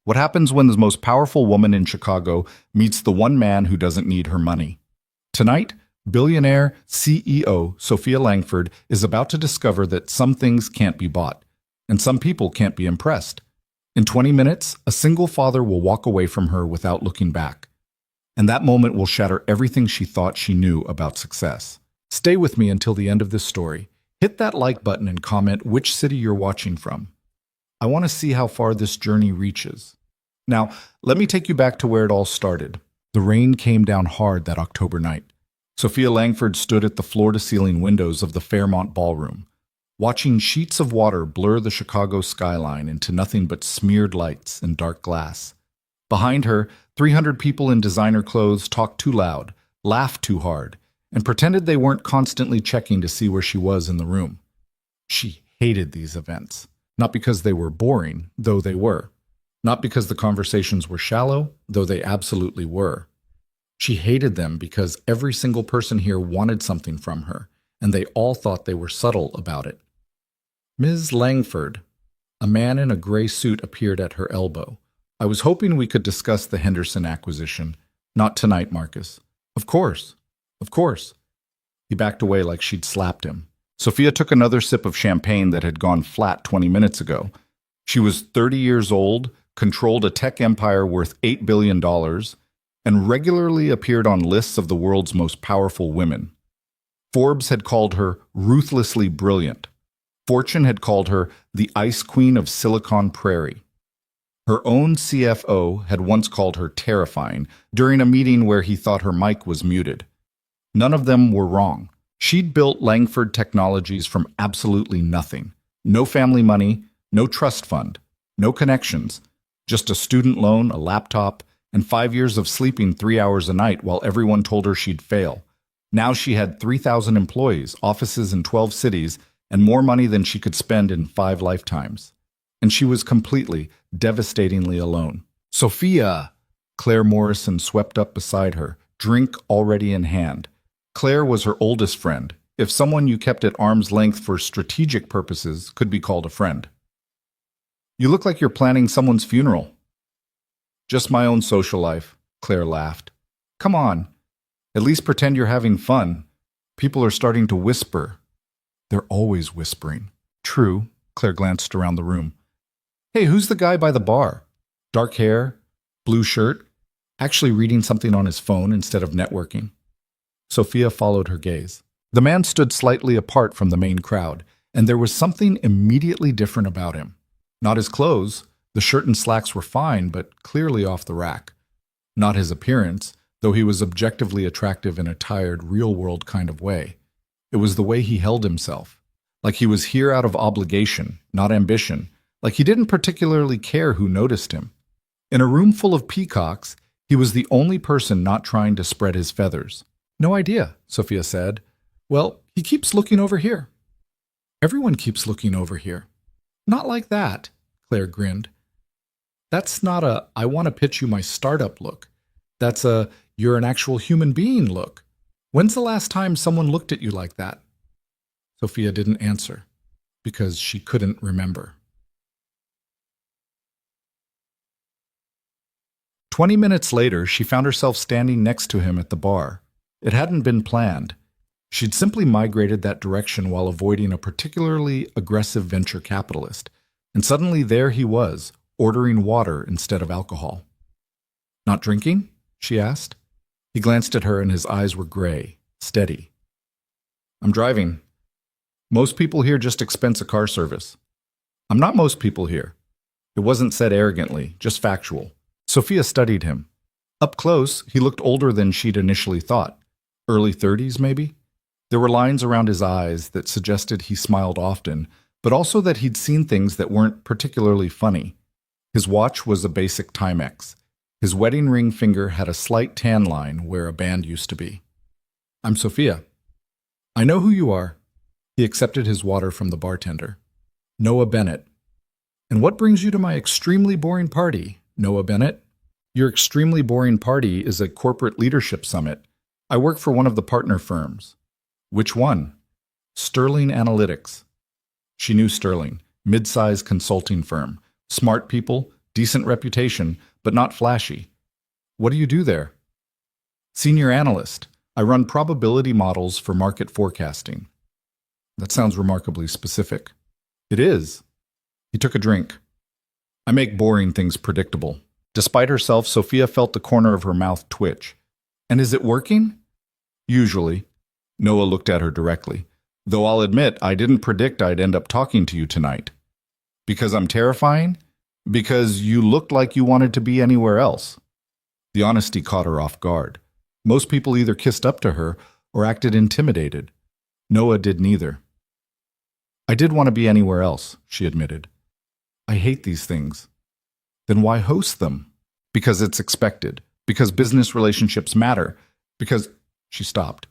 What happens when the most powerful woman in Chicago meets the one man who doesn't need her money? Tonight, billionaire CEO Sophia Langford is about to discover that some things can't be bought, and some people can't be impressed. In 20 minutes, a single father will walk away from her without looking back. And that moment will shatter everything she thought she knew about success. Stay with me until the end of this story. Hit that like button and comment which city you're watching from. I want to see how far this journey reaches. Now, let me take you back to where it all started. The rain came down hard that October night. Sophia Langford stood at the floor-to-ceiling windows of the Fairmont Ballroom, watching sheets of water blur the Chicago skyline into nothing but smeared lights and dark glass. Behind her, 300 people in designer clothes talked too loud, laughed too hard, and pretended they weren't constantly checking to see where she was in the room. She hated these events, not because they were boring, though they were. Not because the conversations were shallow, though they absolutely were. She hated them because every single person here wanted something from her, and they all thought they were subtle about it. Ms. Langford, a man in a gray suit, appeared at her elbow. I was hoping we could discuss the Henderson acquisition. Not tonight, Marcus. Of course. Of course. He backed away like she'd slapped him. Sophia took another sip of champagne that had gone flat 20 minutes ago. She was 30 years old, controlled a tech empire worth $8 billion, and regularly appeared on lists of the world's most powerful women. Forbes had called her ruthlessly brilliant. Fortune had called her the Ice Queen of Silicon Prairie. Her own CFO had once called her terrifying during a meeting where he thought her mic was muted. None of them were wrong. She'd built Langford Technologies from absolutely nothing. No family money, no trust fund, no connections, just a student loan, a laptop, and 5 years of sleeping 3 hours a night while everyone told her she'd fail. Now she had 3,000 employees, offices in 12 cities, and more money than she could spend in 5 lifetimes. And she was completely, devastatingly alone. Sophia! Claire Morrison swept up beside her, drink already in hand. Claire was her oldest friend, if someone you kept at arm's length for strategic purposes could be called a friend. You look like you're planning someone's funeral. Just my own social life, Claire laughed. Come on, at least pretend you're having fun. People are starting to whisper. They're always whispering. True, Claire glanced around the room. Hey, who's the guy by the bar? Dark hair, blue shirt, actually reading something on his phone instead of networking. Sophia followed her gaze. The man stood slightly apart from the main crowd, and there was something immediately different about him. Not his clothes, the shirt and slacks were fine, but clearly off the rack. Not his appearance, though he was objectively attractive in a tired, real-world kind of way. It was the way he held himself, like he was here out of obligation, not ambition, like he didn't particularly care who noticed him. In a room full of peacocks, he was the only person not trying to spread his feathers. No idea, Sophia said. Well, he keeps looking over here. Everyone keeps looking over here. Not like that, Claire grinned. That's not a, I want to pitch you my startup look. That's a, you're an actual human being look. When's the last time someone looked at you like that? Sophia didn't answer, because she couldn't remember. 20 minutes later, she found herself standing next to him at the bar. It hadn't been planned. She'd simply migrated that direction while avoiding a particularly aggressive venture capitalist, and suddenly there he was, ordering water instead of alcohol. Not drinking? She asked. He glanced at her and his eyes were gray, steady. I'm driving. Most people here just expense a car service. I'm not most people here. It wasn't said arrogantly, just factual. Sophia studied him. Up close, he looked older than she'd initially thought. Early 30s, maybe? There were lines around his eyes that suggested he smiled often, but also that he'd seen things that weren't particularly funny. His watch was a basic Timex. His wedding ring finger had a slight tan line where a band used to be. I'm Sophia. I know who you are. He accepted his water from the bartender. Noah Bennett. And what brings you to my extremely boring party, Noah Bennett? Your extremely boring party is a corporate leadership summit. I work for one of the partner firms. Which one? Sterling Analytics. She knew Sterling, mid-size consulting firm. Smart people, Decent reputation, but not flashy. What do you do there? Senior analyst. I run probability models for market forecasting. That sounds remarkably specific. It is. He took a drink. I make boring things predictable. Despite herself, Sophia felt the corner of her mouth twitch. And is it working? Usually. Noah looked at her directly. Though I'll admit, I didn't predict I'd end up talking to you tonight. Because I'm terrifying? Because you looked like you wanted to be anywhere else. The honesty caught her off guard. Most people either kissed up to her or acted intimidated. Noah did neither. I did want to be anywhere else, she admitted. I hate these things. Then why host them? Because it's expected. Because business relationships matter. Because... She stopped.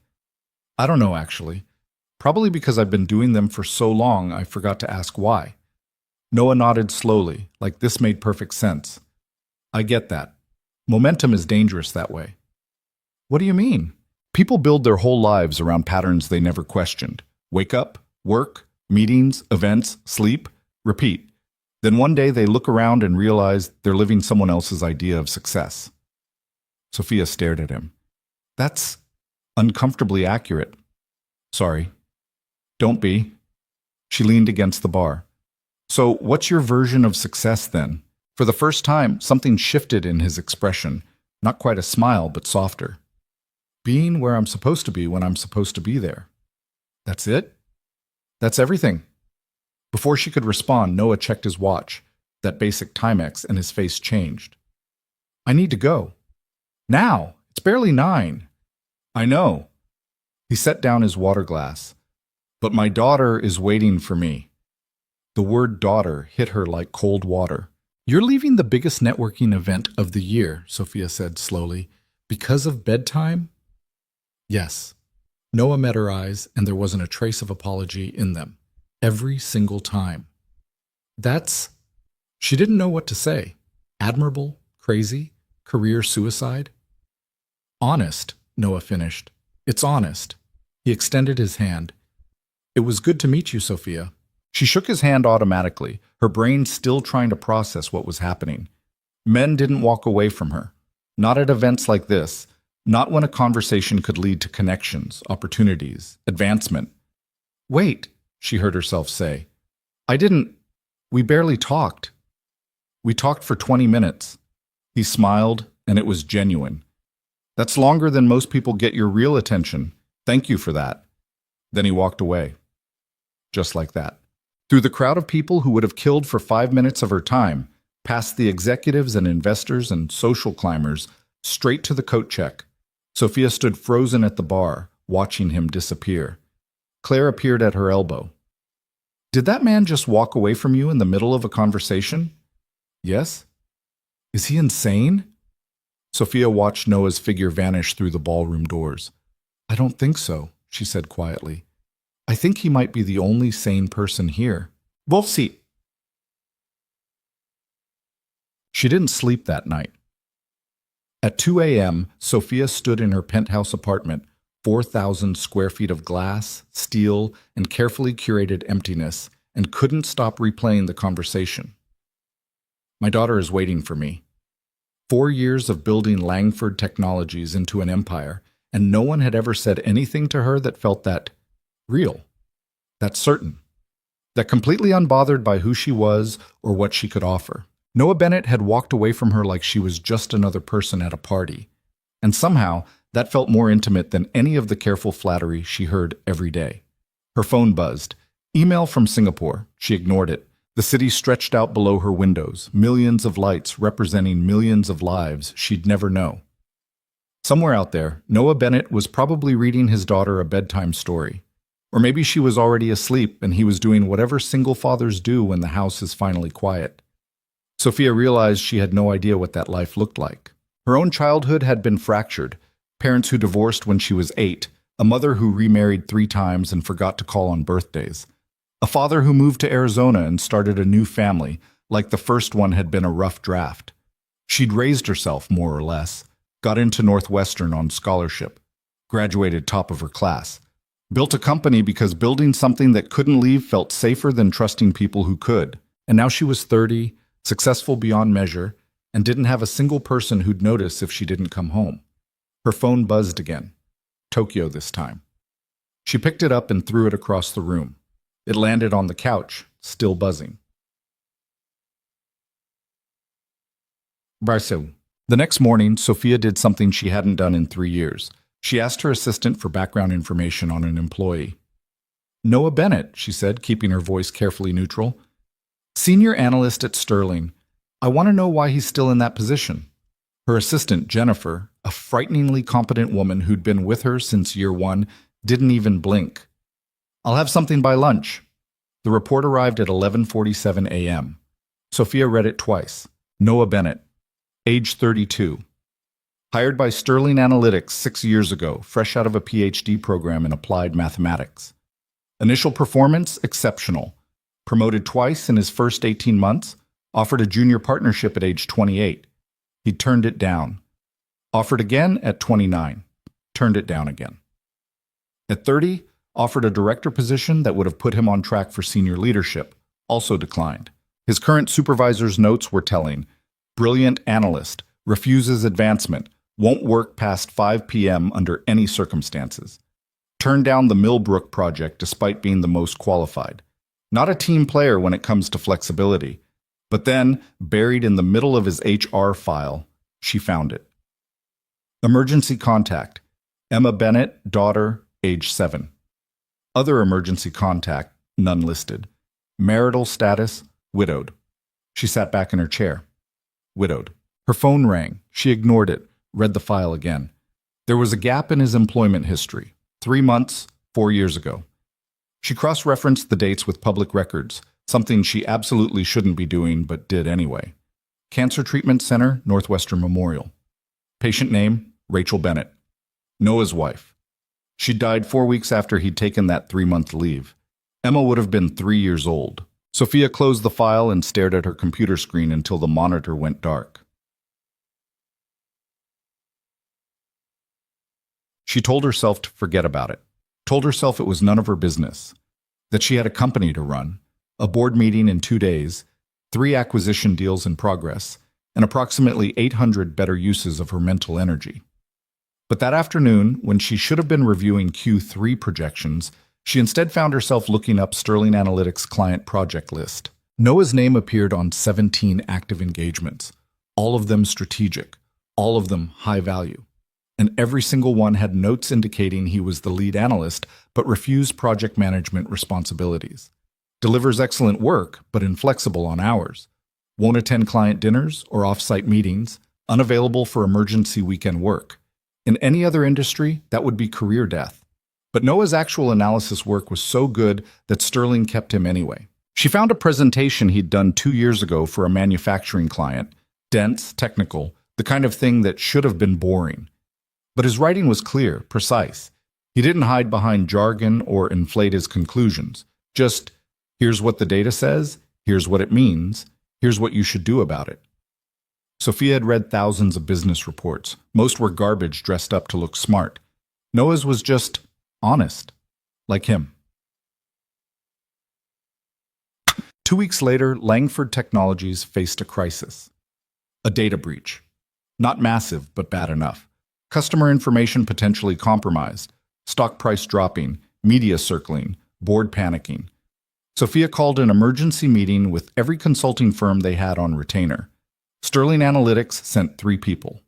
I don't know, actually. Probably because I've been doing them for so long, I forgot to ask why. Noah nodded slowly, like this made perfect sense. I get that. Momentum is dangerous that way. What do you mean? People build their whole lives around patterns they never questioned. Wake up, work, meetings, events, sleep, repeat. Then one day they look around and realize they're living someone else's idea of success. Sophia stared at him. That's uncomfortably accurate. Sorry. Don't be. She leaned against the bar. So what's your version of success then? For the first time, something shifted in his expression. Not quite a smile, but softer. Being where I'm supposed to be when I'm supposed to be there. That's it? That's everything. Before she could respond, Noah checked his watch, that basic Timex, and his face changed. I need to go. Now! It's barely 9. I know. He set down his water glass. But my daughter is waiting for me. The word daughter hit her like cold water. You're leaving the biggest networking event of the year, Sophia said slowly, because of bedtime? Yes. Noah met her eyes, and there wasn't a trace of apology in them. Every single time. That's... She didn't know what to say. Admirable? Crazy? Career suicide? Honest, Noah finished. It's honest. He extended his hand. It was good to meet you, Sophia. She shook his hand automatically, her brain still trying to process what was happening. Men didn't walk away from her. Not at events like this. Not when a conversation could lead to connections, opportunities, advancement. Wait, she heard herself say. We barely talked. We talked for 20 minutes. He smiled, and it was genuine. That's longer than most people get your real attention. Thank you for that. Then he walked away. Just like that. Through the crowd of people who would have killed for 5 minutes of her time, past the executives and investors and social climbers, straight to the coat check. Sophia stood frozen at the bar, watching him disappear. Claire appeared at her elbow. Did that man just walk away from you in the middle of a conversation? Yes. Is he insane? Sophia watched Noah's figure vanish through the ballroom doors. I don't think so, she said quietly. I think he might be the only sane person here. Wolf seat. She didn't sleep that night. At 2 a.m., Sophia stood in her penthouse apartment, 4,000 square feet of glass, steel, and carefully curated emptiness, and couldn't stop replaying the conversation. My daughter is waiting for me. 4 years of building Langford Technologies into an empire, and no one had ever said anything to her that felt that real, that certain, that completely unbothered by who she was or what she could offer. Noah Bennett had walked away from her like she was just another person at a party, and somehow that felt more intimate than any of the careful flattery she heard every day. Her phone buzzed. Email from Singapore. She ignored it. The city stretched out below her windows, millions of lights representing millions of lives she'd never know. Somewhere out there, Noah Bennett was probably reading his daughter a bedtime story. Or maybe she was already asleep and he was doing whatever single fathers do when the house is finally quiet. Sophia realized she had no idea what that life looked like. Her own childhood had been fractured. Parents who divorced when she was 8, a mother who remarried 3 times and forgot to call on birthdays, a father who moved to Arizona and started a new family, like the first one had been a rough draft. She'd raised herself, more or less, got into Northwestern on scholarship, graduated top of her class, built a company because building something that couldn't leave felt safer than trusting people who could. And now she was 30, successful beyond measure, and didn't have a single person who'd notice if she didn't come home. Her phone buzzed again. Tokyo this time. She picked it up and threw it across the room. It landed on the couch, still buzzing. Barceau. The next morning, Sophia did something she hadn't done in 3 years. She asked her assistant for background information on an employee. Noah Bennett, she said, keeping her voice carefully neutral. Senior analyst at Sterling. I want to know why he's still in that position. Her assistant, Jennifer, a frighteningly competent woman who'd been with her since year one, didn't even blink. I'll have something by lunch. The report arrived at 11:47 a.m. Sophia read it twice. Noah Bennett, age 32. Hired by Sterling Analytics 6 years ago, fresh out of a PhD program in applied mathematics. Initial performance, exceptional. Promoted twice in his first 18 months, offered a junior partnership at age 28. He turned it down. Offered again at 29. Turned it down again. At 30, offered a director position that would have put him on track for senior leadership. Also declined. His current supervisor's notes were telling. Brilliant analyst, refuses advancement, won't work past 5 p.m. under any circumstances. Turned down the Millbrook project despite being the most qualified. Not a team player when it comes to flexibility. But then, buried in the middle of his HR file, she found it. Emergency contact. Emma Bennett, daughter, age 7. Other emergency contact, none listed. Marital status, widowed. She sat back in her chair. Widowed. Her phone rang. She ignored it, read the file again. There was a gap in his employment history. 3 months, 4 years ago. She cross-referenced the dates with public records, something she absolutely shouldn't be doing but did anyway. Cancer Treatment Center, Northwestern Memorial. Patient name, Rachel Bennett. Noah's wife. She died 4 weeks after he'd taken that 3-month leave. Emma would have been 3 years old. Sophia closed the file and stared at her computer screen until the monitor went dark. She told herself to forget about it. Told herself it was none of her business. That she had a company to run, a board meeting in 2 days, 3 acquisition deals in progress, and approximately 800 better uses of her mental energy. But that afternoon, when she should have been reviewing Q3 projections, she instead found herself looking up Sterling Analytics' client project list. Noah's name appeared on 17 active engagements, all of them strategic, all of them high value. And every single one had notes indicating he was the lead analyst, but refused project management responsibilities. Delivers excellent work, but inflexible on hours. Won't attend client dinners or off-site meetings, unavailable for emergency weekend work. In any other industry, that would be career death. But Noah's actual analysis work was so good that Sterling kept him anyway. She found a presentation he'd done 2 years ago for a manufacturing client. Dense, technical, the kind of thing that should have been boring. But his writing was clear, precise. He didn't hide behind jargon or inflate his conclusions. Just, here's what the data says, here's what it means, here's what you should do about it. Sophia had read thousands of business reports. Most were garbage dressed up to look smart. Noah's was just honest, like him. 2 weeks later, Langford Technologies faced a crisis. A data breach. Not massive, but bad enough. Customer information potentially compromised, stock price dropping, media circling, board panicking. Sophia called an emergency meeting with every consulting firm they had on retainer. Sterling Analytics sent 3 people.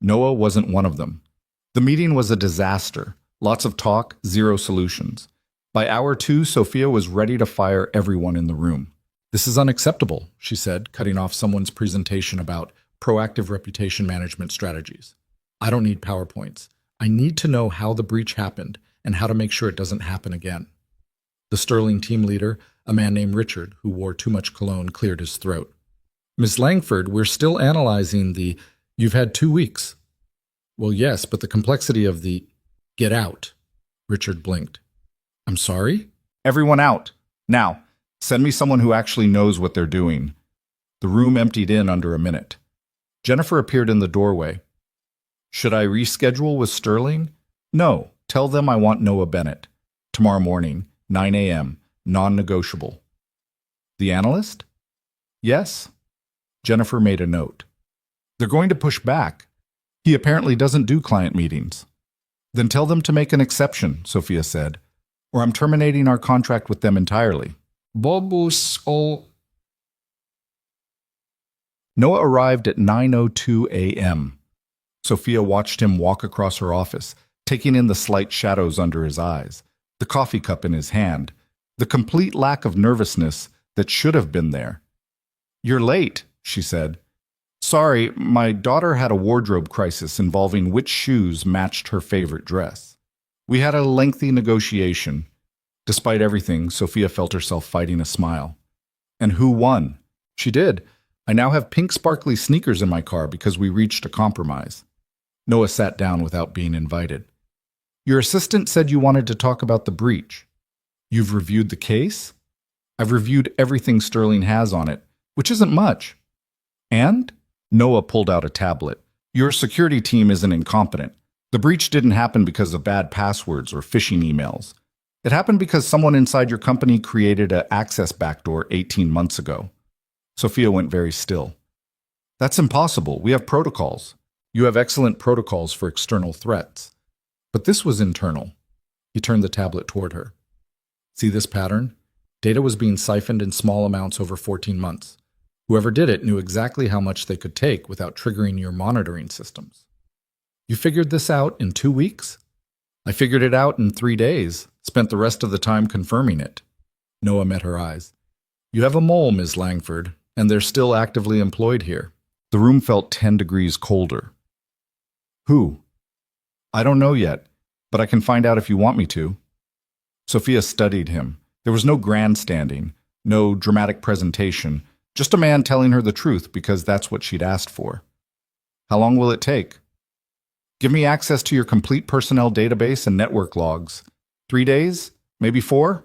Noah wasn't one of them. The meeting was a disaster. Lots of talk, zero solutions. By hour 2, Sophia was ready to fire everyone in the room. This is unacceptable, she said, cutting off someone's presentation about proactive reputation management strategies. I don't need PowerPoints. I need to know how the breach happened and how to make sure it doesn't happen again. The Sterling team leader, a man named Richard, who wore too much cologne, cleared his throat. Ms. Langford, we're still analyzing the, you've had 2 weeks. Well, yes, but the complexity of the, get out. Richard blinked. I'm sorry? Everyone out. Now, send me someone who actually knows what they're doing. The room emptied in under a minute. Jennifer appeared in the doorway. Should I reschedule with Sterling? No, tell them I want Noah Bennett. Tomorrow morning, 9 a.m., non-negotiable. The analyst? Yes. Jennifer made a note. They're going to push back. He apparently doesn't do client meetings. Then tell them to make an exception, Sophia said, or I'm terminating our contract with them entirely. Bobus all. Noah arrived at 9:02 a.m. Sophia watched him walk across her office, taking in the slight shadows under his eyes, the coffee cup in his hand, the complete lack of nervousness that should have been there. You're late, she said. Sorry, my daughter had a wardrobe crisis involving which shoes matched her favorite dress. We had a lengthy negotiation. Despite everything, Sophia felt herself fighting a smile. And who won? She did. I now have pink sparkly sneakers in my car because we reached a compromise. Noah sat down without being invited. Your assistant said you wanted to talk about the breach. You've reviewed the case? I've reviewed everything Sterling has on it, which isn't much. And? Noah pulled out a tablet. Your security team isn't incompetent. The breach didn't happen because of bad passwords or phishing emails. It happened because someone inside your company created an access backdoor 18 months ago. Sophia went very still. That's impossible. We have protocols. You have excellent protocols for external threats. But this was internal. He turned the tablet toward her. See this pattern? Data was being siphoned in small amounts over 14 months. Whoever did it knew exactly how much they could take without triggering your monitoring systems. You figured this out in 2 weeks? I figured it out in 3 days, spent the rest of the time confirming it. Noah met her eyes. You have a mole, Ms. Langford, and they're still actively employed here. The room felt 10 degrees colder. Who? I don't know yet, but I can find out if you want me to. Sophia studied him. There was no grandstanding, no dramatic presentation, just a man telling her the truth because that's what she'd asked for. How long will it take? Give me access to your complete personnel database and network logs. 3 days? Maybe 4?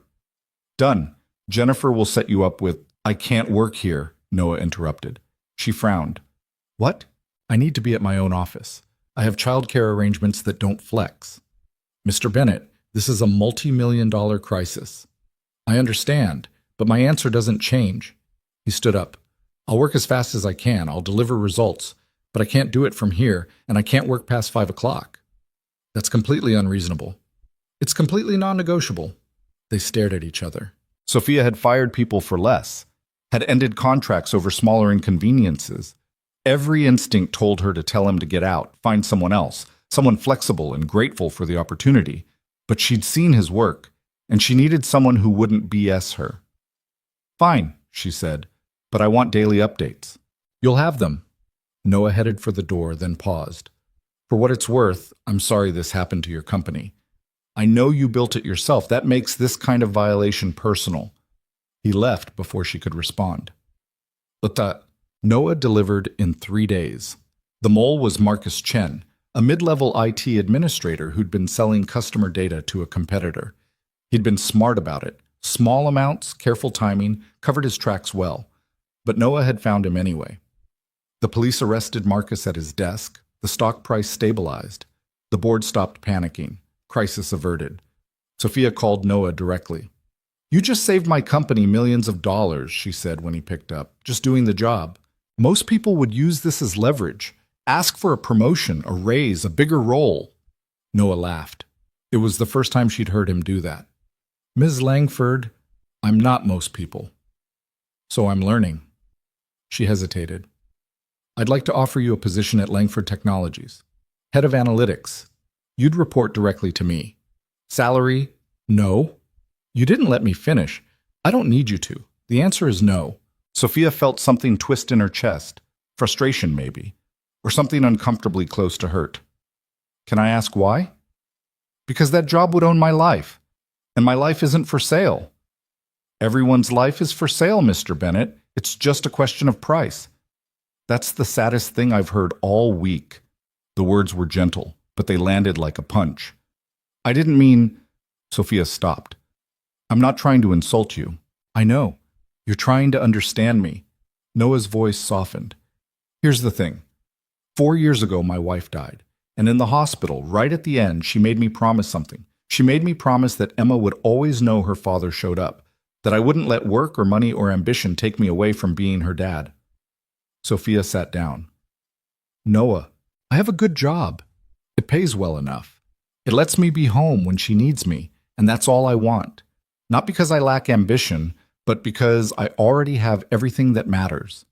Done. Jennifer will set you up with... I can't work here, Noah interrupted. She frowned. What? I need to be at my own office. I have childcare arrangements that don't flex. Mr. Bennett, this is a multi-million-dollar crisis. I understand, but my answer doesn't change. He stood up. I'll work as fast as I can. I'll deliver results, but I can't do it from here, and I can't work past 5 o'clock. That's completely unreasonable. It's completely non-negotiable. They stared at each other. Sophia had fired people for less, had ended contracts over smaller inconveniences. Every instinct told her to tell him to get out, find someone else, someone flexible and grateful for the opportunity. But she'd seen his work, and she needed someone who wouldn't BS her. Fine, she said, but I want daily updates. You'll have them. Noah headed for the door, then paused. For what it's worth, I'm sorry this happened to your company. I know you built it yourself. That makes this kind of violation personal. He left before she could respond. But Noah delivered in 3 days. The mole was Marcus Chen, a mid-level IT administrator who'd been selling customer data to a competitor. He'd been smart about it. Small amounts, careful timing, covered his tracks well. But Noah had found him anyway. The police arrested Marcus at his desk. The stock price stabilized. The board stopped panicking. Crisis averted. Sophia called Noah directly. You just saved my company millions of dollars, she said when he picked up, just doing the job. Most people would use this as leverage. Ask for a promotion, a raise, a bigger role. Noah laughed. It was the first time she'd heard him do that. Ms. Langford, I'm not most people. So I'm learning. She hesitated. I'd like to offer you a position at Langford Technologies. Head of Analytics. You'd report directly to me. Salary? No. You didn't let me finish. I don't need you to. The answer is no. Sophia felt something twist in her chest. Frustration, maybe. Or something uncomfortably close to hurt. Can I ask why? Because that job would own my life. And my life isn't for sale. Everyone's life is for sale, Mr. Bennett. It's just a question of price. That's the saddest thing I've heard all week. The words were gentle, but they landed like a punch. I didn't mean... Sophia stopped. I'm not trying to insult you. I know. You're trying to understand me. Noah's voice softened. Here's the thing. 4 years ago, my wife died. And in the hospital, right at the end, she made me promise something. She made me promise that Emma would always know her father showed up, that I wouldn't let work or money or ambition take me away from being her dad. Sophia sat down. Noah, I have a good job. It pays well enough. It lets me be home when she needs me, and that's all I want. Not because I lack ambition, but because I already have everything that matters.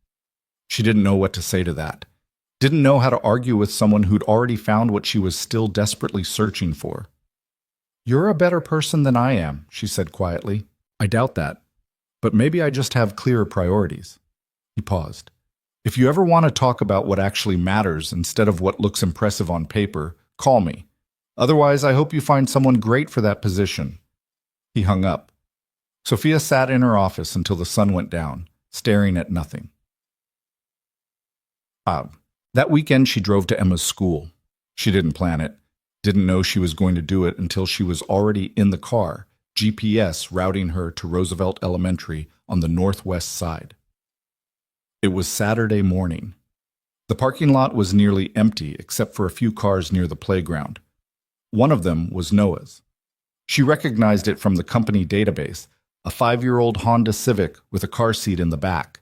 She didn't know what to say to that. Didn't know how to argue with someone who'd already found what she was still desperately searching for. You're a better person than I am, she said quietly. I doubt that. But maybe I just have clearer priorities. He paused. If you ever want to talk about what actually matters instead of what looks impressive on paper, call me. Otherwise, I hope you find someone great for that position. He hung up. Sophia sat in her office until the sun went down, staring at nothing. That weekend she drove to Emma's school. She didn't plan it, didn't know she was going to do it until she was already in the car, GPS routing her to Roosevelt Elementary on the northwest side. It was Saturday morning. The parking lot was nearly empty except for a few cars near the playground. One of them was Noah's. She recognized it from the company database, a 5-year-old Honda Civic with a car seat in the back.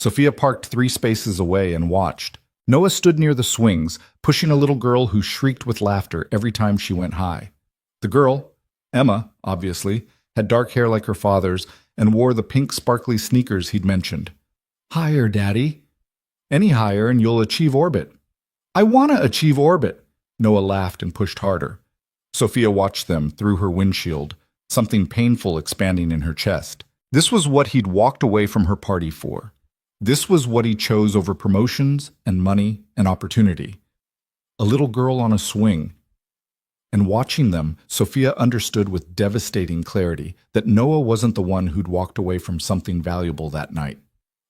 Sophia parked 3 spaces away and watched. Noah stood near the swings, pushing a little girl who shrieked with laughter every time she went high. The girl, Emma, obviously, had dark hair like her father's and wore the pink sparkly sneakers he'd mentioned. Higher, Daddy. Any higher and you'll achieve orbit. I want to achieve orbit. Noah laughed and pushed harder. Sophia watched them through her windshield, something painful expanding in her chest. This was what he'd walked away from her party for. This was what he chose over promotions and money and opportunity. A little girl on a swing. And watching them, Sophia understood with devastating clarity that Noah wasn't the one who'd walked away from something valuable that night.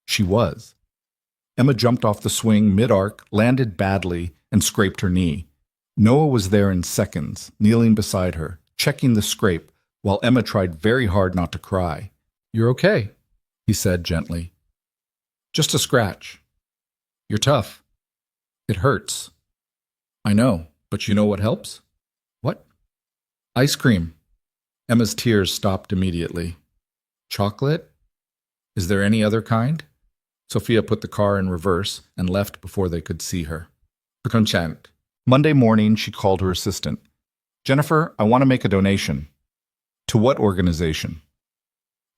She was. Emma jumped off the swing mid-arc, landed badly, and scraped her knee. Noah was there in seconds, kneeling beside her, checking the scrape, while Emma tried very hard not to cry. You're okay, he said gently. Just a scratch. You're tough. It hurts. I know, but you know what helps? What? Ice cream. Emma's tears stopped immediately. Chocolate? Is there any other kind? Sophia put the car in reverse and left before they could see her. Consent. Monday morning, she called her assistant. Jennifer, I want to make a donation. To what organization?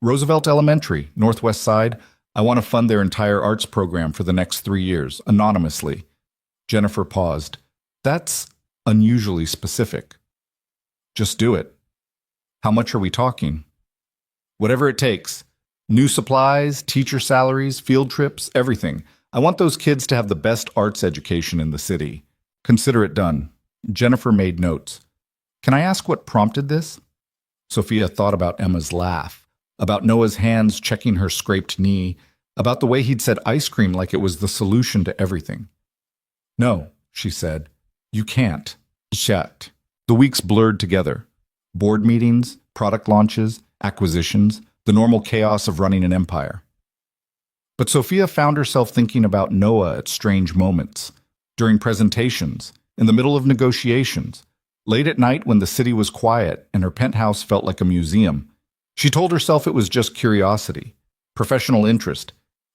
Roosevelt Elementary, Northwest Side. I want to fund their entire arts program for the next 3 years, anonymously. Jennifer paused. That's unusually specific. Just do it. How much are we talking? Whatever it takes. New supplies, teacher salaries, field trips, everything. I want those kids to have the best arts education in the city. Consider it done. Jennifer made notes. Can I ask what prompted this? Sophia thought about Emma's laugh, about Noah's hands checking her scraped knee, about the way he'd said ice cream like it was the solution to everything. No, she said. You can't. Shut. The weeks blurred together. Board meetings, product launches, acquisitions, the normal chaos of running an empire. But Sophia found herself thinking about Noah at strange moments, during presentations, in the middle of negotiations, late at night when the city was quiet and her penthouse felt like a museum. She told herself it was just curiosity, professional interest.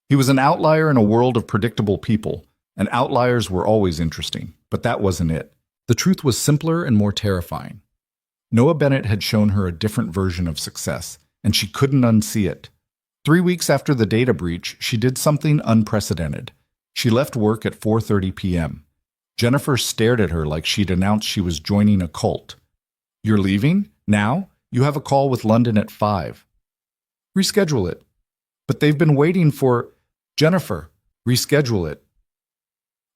He was an outlier in a world of predictable people, and outliers were always interesting, but that wasn't it. The truth was simpler and more terrifying. Noah Bennett had shown her a different version of success, and she couldn't unsee it. 3 weeks after the data breach, she did something unprecedented. She left work at 4:30 p.m. Jennifer stared at her like she'd announced she was joining a cult. You're leaving? Now? You have a call with London at 5. Reschedule it. But they've been waiting for... Jennifer, reschedule it.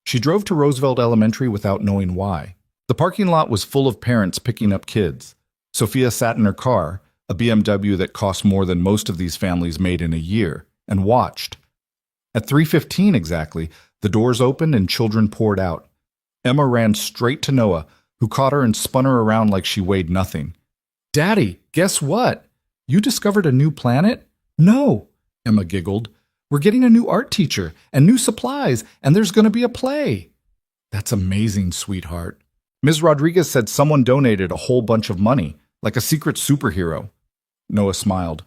She drove to Roosevelt Elementary without knowing why. The parking lot was full of parents picking up kids. Sophia sat in her car, a BMW that cost more than most of these families made in a year, and watched. At 3:15 exactly, the doors opened and children poured out. Emma ran straight to Noah, who caught her and spun her around like she weighed nothing. Daddy, guess what? You discovered a new planet? No, Emma giggled. We're getting a new art teacher and new supplies, and there's going to be a play. That's amazing, sweetheart. Ms. Rodriguez said someone donated a whole bunch of money, like a secret superhero. Noah smiled.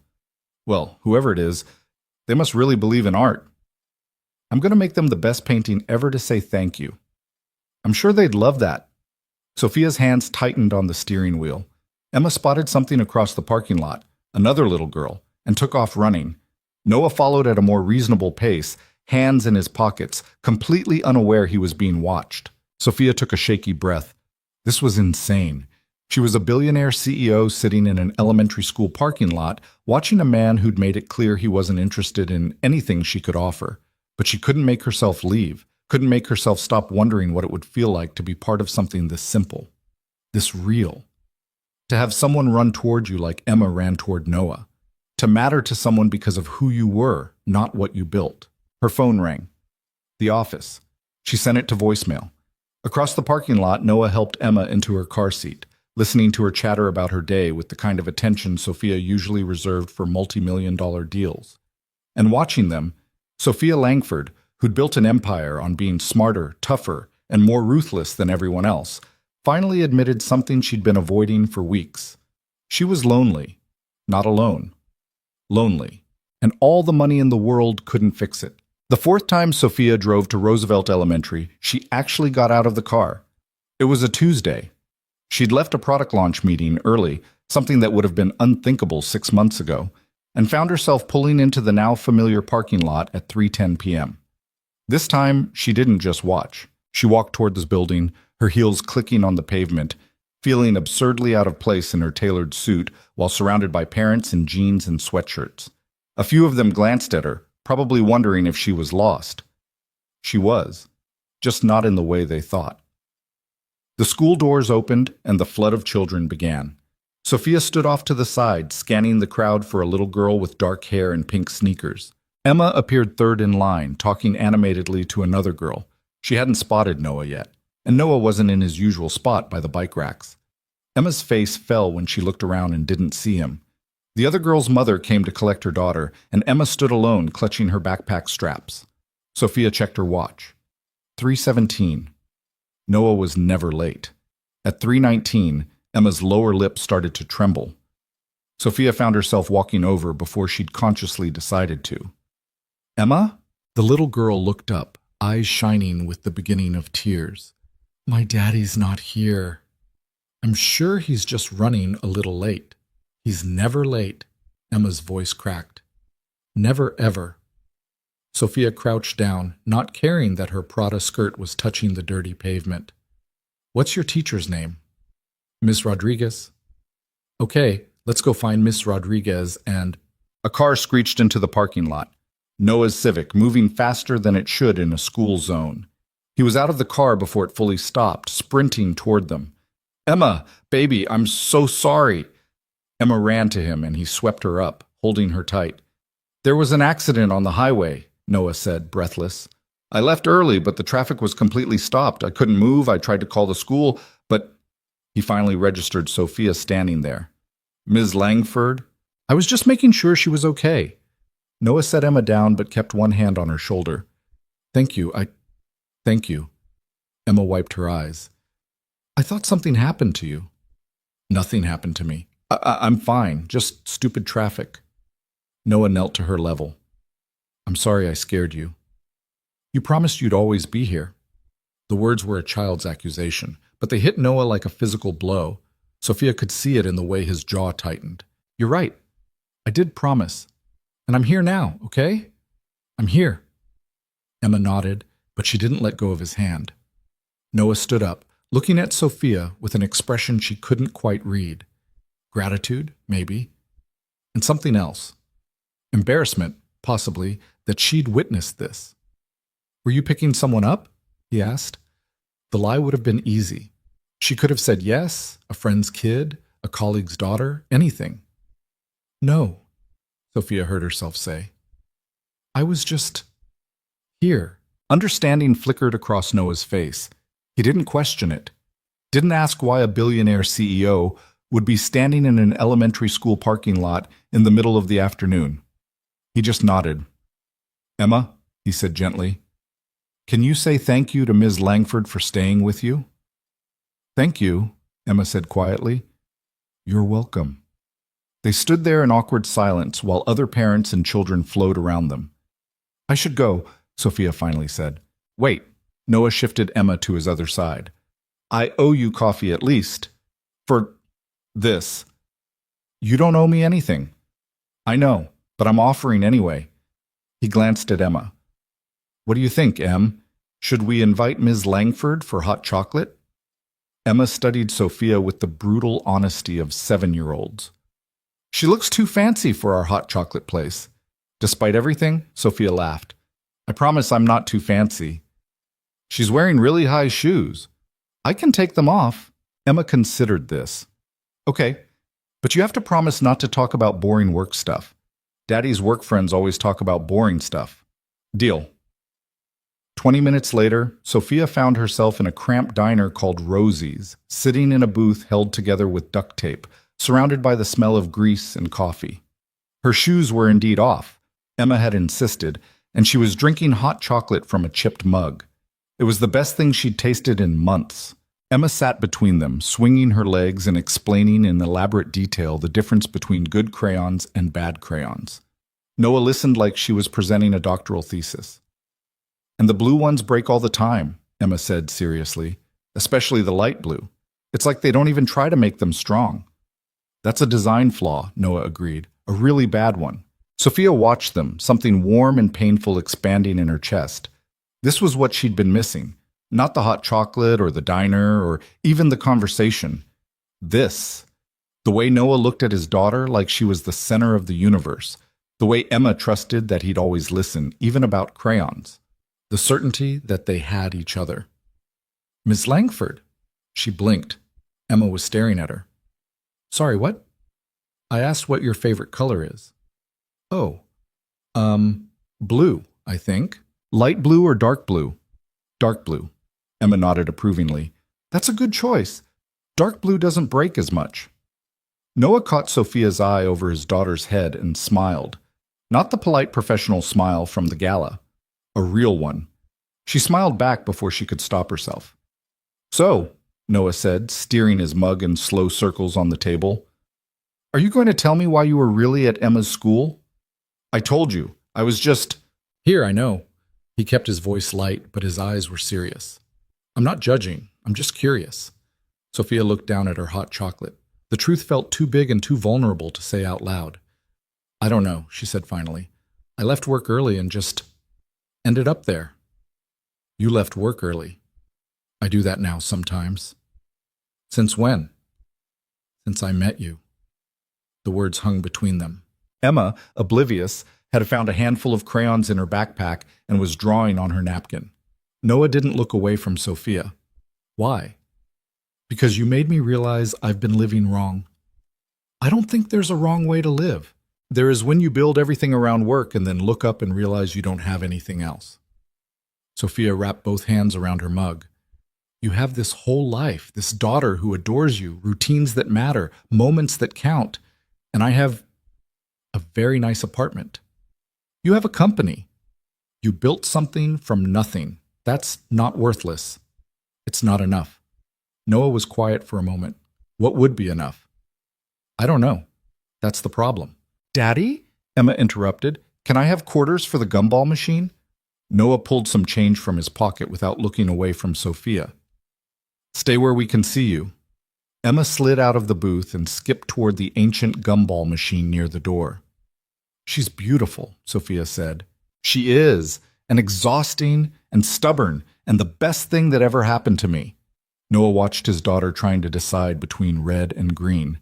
Well, whoever it is, they must really believe in art. I'm going to make them the best painting ever to say thank you. I'm sure they'd love that. Sophia's hands tightened on the steering wheel. Emma spotted something across the parking lot, another little girl, and took off running. Noah followed at a more reasonable pace, hands in his pockets, completely unaware he was being watched. Sophia took a shaky breath. This was insane. She was a billionaire CEO sitting in an elementary school parking lot, watching a man who'd made it clear he wasn't interested in anything she could offer. But she couldn't make herself leave, couldn't make herself stop wondering what it would feel like to be part of something this simple, this real. To have someone run toward you like Emma ran toward Noah. To matter to someone because of who you were, not what you built. Her phone rang. The office. She sent it to voicemail. Across the parking lot, Noah helped Emma into her car seat, listening to her chatter about her day with the kind of attention Sophia usually reserved for multi-million-dollar deals. And watching them, Sophia Langford, who'd built an empire on being smarter, tougher, and more ruthless than everyone else, finally admitted something she'd been avoiding for weeks. She was lonely. Not alone. Lonely. And all the money in the world couldn't fix it. The fourth time Sophia drove to Roosevelt Elementary, she actually got out of the car. It was a Tuesday. She'd left a product launch meeting early, something that would have been unthinkable 6 months ago, and found herself pulling into the now familiar parking lot at 3:10 p.m. This time, she didn't just watch. She walked toward this building, her heels clicking on the pavement, feeling absurdly out of place in her tailored suit while surrounded by parents in jeans and sweatshirts. A few of them glanced at her, probably wondering if she was lost. She was, just not in the way they thought. The school doors opened and the flood of children began. Sophia stood off to the side, scanning the crowd for a little girl with dark hair and pink sneakers. Emma appeared third in line, talking animatedly to another girl. She hadn't spotted Noah yet, and Noah wasn't in his usual spot by the bike racks. Emma's face fell when she looked around and didn't see him. The other girl's mother came to collect her daughter, and Emma stood alone, clutching her backpack straps. Sophia checked her watch. 3:17. Noah was never late. At 3:19, Emma's lower lip started to tremble. Sophia found herself walking over before she'd consciously decided to. Emma? The little girl looked up, eyes shining with the beginning of tears. My daddy's not here. I'm sure he's just running a little late. He's never late, Emma's voice cracked. Never, ever. Sophia crouched down, not caring that her Prada skirt was touching the dirty pavement. What's your teacher's name? Miss Rodriguez. Okay, let's go find Miss Rodriguez and... A car screeched into the parking lot. Noah's Civic, moving faster than it should in a school zone. He was out of the car before it fully stopped, sprinting toward them. Emma, baby, I'm so sorry. Emma ran to him and he swept her up, holding her tight. There was an accident on the highway, Noah said, breathless. I left early, but the traffic was completely stopped. I couldn't move. I tried to call the school, but... He finally registered Sophia standing there. Ms. Langford? I was just making sure she was okay. Noah set Emma down but kept one hand on her shoulder. Thank you. Thank you. Emma wiped her eyes. I thought something happened to you. Nothing happened to me. I'm fine, just stupid traffic. Noah knelt to her level. I'm sorry I scared you. You promised you'd always be here. The words were a child's accusation, but they hit Noah like a physical blow. Sophia could see it in the way his jaw tightened. You're right. I did promise. And I'm here now, okay? I'm here. Emma nodded, but she didn't let go of his hand. Noah stood up, looking at Sophia with an expression she couldn't quite read. Gratitude, maybe. And something else. Embarrassment, possibly, that she'd witnessed this. Were you picking someone up? He asked. The lie would have been easy. She could have said yes, a friend's kid, a colleague's daughter, anything. No, Sophia heard herself say. I was just here. Understanding flickered across Noah's face. He didn't question it. Didn't ask why a billionaire CEO would be standing in an elementary school parking lot in the middle of the afternoon. He just nodded. Emma, he said gently, can you say thank you to Ms. Langford for staying with you? Thank you, Emma said quietly. You're welcome. They stood there in awkward silence while other parents and children flowed around them. I should go. Sophia finally said. Wait. Noah shifted Emma to his other side. I owe you coffee at least. For this. You don't owe me anything. I know, but I'm offering anyway. He glanced at Emma. What do you think, Em? Should we invite Ms. Langford for hot chocolate? Emma studied Sophia with the brutal honesty of 7-year-olds. She looks too fancy for our hot chocolate place. Despite everything, Sophia laughed. I promise I'm not too fancy. She's wearing really high shoes. I can take them off. Emma considered this. Okay, but you have to promise not to talk about boring work stuff. Daddy's work friends always talk about boring stuff. Deal. 20 minutes later, Sophia found herself in a cramped diner called Rosie's, sitting in a booth held together with duct tape, surrounded by the smell of grease and coffee. Her shoes were indeed off. Emma had insisted, and she was drinking hot chocolate from a chipped mug. It was the best thing she'd tasted in months. Emma sat between them, swinging her legs and explaining in elaborate detail the difference between good crayons and bad crayons. Noah listened like she was presenting a doctoral thesis. And the blue ones break all the time, Emma said seriously, especially the light blue. It's like they don't even try to make them strong. That's a design flaw, Noah agreed, a really bad one. Sophia watched them, something warm and painful expanding in her chest. This was what she'd been missing. Not the hot chocolate or the diner or even the conversation. This. The way Noah looked at his daughter like she was the center of the universe. The way Emma trusted that he'd always listen, even about crayons. The certainty that they had each other. Miss Langford. She blinked. Emma was staring at her. Sorry, what? I asked what your favorite color is. Oh, blue, I think. Light blue or dark blue? Dark blue. Emma nodded approvingly. That's a good choice. Dark blue doesn't break as much. Noah caught Sophia's eye over his daughter's head and smiled. Not the polite professional smile from the gala. A real one. She smiled back before she could stop herself. So, Noah said, steering his mug in slow circles on the table, are you going to tell me why you were really at Emma's school? I told you. I was just... Here, I know. He kept his voice light, but his eyes were serious. I'm not judging. I'm just curious. Sophia looked down at her hot chocolate. The truth felt too big and too vulnerable to say out loud. I don't know, she said finally. I left work early and just ended up there. You left work early. I do that now sometimes. Since when? Since I met you. The words hung between them. Emma, oblivious, had found a handful of crayons in her backpack and was drawing on her napkin. Noah didn't look away from Sophia. Why? Because you made me realize I've been living wrong. I don't think there's a wrong way to live. There is when you build everything around work and then look up and realize you don't have anything else. Sophia wrapped both hands around her mug. You have this whole life, this daughter who adores you, routines that matter, moments that count, and I have a very nice apartment. You have a company. You built something from nothing. That's not worthless. It's not enough. Noah was quiet for a moment. What would be enough? I don't know. That's the problem. Daddy? Emma interrupted. Can I have quarters for the gumball machine? Noah pulled some change from his pocket without looking away from Sophia. Stay where we can see you. Emma slid out of the booth and skipped toward the ancient gumball machine near the door. She's beautiful, Sophia said. She is, and exhausting and stubborn, and the best thing that ever happened to me. Noah watched his daughter trying to decide between red and green.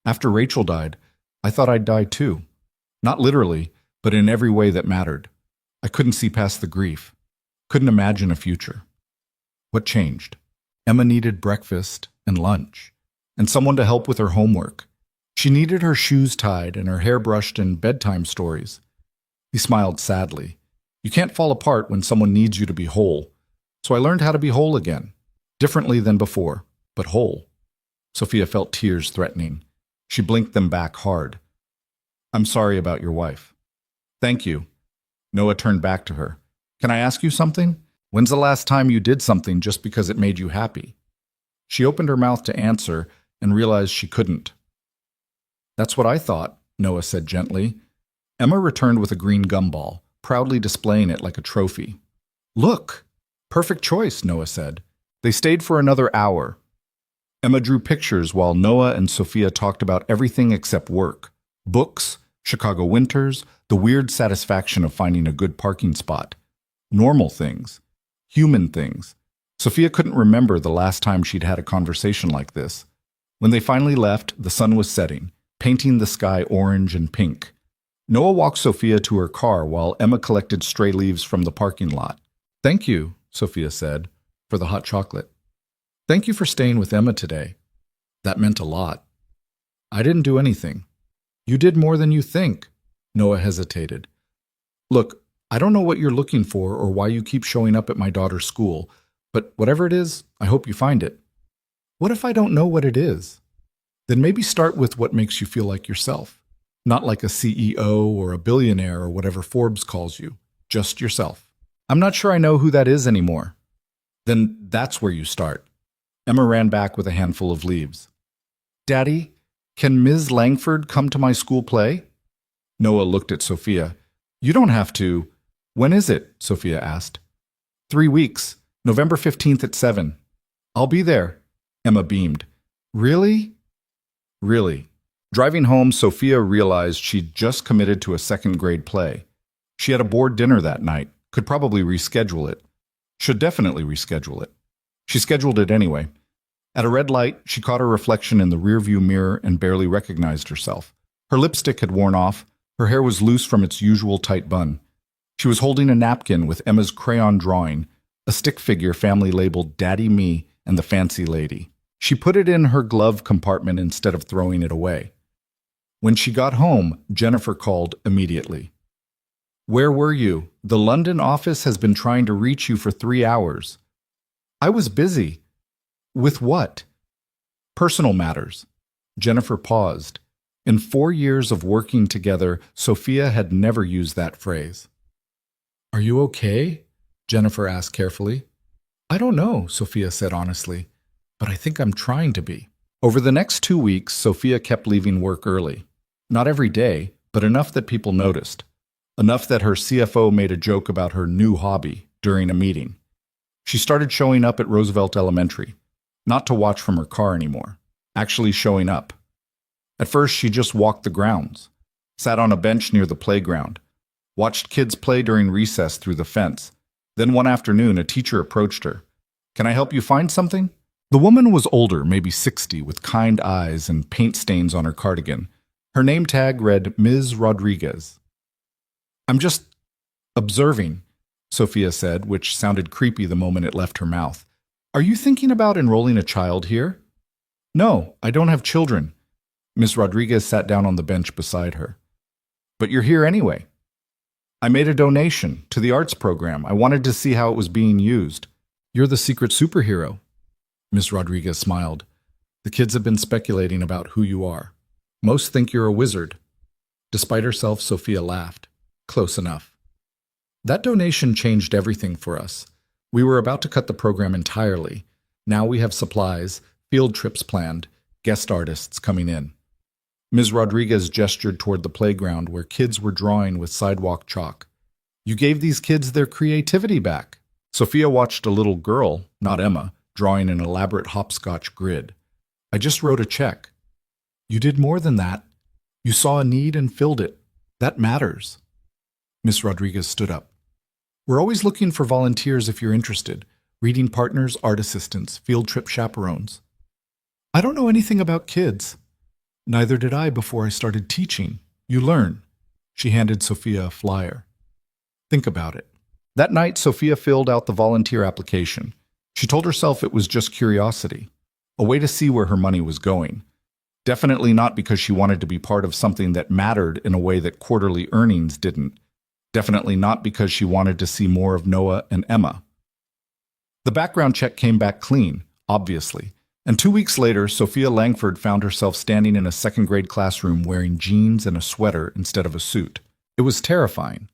After Rachel died, I thought I'd die too. Not literally, but in every way that mattered. I couldn't see past the grief. Couldn't imagine a future. What changed? Emma needed breakfast and lunch, and someone to help with her homework. She needed her shoes tied and her hair brushed and bedtime stories. He smiled sadly. You can't fall apart when someone needs you to be whole. So I learned how to be whole again. Differently than before, but whole. Sophia felt tears threatening. She blinked them back hard. I'm sorry about your wife. Thank you. Noah turned back to her. Can I ask you something? When's the last time you did something just because it made you happy? She opened her mouth to answer and realized she couldn't. That's what I thought, Noah said gently. Emma returned with a green gumball, proudly displaying it like a trophy. Look! Perfect choice, Noah said. They stayed for another hour. Emma drew pictures while Noah and Sophia talked about everything except work. Books, Chicago winters, the weird satisfaction of finding a good parking spot. Normal things. Human things. Sophia couldn't remember the last time she'd had a conversation like this. When they finally left, the sun was setting, painting the sky orange and pink. Noah walked Sophia to her car while Emma collected stray leaves from the parking lot. "Thank you," Sophia said, "for the hot chocolate. Thank you for staying with Emma today. That meant a lot." "I didn't do anything." "You did more than you think." Noah hesitated. "Look, I don't know what you're looking for or why you keep showing up at my daughter's school, but whatever it is, I hope you find it." "What if I don't know what it is?" "Then maybe start with what makes you feel like yourself. Not like a CEO or a billionaire or whatever Forbes calls you. Just yourself." "I'm not sure I know who that is anymore." "Then that's where you start." Emma ran back with a handful of leaves. "Daddy, can Ms. Langford come to my school play?" Noah looked at Sophia. "You don't have to." "When is it?" Sophia asked. 3 weeks, November 15th at 7. "I'll be there." Emma beamed. "Really?" "Really." Driving home, Sophia realized she'd just committed to a second-grade play. She had a board dinner that night, could probably reschedule it. Should definitely reschedule it. She scheduled it anyway. At a red light, she caught her reflection in the rearview mirror and barely recognized herself. Her lipstick had worn off, her hair was loose from its usual tight bun. She was holding a napkin with Emma's crayon drawing, a stick figure family labeled Daddy Me and the Fancy Lady. She put it in her glove compartment instead of throwing it away. When she got home, Jennifer called immediately. "Where were you? The London office has been trying to reach you for 3 hours." "I was busy." "With what?" "Personal matters." Jennifer paused. In 4 years of working together, Sophia had never used that phrase. "Are you okay?" Jennifer asked carefully. "I don't know," Sophia said honestly, "but I think I'm trying to be." Over the next 2 weeks, Sophia kept leaving work early. Not every day, but enough that people noticed. Enough that her CFO made a joke about her new hobby during a meeting. She started showing up at Roosevelt Elementary, not to watch from her car anymore, actually showing up. At first, she just walked the grounds, sat on a bench near the playground, watched kids play during recess through the fence. Then one afternoon, a teacher approached her. "Can I help you find something?" The woman was older, maybe 60, with kind eyes and paint stains on her cardigan. Her name tag read Ms. Rodriguez. "I'm just observing," Sophia said, which sounded creepy the moment it left her mouth. "Are you thinking about enrolling a child here?" "No, I don't have children." Ms. Rodriguez sat down on the bench beside her. "But you're here anyway." "I made a donation to the arts program. I wanted to see how it was being used." "You're the secret superhero." Ms. Rodriguez smiled. "The kids have been speculating about who you are. Most think you're a wizard." Despite herself, Sophia laughed. "Close enough." "That donation changed everything for us. We were about to cut the program entirely. Now we have supplies, field trips planned, guest artists coming in." Ms. Rodriguez gestured toward the playground where kids were drawing with sidewalk chalk. "You gave these kids their creativity back." Sophia watched a little girl, not Emma, drawing an elaborate hopscotch grid. "I just wrote a check." "You did more than that. You saw a need and filled it. That matters." Miss Rodriguez stood up. "We're always looking for volunteers if you're interested. Reading partners, art assistants, field trip chaperones." "I don't know anything about kids." "Neither did I before I started teaching. You learn." She handed Sophia a flyer. "Think about it." That night, Sophia filled out the volunteer application. She told herself it was just curiosity, a way to see where her money was going. Definitely not because she wanted to be part of something that mattered in a way that quarterly earnings didn't. Definitely not because she wanted to see more of Noah and Emma. The background check came back clean, obviously. And 2 weeks later, Sophia Langford found herself standing in a second-grade classroom wearing jeans and a sweater instead of a suit. It was terrifying.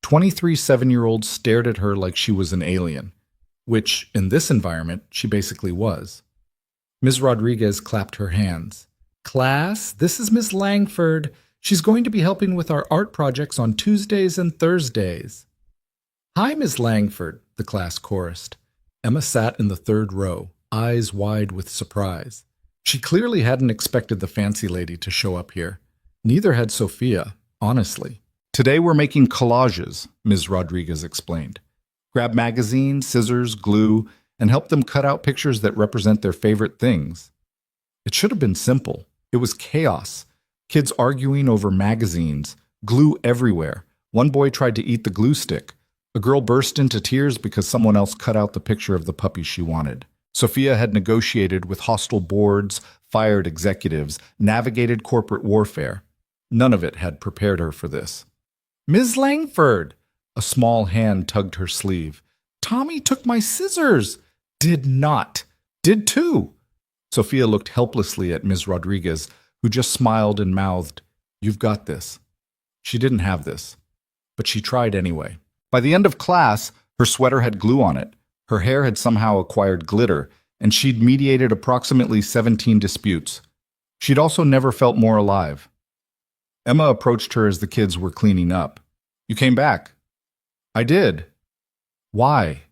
23 7-year-olds stared at her like she was an alien, which, in this environment, she basically was. Ms. Rodriguez clapped her hands. "Class, this is Miss Langford. She's going to be helping with our art projects on Tuesdays and Thursdays. Hi, Miss Langford, the class chorused. Emma sat in the third row, eyes wide with surprise. She clearly hadn't expected the fancy lady to show up here. Neither had Sophia, honestly. Today we're making collages, Ms. Rodriguez explained. Grab magazines, scissors, glue, and help them cut out pictures that represent their favorite things. It should have been simple. It was chaos. Kids arguing over magazines, glue everywhere. One boy tried to eat the glue stick. A girl burst into tears because someone else cut out the picture of the puppy she wanted. Sophia had negotiated with hostile boards, fired executives, navigated corporate warfare. None of it had prepared her for this. Ms. Langford! A small hand tugged her sleeve. Tommy took my scissors! Did not. Did too. Sophia looked helplessly at Ms. Rodriguez, who just smiled and mouthed, You've got this. She didn't have this, but she tried anyway. By the end of class, her sweater had glue on it, her hair had somehow acquired glitter, and she'd mediated approximately 17 disputes. She'd also never felt more alive. Emma approached her as the kids were cleaning up. You came back. I did. Why?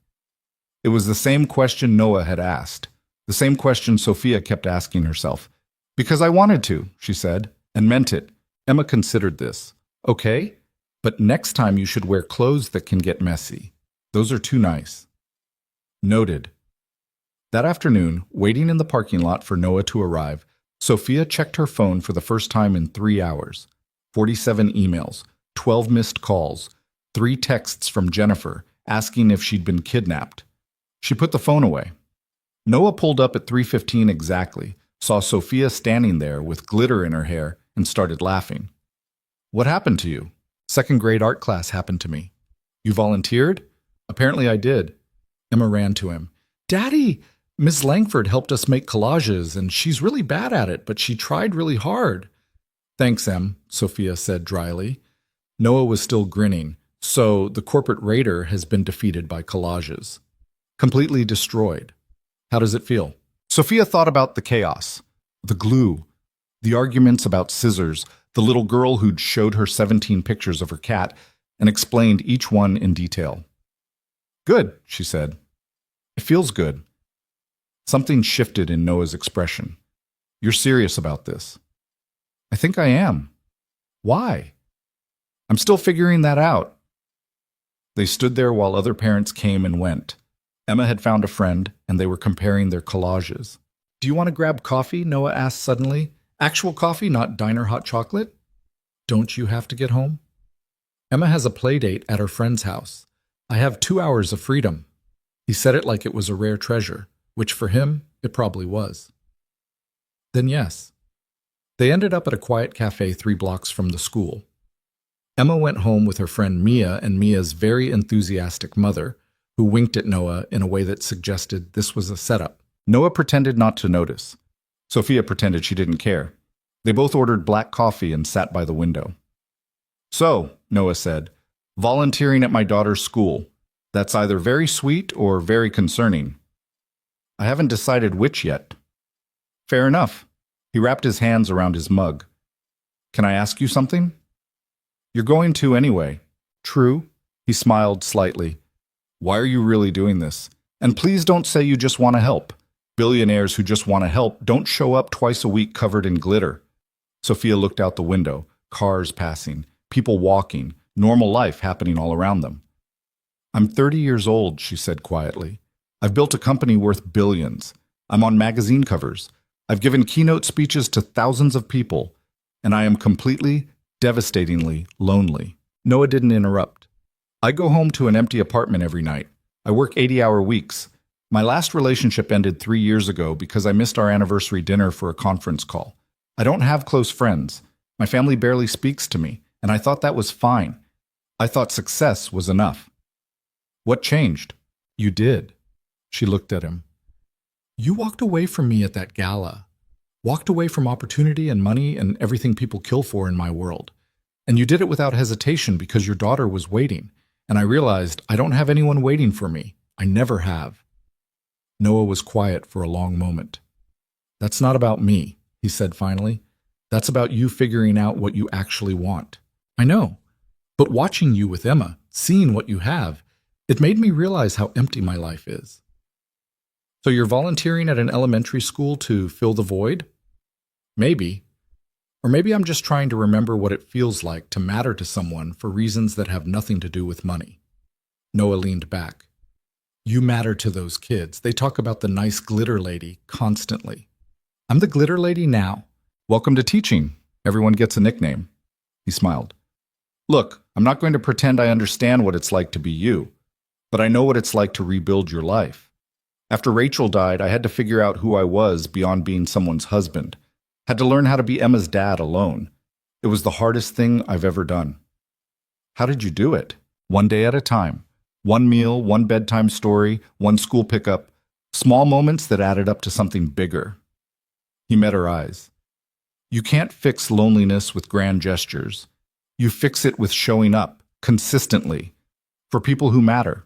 It was the same question Noah had asked, the same question Sophia kept asking herself. Because I wanted to, she said, and meant it. Emma considered this. Okay, but next time you should wear clothes that can get messy. Those are too nice. Noted. That afternoon, waiting in the parking lot for Noah to arrive, Sophia checked her phone for the first time in 3 hours. 47 emails, 12 missed calls, 3 texts from Jennifer asking if she'd been kidnapped. She put the phone away. Noah pulled up at 3:15 exactly, saw Sophia standing there with glitter in her hair, and started laughing. What happened to you? Second grade art class happened to me. You volunteered? Apparently I did. Emma ran to him. Daddy, Miss Langford helped us make collages, and she's really bad at it, but she tried really hard. Thanks, Em, Sophia said dryly. Noah was still grinning. So the corporate raider has been defeated by collages. Completely destroyed. How does it feel? Sophia thought about the chaos, the glue, the arguments about scissors, the little girl who'd showed her 17 pictures of her cat and explained each one in detail. Good, she said. It feels good. Something shifted in Noah's expression. You're serious about this. I think I am. Why? I'm still figuring that out. They stood there while other parents came and went. Emma had found a friend, and they were comparing their collages. Do you want to grab coffee? Noah asked suddenly. Actual coffee, not diner hot chocolate? Don't you have to get home? Emma has a play date at her friend's house. I have 2 hours of freedom. He said it like it was a rare treasure, which for him, it probably was. Then yes. They ended up at a quiet cafe 3 blocks from the school. Emma went home with her friend Mia and Mia's very enthusiastic mother, who winked at Noah in a way that suggested this was a setup. Noah pretended not to notice. Sophia pretended she didn't care. They both ordered black coffee and sat by the window. So, Noah said, volunteering at my daughter's school. That's either very sweet or very concerning. I haven't decided which yet. Fair enough. He wrapped his hands around his mug. Can I ask you something? You're going to anyway. True. He smiled slightly. Why are you really doing this? And please don't say you just want to help. Billionaires who just want to help don't show up twice a week covered in glitter. Sophia looked out the window, cars passing, people walking, normal life happening all around them. I'm 30 years old, she said quietly. I've built a company worth billions. I'm on magazine covers. I've given keynote speeches to thousands of people, and I am completely, devastatingly lonely. Noah didn't interrupt. I go home to an empty apartment every night. I work 80-hour weeks. My last relationship ended 3 years ago because I missed our anniversary dinner for a conference call. I don't have close friends. My family barely speaks to me, and I thought that was fine. I thought success was enough. What changed? You did. She looked at him. You walked away from me at that gala. Walked away from opportunity and money and everything people kill for in my world. And you did it without hesitation because your daughter was waiting. And I realized I don't have anyone waiting for me. I never have. Noah was quiet for a long moment. That's not about me, he said finally. That's about you figuring out what you actually want. I know. But watching you with Emma, seeing what you have, it made me realize how empty my life is. So you're volunteering at an elementary school to fill the void? Maybe. Or maybe I'm just trying to remember what it feels like to matter to someone for reasons that have nothing to do with money. Noah leaned back. You matter to those kids. They talk about the nice glitter lady constantly. I'm the glitter lady now. Welcome to teaching. Everyone gets a nickname. He smiled. Look, I'm not going to pretend I understand what it's like to be you, but I know what it's like to rebuild your life. After Rachel died, I had to figure out who I was beyond being someone's husband. Had to learn how to be Emma's dad alone. It was the hardest thing I've ever done. How did you do it? One day at a time. One meal, one bedtime story, one school pickup. Small moments that added up to something bigger. He met her eyes. You can't fix loneliness with grand gestures. You fix it with showing up, consistently, for people who matter.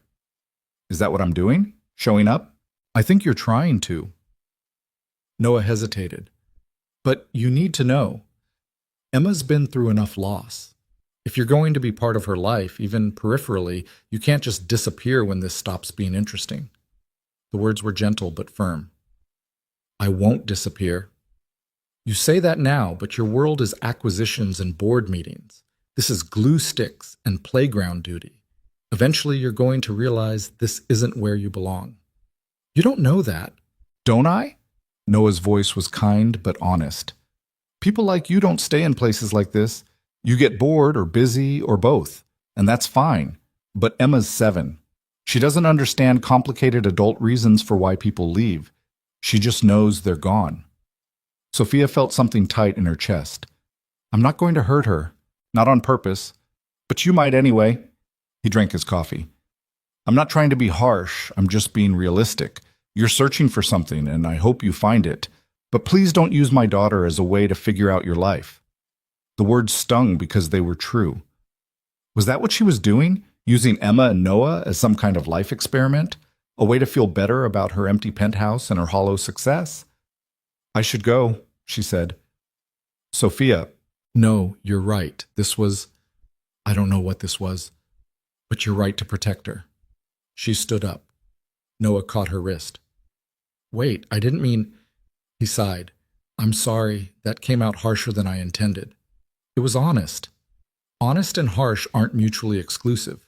Is that what I'm doing? Showing up? I think you're trying to. Noah hesitated. But you need to know. Emma's been through enough loss. If you're going to be part of her life, even peripherally, you can't just disappear when this stops being interesting. The words were gentle but firm. I won't disappear. You say that now, but your world is acquisitions and board meetings. This is glue sticks and playground duty. Eventually, you're going to realize this isn't where you belong. You don't know that. Don't I? Noah's voice was kind but honest. People like you don't stay in places like this. You get bored or busy or both, and that's fine. But Emma's 7. She doesn't understand complicated adult reasons for why people leave. She just knows they're gone. Sophia felt something tight in her chest. I'm not going to hurt her. Not on purpose. But you might anyway. He drank his coffee. I'm not trying to be harsh. I'm just being realistic. You're searching for something, and I hope you find it. But please don't use my daughter as a way to figure out your life. The words stung because they were true. Was that what she was doing? Using Emma and Noah as some kind of life experiment? A way to feel better about her empty penthouse and her hollow success? I should go, she said. Sophia. No, you're right. I don't know what this was. But you're right to protect her. She stood up. Noah caught her wrist. Wait, I didn't mean... He sighed. I'm sorry, that came out harsher than I intended. It was honest. Honest and harsh aren't mutually exclusive.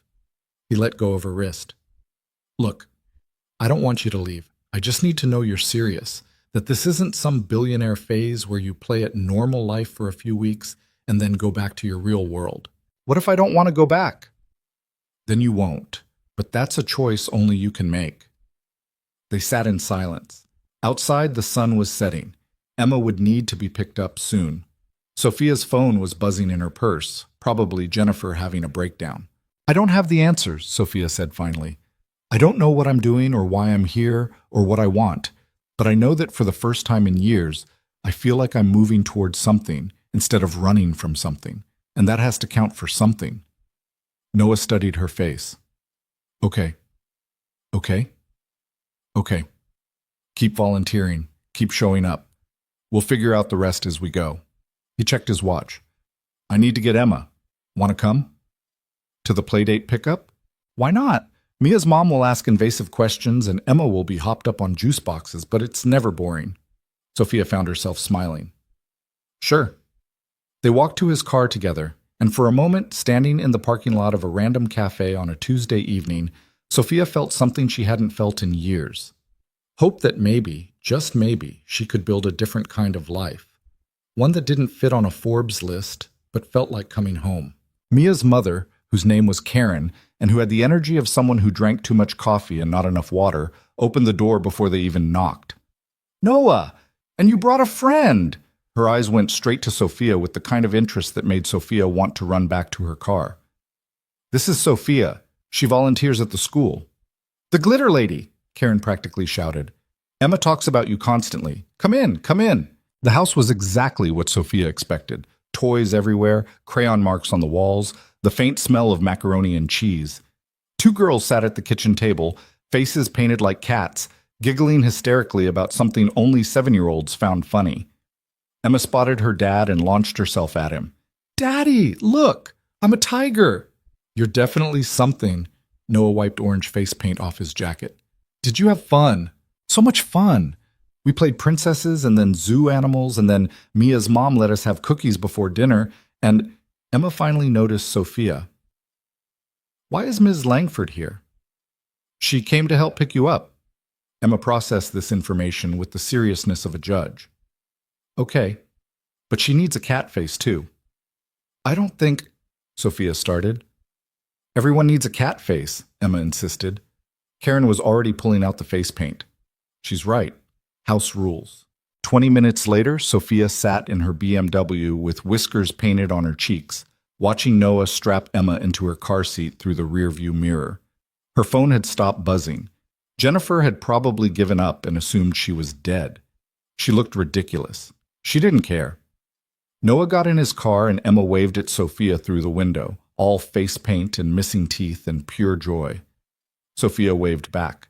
He let go of her wrist. Look, I don't want you to leave. I just need to know you're serious, that this isn't some billionaire phase where you play at normal life for a few weeks and then go back to your real world. What if I don't want to go back? Then you won't, but that's a choice only you can make. They sat in silence. Outside, the sun was setting. Emma would need to be picked up soon. Sophia's phone was buzzing in her purse, probably Jennifer having a breakdown. I don't have the answers, Sophia said finally. I don't know what I'm doing or why I'm here or what I want, but I know that for the first time in years, I feel like I'm moving towards something instead of running from something, and that has to count for something. Noah studied her face. Okay. Okay? Okay. Keep volunteering. Keep showing up. We'll figure out the rest as we go. He checked his watch. I need to get Emma. Want to come? To the playdate pickup? Why not? Mia's mom will ask invasive questions and Emma will be hopped up on juice boxes, but it's never boring. Sophia found herself smiling. Sure. They walked to his car together, and for a moment, standing in the parking lot of a random cafe on a Tuesday evening, Sophia felt something she hadn't felt in years. Hope that maybe, just maybe, she could build a different kind of life. One that didn't fit on a Forbes list, but felt like coming home. Mia's mother, whose name was Karen, and who had the energy of someone who drank too much coffee and not enough water, opened the door before they even knocked. Noah! And you brought a friend! Her eyes went straight to Sophia with the kind of interest that made Sophia want to run back to her car. This is Sophia. She volunteers at the school. The glitter lady! Karen practically shouted. Emma talks about you constantly. Come in, come in. The house was exactly what Sophia expected. Toys everywhere, crayon marks on the walls, the faint smell of macaroni and cheese. Two girls sat at the kitchen table, faces painted like cats, giggling hysterically about something only 7-year-olds found funny. Emma spotted her dad and launched herself at him. Daddy, look! I'm a tiger! You're definitely something. Noah wiped orange face paint off his jacket. Did you have fun? So much fun! We played princesses and then zoo animals, and then Mia's mom let us have cookies before dinner, and Emma finally noticed Sophia. Why is Ms. Langford here? She came to help pick you up. Emma processed this information with the seriousness of a judge. Okay, but she needs a cat face too. I don't think, Sophia started. Everyone needs a cat face, Emma insisted. Karen was already pulling out the face paint. She's right. House rules. 20 minutes later, Sophia sat in her BMW with whiskers painted on her cheeks, watching Noah strap Emma into her car seat through the rearview mirror. Her phone had stopped buzzing. Jennifer had probably given up and assumed she was dead. She looked ridiculous. She didn't care. Noah got in his car and Emma waved at Sophia through the window, all face paint and missing teeth and pure joy. Sophia waved back.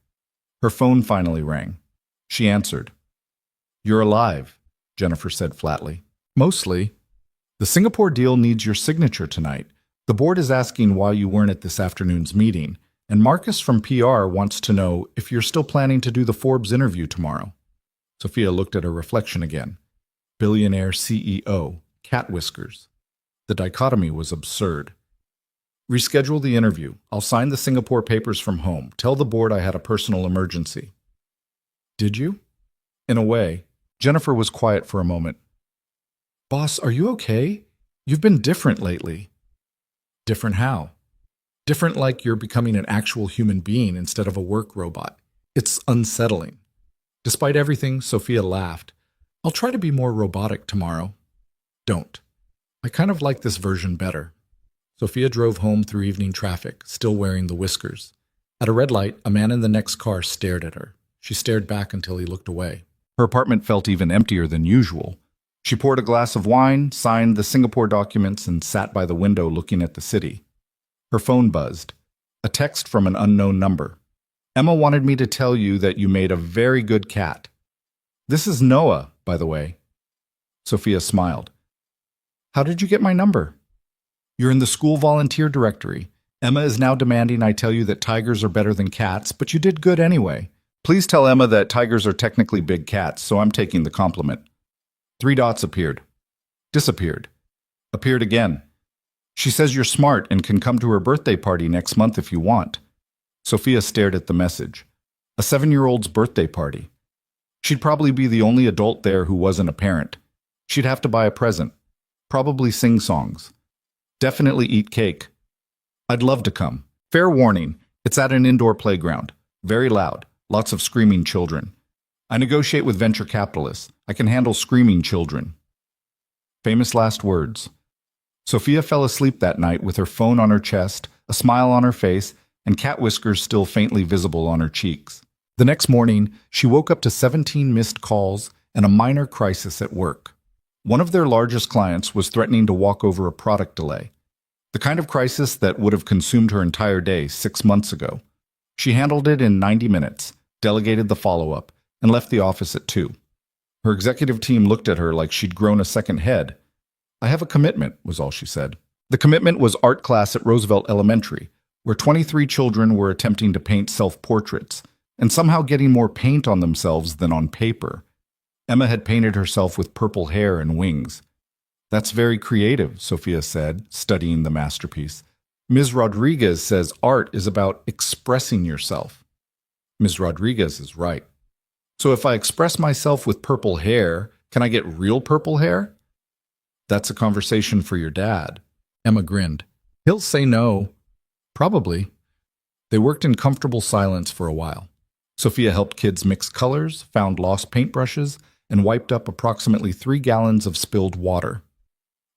Her phone finally rang. She answered. You're alive, Jennifer said flatly. Mostly. The Singapore deal needs your signature tonight. The board is asking why you weren't at this afternoon's meeting, and Marcus from PR wants to know if you're still planning to do the Forbes interview tomorrow. Sophia looked at her reflection again. Billionaire CEO, cat whiskers. The dichotomy was absurd. Reschedule the interview. I'll sign the Singapore papers from home. Tell the board I had a personal emergency. Did you? In a way. Jennifer was quiet for a moment. Boss, are you okay? You've been different lately. Different how? Different like you're becoming an actual human being instead of a work robot. It's unsettling. Despite everything, Sophia laughed. I'll try to be more robotic tomorrow. Don't. I kind of like this version better. Sophia drove home through evening traffic, still wearing the whiskers. At a red light, a man in the next car stared at her. She stared back until he looked away. Her apartment felt even emptier than usual. She poured a glass of wine, signed the Singapore documents, and sat by the window looking at the city. Her phone buzzed. A text from an unknown number. Emma wanted me to tell you that you made a very good cat. This is Noah, by the way. Sophia smiled. How did you get my number? You're in the school volunteer directory. Emma is now demanding I tell you that tigers are better than cats, but you did good anyway. Please tell Emma that tigers are technically big cats, so I'm taking the compliment. 3 dots appeared. Disappeared. Appeared again. She says you're smart and can come to her birthday party next month if you want. Sophia stared at the message. A 7-year-old's birthday party. She'd probably be the only adult there who wasn't a parent. She'd have to buy a present. Probably sing songs. Definitely eat cake. I'd love to come. Fair warning, it's at an indoor playground. Very loud. Lots of screaming children. I negotiate with venture capitalists. I can handle screaming children. Famous last words. Sophia fell asleep that night with her phone on her chest, a smile on her face, and cat whiskers still faintly visible on her cheeks. The next morning, she woke up to 17 missed calls and a minor crisis at work. One of their largest clients was threatening to walk over a product delay. The kind of crisis that would have consumed her entire day 6 months ago. She handled it in 90 minutes, delegated the follow-up, and left the office at 2. Her executive team looked at her like she'd grown a second head. I have a commitment, was all she said. The commitment was art class at Roosevelt Elementary, where 23 children were attempting to paint self-portraits, and somehow getting more paint on themselves than on paper. Emma had painted herself with purple hair and wings. That's very creative, Sophia said, studying the masterpiece. Ms. Rodriguez says art is about expressing yourself. Ms. Rodriguez is right. So if I express myself with purple hair, can I get real purple hair? That's a conversation for your dad. Emma grinned. He'll say no. Probably. They worked in comfortable silence for a while. Sophia helped kids mix colors, found lost paintbrushes, and wiped up approximately 3 gallons of spilled water.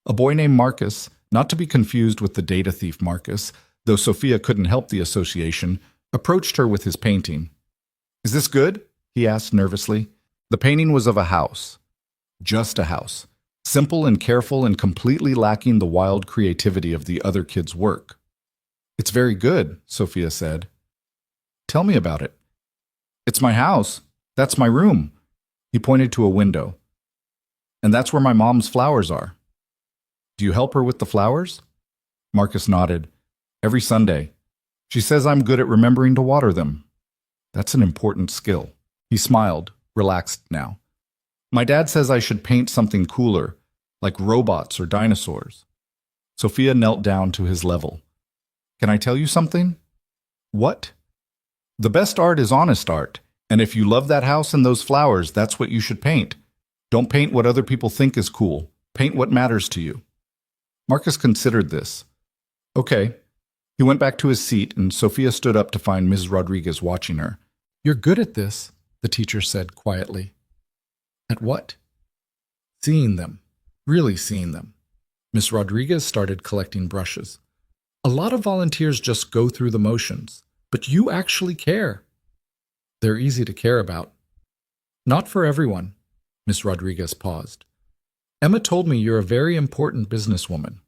A boy named Marcus, not to be confused with the data thief Marcus, though Sophia couldn't help the association, approached her with his painting. Is this good? He asked nervously. The painting was of a house. Just a house. Simple and careful and completely lacking the wild creativity of the other kids' work. It's very good, Sophia said. Tell me about it. It's my house. That's my room. He pointed to a window. And that's where my mom's flowers are. Do you help her with the flowers? Marcus nodded. Every Sunday. She says I'm good at remembering to water them. That's an important skill. He smiled, relaxed now. My dad says I should paint something cooler, like robots or dinosaurs. Sophia knelt down to his level. Can I tell you something? What? The best art is honest art, and if you love that house and those flowers, that's what you should paint. Don't paint what other people think is cool. Paint what matters to you. Marcus considered this. Okay. He went back to his seat, and Sophia stood up to find Ms. Rodriguez watching her. You're good at this, the teacher said quietly. At what? Seeing them. Really seeing them. Miss Rodriguez started collecting brushes. A lot of volunteers just go through the motions, but you actually care. They're easy to care about. Not for everyone. Miss Rodriguez paused. Emma told me you're a very important businesswoman.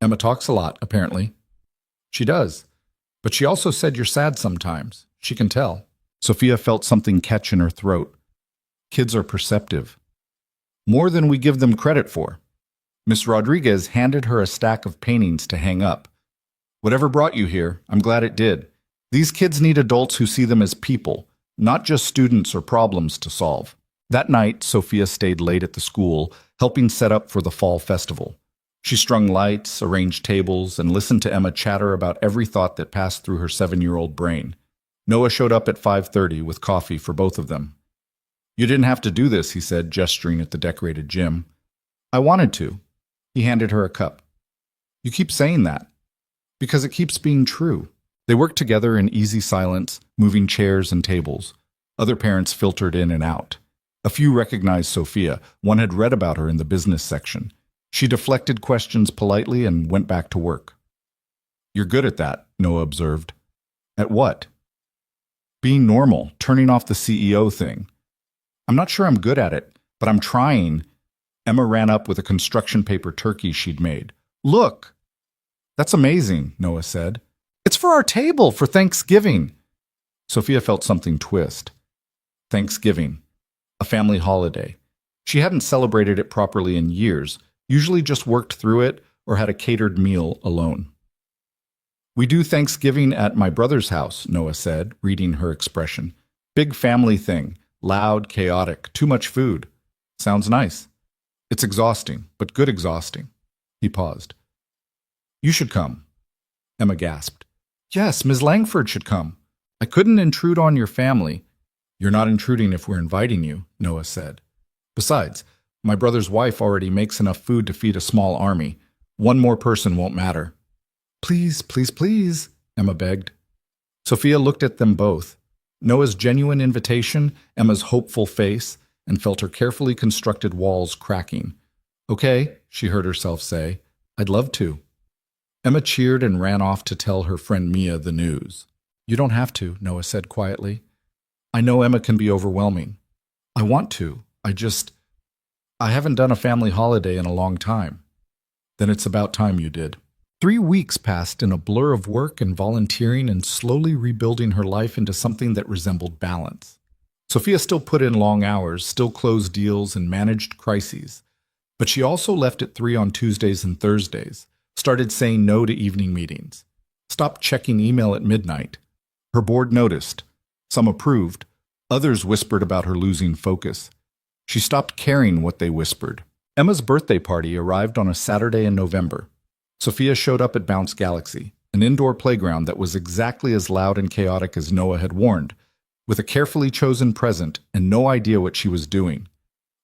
Emma talks a lot, apparently. She does. But she also said you're sad sometimes. She can tell. Sophia felt something catch in her throat. Kids are perceptive. More than we give them credit for. Miss Rodriguez handed her a stack of paintings to hang up. Whatever brought you here, I'm glad it did. These kids need adults who see them as people, not just students or problems to solve. That night, Sophia stayed late at the school, helping set up for the fall festival. She strung lights, arranged tables, and listened to Emma chatter about every thought that passed through her 7-year-old brain. Noah showed up at 5:30 with coffee for both of them. You didn't have to do this, he said, gesturing at the decorated gym. I wanted to. He handed her a cup. You keep saying that. Because it keeps being true. They worked together in easy silence, moving chairs and tables. Other parents filtered in and out. A few recognized Sophia. One had read about her in the business section. She deflected questions politely and went back to work. You're good at that, Noah observed. At what? Being normal, turning off the CEO thing. I'm not sure I'm good at it, but I'm trying. Emma ran up with a construction paper turkey she'd made. Look! That's amazing, Noah said. It's for our table for Thanksgiving. Sophia felt something twist. Thanksgiving. A family holiday. She hadn't celebrated it properly in years, usually just worked through it or had a catered meal alone. We do Thanksgiving at my brother's house, Noah said, reading her expression. Big family thing. Loud, chaotic, too much food. Sounds nice. It's exhausting, but good exhausting. He paused. You should come. Emma gasped. Yes, Ms. Langford should come. I couldn't intrude on your family. You're not intruding if we're inviting you, Noah said. Besides, my brother's wife already makes enough food to feed a small army. One more person won't matter. Please, please, please, Emma begged. Sophia looked at them both. Noah's genuine invitation, Emma's hopeful face, and felt her carefully constructed walls cracking. Okay, she heard herself say. I'd love to. Emma cheered and ran off to tell her friend Mia the news. You don't have to, Noah said quietly. I know Emma can be overwhelming. I want to. I haven't done a family holiday in a long time. Then it's about time you did. 3 weeks passed in a blur of work and volunteering and slowly rebuilding her life into something that resembled balance. Sophia still put in long hours, still closed deals and managed crises. But she also left at 3 on Tuesdays and Thursdays, started saying no to evening meetings, stopped checking email at midnight. Her board noticed. Some approved. Others whispered about her losing focus. She stopped caring what they whispered. Emma's birthday party arrived on a Saturday in November. Sophia showed up at Bounce Galaxy, an indoor playground that was exactly as loud and chaotic as Noah had warned, with a carefully chosen present and no idea what she was doing.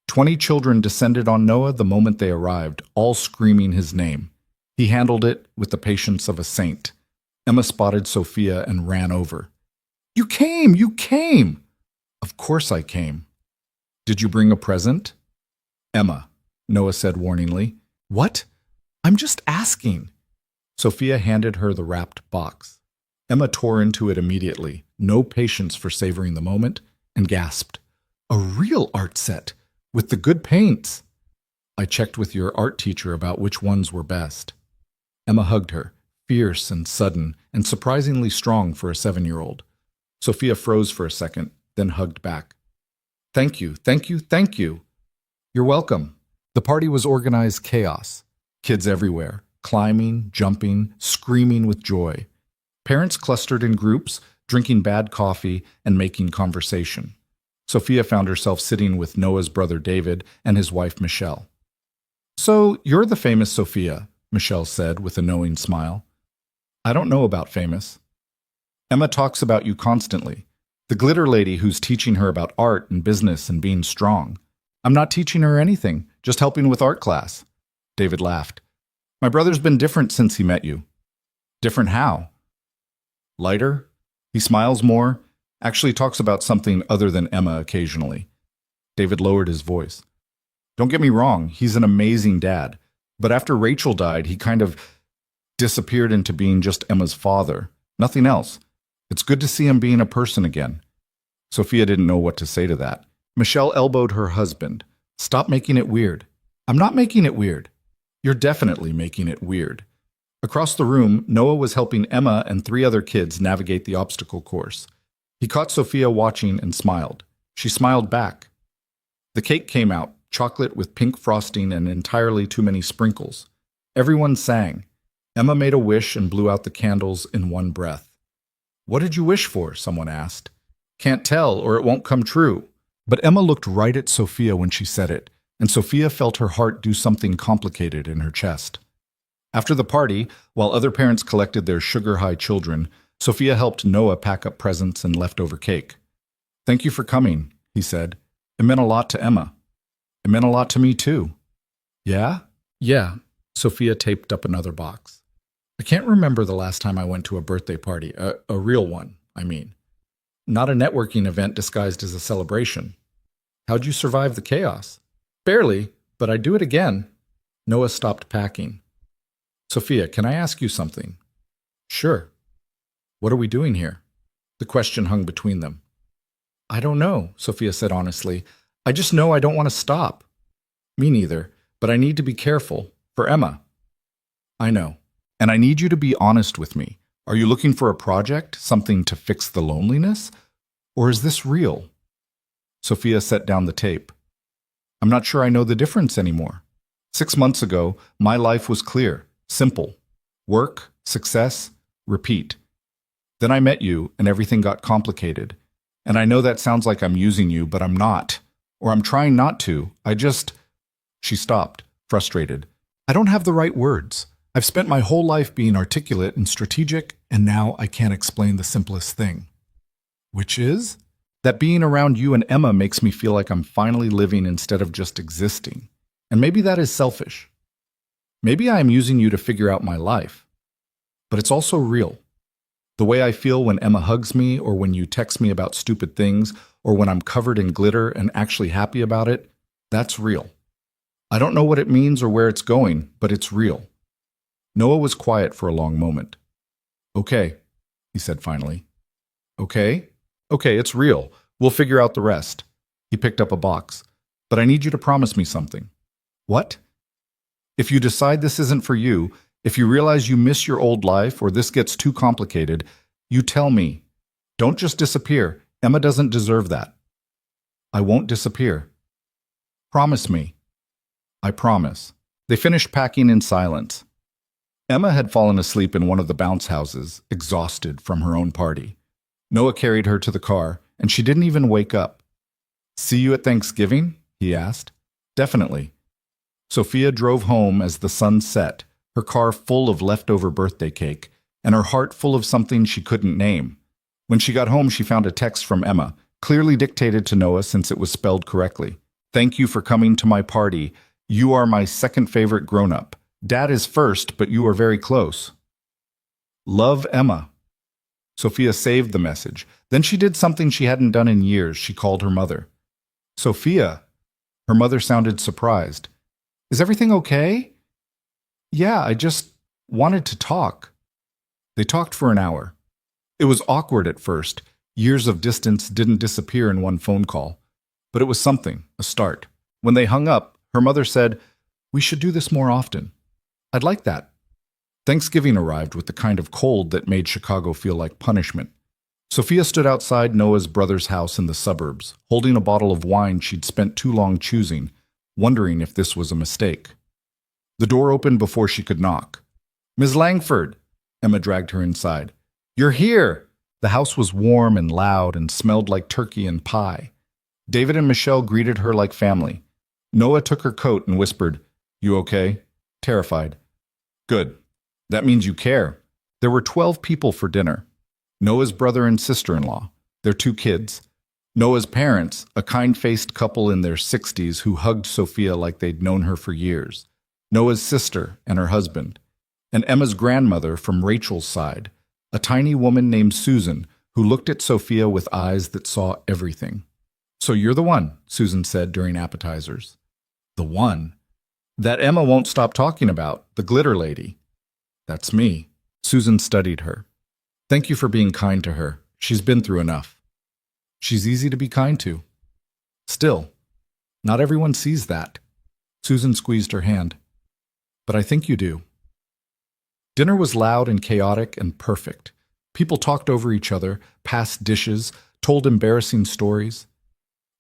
20 children descended on Noah the moment they arrived, all screaming his name. He handled it with the patience of a saint. Emma spotted Sophia and ran over. You came! You came! Of course I came. Did you bring a present? Emma, Noah said warningly. What? I'm just asking. Sophia handed her the wrapped box. Emma tore into it immediately, no patience for savoring the moment, and gasped. A real art set, with the good paints. I checked with your art teacher about which ones were best. Emma hugged her, fierce and sudden, and surprisingly strong for a 7-year-old. Sophia froze for a second, then hugged back. Thank you, thank you, thank you. You're welcome. The party was organized chaos. Kids everywhere, climbing, jumping, screaming with joy. Parents clustered in groups, drinking bad coffee and making conversation. Sophia found herself sitting with Noah's brother David and his wife Michelle. "So, you're the famous Sophia," Michelle said with a knowing smile. "I don't know about famous. Emma talks about you constantly. The glitter lady who's teaching her about art and business and being strong. I'm not teaching her anything, just helping with art class." David laughed. "My brother's been different since he met you." "Different how?" "Lighter. He smiles more, actually talks about something other than Emma occasionally." David lowered his voice. "Don't get me wrong, he's an amazing dad. But after Rachel died, he kind of disappeared into being just Emma's father. Nothing else. It's good to see him being a person again." Sophia didn't know what to say to that. Michelle elbowed her husband. "Stop making it weird." "I'm not making it weird." "You're definitely making it weird." Across the room, Noah was helping Emma and 3 other kids navigate the obstacle course. He caught Sophia watching and smiled. She smiled back. The cake came out, chocolate with pink frosting and entirely too many sprinkles. Everyone sang. Emma made a wish and blew out the candles in one breath. "What did you wish for?" someone asked. "Can't tell, or it won't come true." But Emma looked right at Sophia when she said it, and Sophia felt her heart do something complicated in her chest. After the party, while other parents collected their sugar-high children, Sophia helped Noah pack up presents and leftover cake. "Thank you for coming," he said. "It meant a lot to Emma." "It meant a lot to me, too." "Yeah?" "Yeah." Sophia taped up another box. "I can't remember the last time I went to a birthday party, a real one, I mean. Not a networking event disguised as a celebration." "How'd you survive the chaos?" "Barely, but I'd do it again." Noah stopped packing. "Sophia, can I ask you something?" "Sure." "What are we doing here?" The question hung between them. "I don't know," Sophia said honestly. "I just know I don't want to stop." "Me neither, but I need to be careful. For Emma." "I know. And I need you to be honest with me. Are you looking for a project, something to fix the loneliness? Or is this real?" Sophia set down the tape. "I'm not sure I know the difference anymore. 6 months ago, my life was clear, simple. Work, success, repeat. Then I met you, and everything got complicated. And I know that sounds like I'm using you, but I'm not. Or I'm trying not to. I just—" She stopped, frustrated. "I don't have the right words. I've spent my whole life being articulate and strategic, and now I can't explain the simplest thing." "Which is?" "That being around you and Emma makes me feel like I'm finally living instead of just existing. And maybe that is selfish. Maybe I am using you to figure out my life. But it's also real. The way I feel when Emma hugs me, or when you text me about stupid things, or when I'm covered in glitter and actually happy about it, that's real. I don't know what it means or where it's going, but it's real." Noah was quiet for a long moment. "Okay," he said finally. "Okay? Okay, it's real. We'll figure out the rest." He picked up a box. "But I need you to promise me something." "What?" "If you decide this isn't for you, if you realize you miss your old life or this gets too complicated, you tell me. Don't just disappear. Emma doesn't deserve that." "I won't disappear." "Promise me." "I promise." They finished packing in silence. Emma had fallen asleep in one of the bounce houses, exhausted from her own party. Noah carried her to the car, and she didn't even wake up. "See you at Thanksgiving?" he asked. "Definitely." Sophia drove home as the sun set, her car full of leftover birthday cake, and her heart full of something she couldn't name. When she got home, she found a text from Emma, clearly dictated to Noah since it was spelled correctly. "Thank you for coming to my party. You are my second favorite grown-up. Dad is first, but you are very close. Love, Emma." Sophia saved the message. Then she did something she hadn't done in years. She called her mother. "Sophia." Her mother sounded surprised. "Is everything okay?" "Yeah, I just wanted to talk." They talked for an hour. It was awkward at first. Years of distance didn't disappear in one phone call. But it was something, a start. When they hung up, her mother said, "We should do this more often." "I'd like that." Thanksgiving arrived with the kind of cold that made Chicago feel like punishment. Sophia stood outside Noah's brother's house in the suburbs, holding a bottle of wine she'd spent too long choosing, wondering if this was a mistake. The door opened before she could knock. "Miss Langford!" Emma dragged her inside. "You're here!" The house was warm and loud and smelled like turkey and pie. David and Michelle greeted her like family. Noah took her coat and whispered, "You okay?" Terrified. "Good. That means you care." There were 12 people for dinner. Noah's brother and sister-in-law, their 2 kids, Noah's parents, a kind-faced couple in their 60s who hugged Sophia like they'd known her for years, Noah's sister and her husband, and Emma's grandmother from Rachel's side, a tiny woman named Susan who looked at Sophia with eyes that saw everything. "So you're the one," Susan said during appetizers. "The one?" "That Emma won't stop talking about, the glitter lady." "That's me." Susan studied her. "Thank you for being kind to her. She's been through enough." "She's easy to be kind to." "Still, not everyone sees that." Susan squeezed her hand. "But I think you do." Dinner was loud and chaotic and perfect. People talked over each other, passed dishes, told embarrassing stories.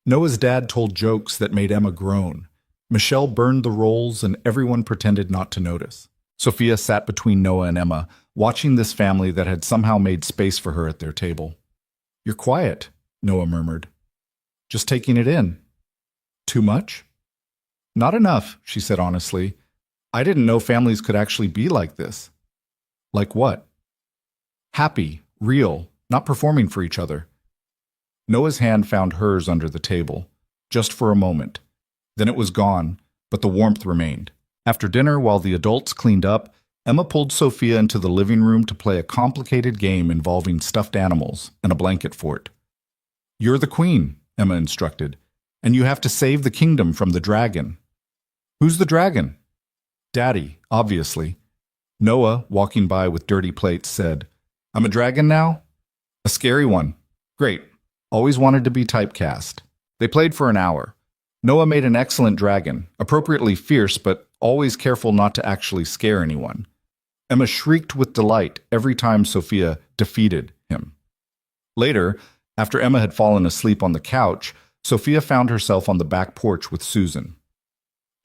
Noah's dad told jokes that made Emma groan. Michelle burned the rolls and everyone pretended not to notice. Sophia sat between Noah and Emma, watching this family that had somehow made space for her at their table. "You're quiet," Noah murmured. "Just taking it in." "Too much?" "Not enough," she said honestly. "I didn't know families could actually be like this." "Like what?" "Happy, real, not performing for each other." Noah's hand found hers under the table, just for a moment. Then it was gone, but the warmth remained. After dinner, while the adults cleaned up, Emma pulled Sophia into the living room to play a complicated game involving stuffed animals and a blanket fort. "You're the queen," Emma instructed, "and you have to save the kingdom from the dragon." "Who's the dragon?" "Daddy, obviously." Noah, walking by with dirty plates, said, "I'm a dragon now?" "A scary one." "Great. Always wanted to be typecast." They played for an hour. Noah made an excellent dragon, appropriately fierce but always careful not to actually scare anyone. Emma shrieked with delight every time Sophia defeated him. Later, after Emma had fallen asleep on the couch, Sophia found herself on the back porch with Susan.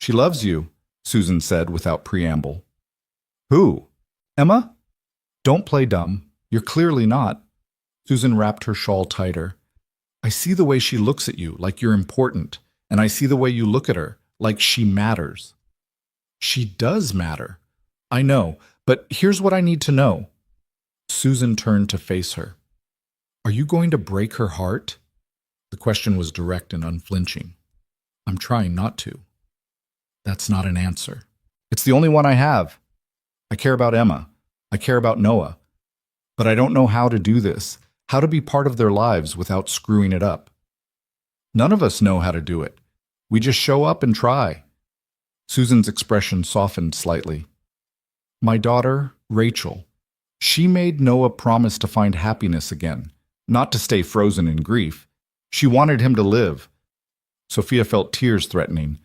"She loves you," Susan said without preamble. "Who? Emma?" "Don't play dumb. You're clearly not." Susan wrapped her shawl tighter. "I see the way she looks at you, like you're important, and I see the way you look at her, like she matters." "She does matter. I know, but here's what I need to know." Susan turned to face her. "Are you going to break her heart?" The question was direct and unflinching. "I'm trying not to." "That's not an answer." "It's the only one I have. I care about Emma. I care about Noah. But I don't know how to do this, how to be part of their lives without screwing it up." "None of us know how to do it. We just show up and try." Susan's expression softened slightly. "My daughter, Rachel, she made Noah promise to find happiness again, not to stay frozen in grief. She wanted him to live." Sophia felt tears threatening.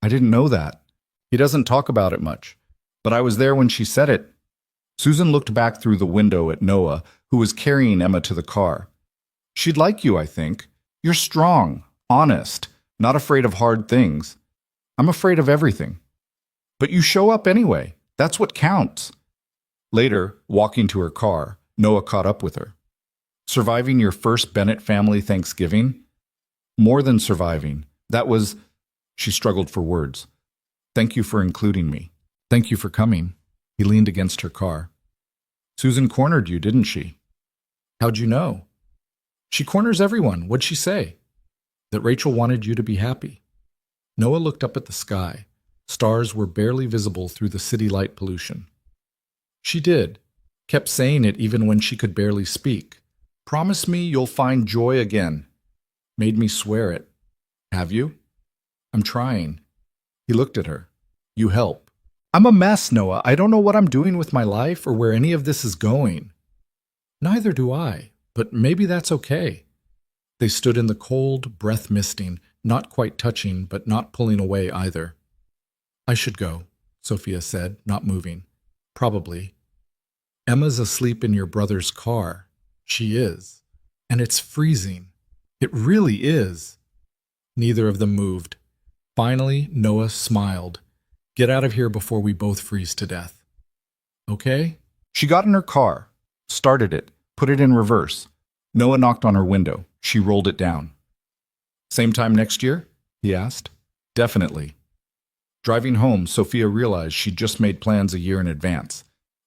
"I didn't know that. He doesn't talk about it much, but I was there when she said it." Susan looked back through the window at Noah, who was carrying Emma to the car. "She'd like you, I think. You're strong, honest, not afraid of hard things. I'm afraid of everything. But you show up anyway. That's what counts." Later, walking to her car, Noah caught up with her. "Surviving your first Bennett family Thanksgiving?" "More than surviving. That was—" She struggled for words. "Thank you for including me. Thank you for coming." He leaned against her car. "Susan cornered you, didn't she?" "How'd you know?" "She corners everyone. What'd she say?" "That Rachel wanted you to be happy." Noah looked up at the sky. Stars were barely visible through the city light pollution. "She did. Kept saying it even when she could barely speak. Promise me you'll find joy again. Made me swear it." "Have you?" "I'm trying." He looked at her. "You help." "I'm a mess, Noah. I don't know what I'm doing with my life or where any of this is going." "Neither do I, but maybe that's okay." They stood in the cold, breath misting, not quite touching, but not pulling away either. "I should go," Sophia said, not moving. "Probably." "Emma's asleep in your brother's car." "She is. And it's freezing. It really is." Neither of them moved. Finally, Noah smiled. Get out of here before we both freeze to death. Okay? She got in her car, started it, put it in reverse. Noah knocked on her window. She rolled it down. Same time next year? He asked. Definitely. Driving home, Sophia realized she'd just made plans a year in advance.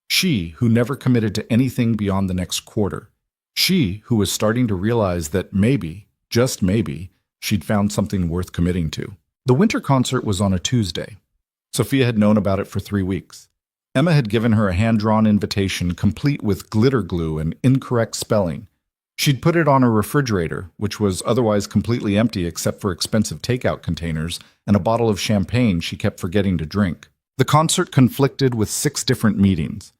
She, who never committed to anything beyond the next quarter. She, who was starting to realize that maybe, just maybe, she'd found something worth committing to. The winter concert was on a Tuesday. Sophia had known about it for 3 weeks. Emma had given her a hand-drawn invitation complete with glitter glue and incorrect spelling. She'd put it on her refrigerator, which was otherwise completely empty except for expensive takeout containers and a bottle of champagne she kept forgetting to drink. The concert conflicted with 6 different meetings.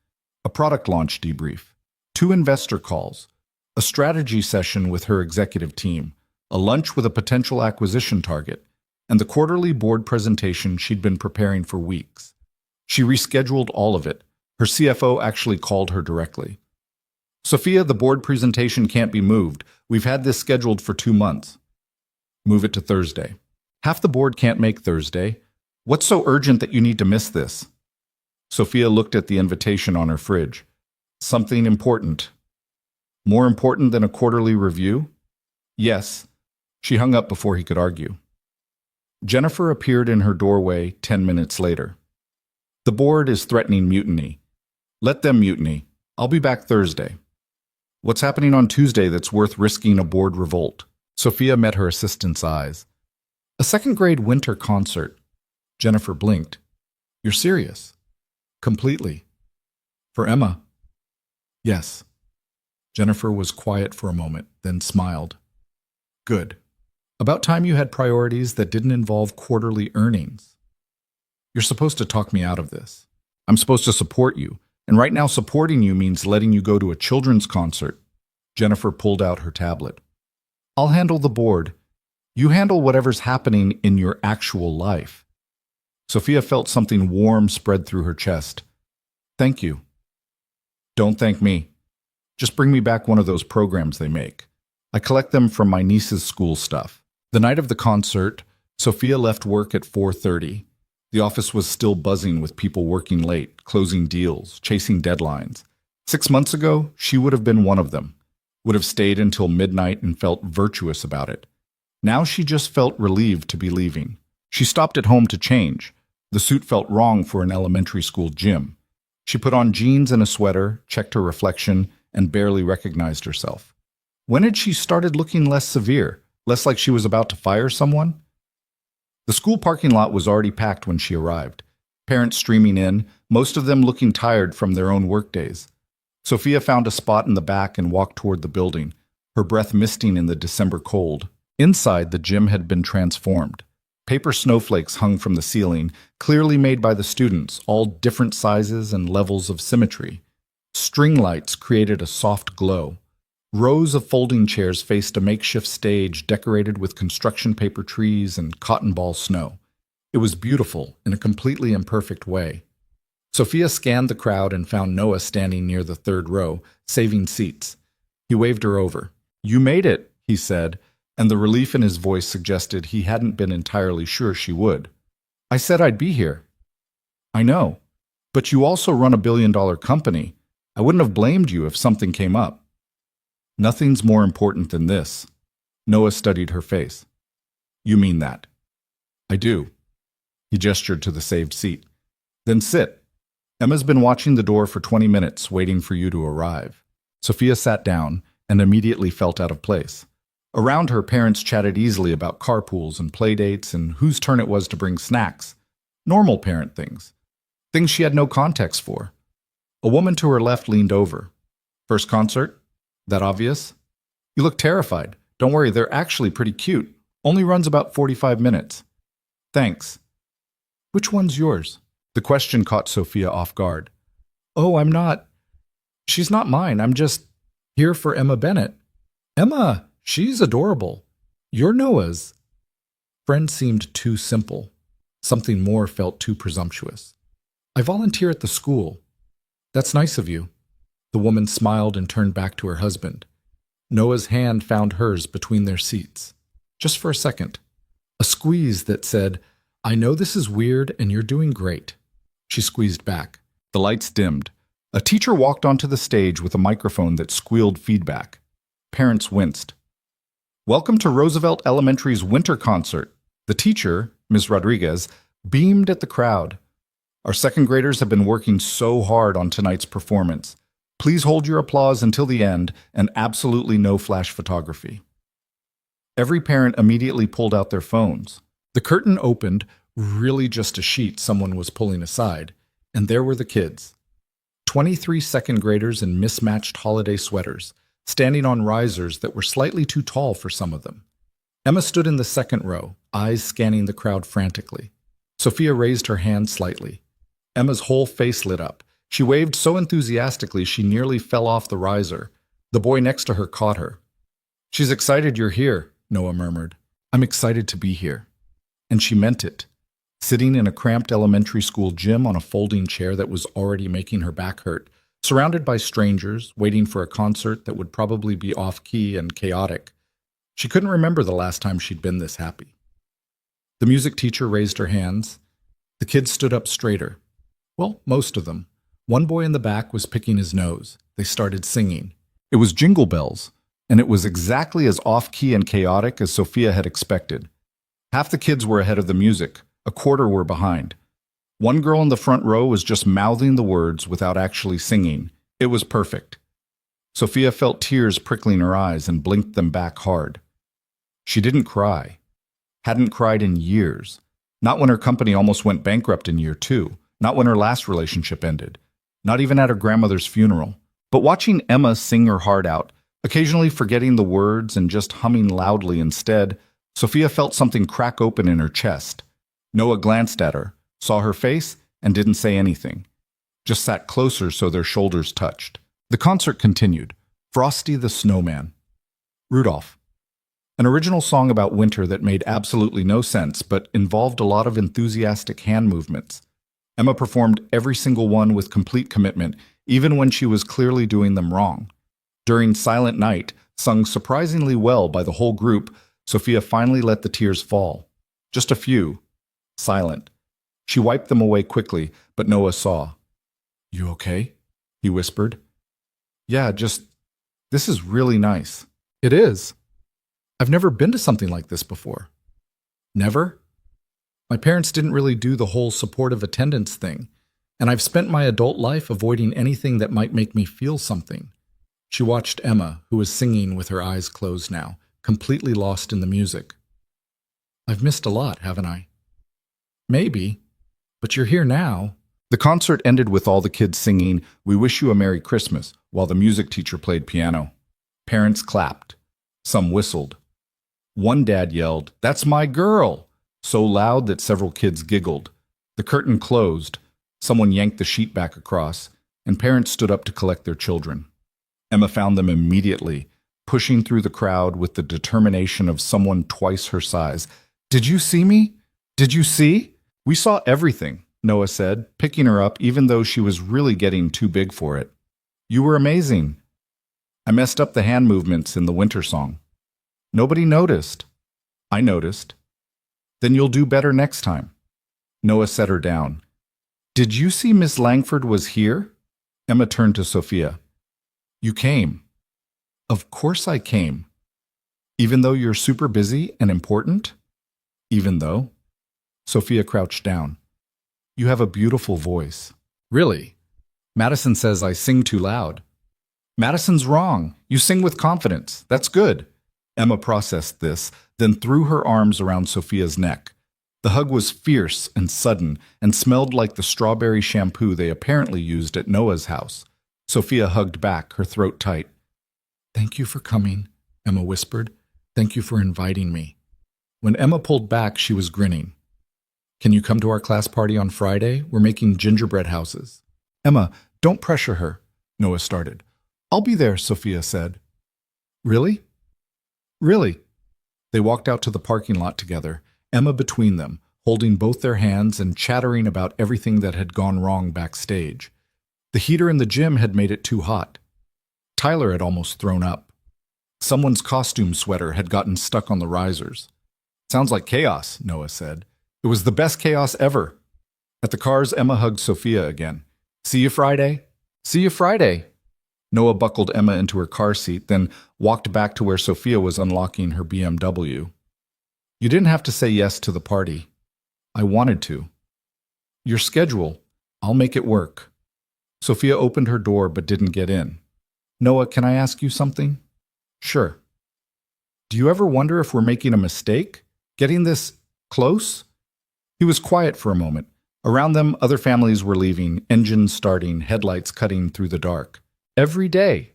A product launch debrief, 2 investor calls, a strategy session with her executive team, a lunch with a potential acquisition target, and the quarterly board presentation she'd been preparing for weeks. She rescheduled all of it. Her CFO actually called her directly. Sophia, the board presentation can't be moved. We've had this scheduled for 2 months. Move it to Thursday. Half the board can't make Thursday. What's so urgent that you need to miss this? Sophia looked at the invitation on her fridge. Something important. More important than a quarterly review? Yes. She hung up before he could argue. Jennifer appeared in her doorway 10 minutes later. The board is threatening mutiny. Let them mutiny. I'll be back Thursday. What's happening on Tuesday that's worth risking a board revolt? Sophia met her assistant's eyes. A second-grade winter concert. Jennifer blinked. You're serious? Completely. For Emma? Yes. Jennifer was quiet for a moment, then smiled. Good. About time you had priorities that didn't involve quarterly earnings. You're supposed to talk me out of this. I'm supposed to support you, and right now supporting you means letting you go to a children's concert. Jennifer pulled out her tablet. I'll handle the board. You handle whatever's happening in your actual life. Sophia felt something warm spread through her chest. Thank you. Don't thank me. Just bring me back one of those programs they make. I collect them from my niece's school stuff. The night of the concert, Sophia left work at 4:30. The office was still buzzing with people working late, closing deals, chasing deadlines. 6 months ago, she would have been one of them, would have stayed until midnight and felt virtuous about it. Now she just felt relieved to be leaving. She stopped at home to change. The suit felt wrong for an elementary school gym. She put on jeans and a sweater, checked her reflection, and barely recognized herself. When had she started looking less severe, less like she was about to fire someone? The school parking lot was already packed when she arrived. Parents streaming in, most of them looking tired from their own workdays. Sophia found a spot in the back and walked toward the building, her breath misting in the December cold. Inside, the gym had been transformed. Paper snowflakes hung from the ceiling, clearly made by the students, all different sizes and levels of symmetry. String lights created a soft glow. Rows of folding chairs faced a makeshift stage decorated with construction paper trees and cotton ball snow. It was beautiful in a completely imperfect way. Sophia scanned the crowd and found Noah standing near the 3rd row, saving seats. He waved her over. You made it, he said, and the relief in his voice suggested he hadn't been entirely sure she would. I said I'd be here. I know, but you also run a billion-dollar company. I wouldn't have blamed you if something came up. Nothing's more important than this. Noah studied her face. You mean that? I do. He gestured to the saved seat. Then sit. Emma's been watching the door for 20 minutes, waiting for you to arrive. Sophia sat down and immediately felt out of place. Around her, parents chatted easily about carpools and playdates and whose turn it was to bring snacks. Normal parent things. Things she had no context for. A woman to her left leaned over. First concert? That obvious? You look terrified. Don't worry, they're actually pretty cute. Only runs about 45 minutes. Thanks. Which one's yours? The question caught Sophia off guard. Oh, I'm not. She's not mine. I'm just here for Emma Bennett. Emma, she's adorable. You're Noah's. Friend seemed too simple. Something more felt too presumptuous. I volunteer at the school. That's nice of you. The woman smiled and turned back to her husband. Noah's hand found hers between their seats. Just for a second. A squeeze that said, I know this is weird and you're doing great. She squeezed back. The lights dimmed. A teacher walked onto the stage with a microphone that squealed feedback. Parents winced. Welcome to Roosevelt Elementary's winter concert. The teacher, Ms. Rodriguez, beamed at the crowd. Our second graders have been working so hard on tonight's performance. Please hold your applause until the end and absolutely no flash photography. Every parent immediately pulled out their phones. The curtain opened, really just a sheet someone was pulling aside, and there were the kids. 23 second graders in mismatched holiday sweaters, standing on risers that were slightly too tall for some of them. Emma stood in the second row, eyes scanning the crowd frantically. Sophia raised her hand slightly. Emma's whole face lit up. She waved so enthusiastically she nearly fell off the riser. The boy next to her caught her. She's excited you're here, Noah murmured. I'm excited to be here. And she meant it. Sitting in a cramped elementary school gym on a folding chair that was already making her back hurt, surrounded by strangers, waiting for a concert that would probably be off-key and chaotic. She couldn't remember the last time she'd been this happy. The music teacher raised her hands. The kids stood up straighter. Well, most of them. One boy in the back was picking his nose. They started singing. It was Jingle Bells, and it was exactly as off-key and chaotic as Sophia had expected. Half the kids were ahead of the music. A quarter were behind. One girl in the front row was just mouthing the words without actually singing. It was perfect. Sophia felt tears prickling her eyes and blinked them back hard. She didn't cry. Hadn't cried in years. Not when her company almost went bankrupt in year 2. Not when her last relationship ended. Not even at her grandmother's funeral. But watching Emma sing her heart out, occasionally forgetting the words and just humming loudly instead, Sophia felt something crack open in her chest. Noah glanced at her, saw her face, and didn't say anything. Just sat closer so their shoulders touched. The concert continued. Frosty the Snowman. Rudolph. An original song about winter that made absolutely no sense, but involved a lot of enthusiastic hand movements. Emma performed every single one with complete commitment, even when she was clearly doing them wrong. During Silent Night, sung surprisingly well by the whole group, Sophia finally let the tears fall. Just a few. Silent. She wiped them away quickly, but Noah saw. You okay? He whispered. Yeah, this is really nice. It is. I've never been to something like this before. Never? My parents didn't really do the whole supportive attendance thing, and I've spent my adult life avoiding anything that might make me feel something. She watched Emma, who was singing with her eyes closed now, completely lost in the music. I've missed a lot, haven't I? Maybe, but you're here now. The concert ended with all the kids singing, "We Wish You a Merry Christmas," while the music teacher played piano. Parents clapped. Some whistled. One dad yelled, "That's my girl!" so loud that several kids giggled. The curtain closed. Someone yanked the sheet back across, and parents stood up to collect their children. Emma found them immediately, pushing through the crowd with the determination of someone twice her size. "Did you see me? Did you see?" "We saw everything," Noah said, picking her up even though she was really getting too big for it. "You were amazing." "I messed up the hand movements in the winter song." "Nobody noticed." "I noticed." "Then you'll do better next time." Noah set her down. "Did you see Miss Langford was here?" Emma turned to Sophia. "You came." "Of course I came." "Even though you're super busy and important?" "Even though?" Sophia crouched down. "You have a beautiful voice." "Really? Madison says I sing too loud." "Madison's wrong. You sing with confidence. That's good." Emma processed this, then threw her arms around Sophia's neck. The hug was fierce and sudden and smelled like the strawberry shampoo they apparently used at Noah's house. Sophia hugged back, her throat tight. "Thank you for coming," Emma whispered. "Thank you for inviting me." When Emma pulled back, she was grinning. "Can you come to our class party on Friday? We're making gingerbread houses." "Emma, don't pressure her," Noah started. "I'll be there," Sophia said. "Really?" "Really." They walked out to the parking lot together, Emma between them, holding both their hands and chattering about everything that had gone wrong backstage. The heater in the gym had made it too hot. Tyler had almost thrown up. Someone's costume sweater had gotten stuck on the risers. "Sounds like chaos," Noah said. It was the best chaos ever. At the cars, Emma hugged Sophia again. See you Friday? See you Friday. Noah buckled Emma into her car seat, then walked back to where Sophia was unlocking her BMW. You didn't have to say yes to the party. I wanted to. Your schedule. I'll make it work. Sophia opened her door but didn't get in. Noah, can I ask you something? Sure. Do you ever wonder if we're making a mistake? Getting this close? He was quiet for a moment. Around them, other families were leaving, engines starting, headlights cutting through the dark. Every day,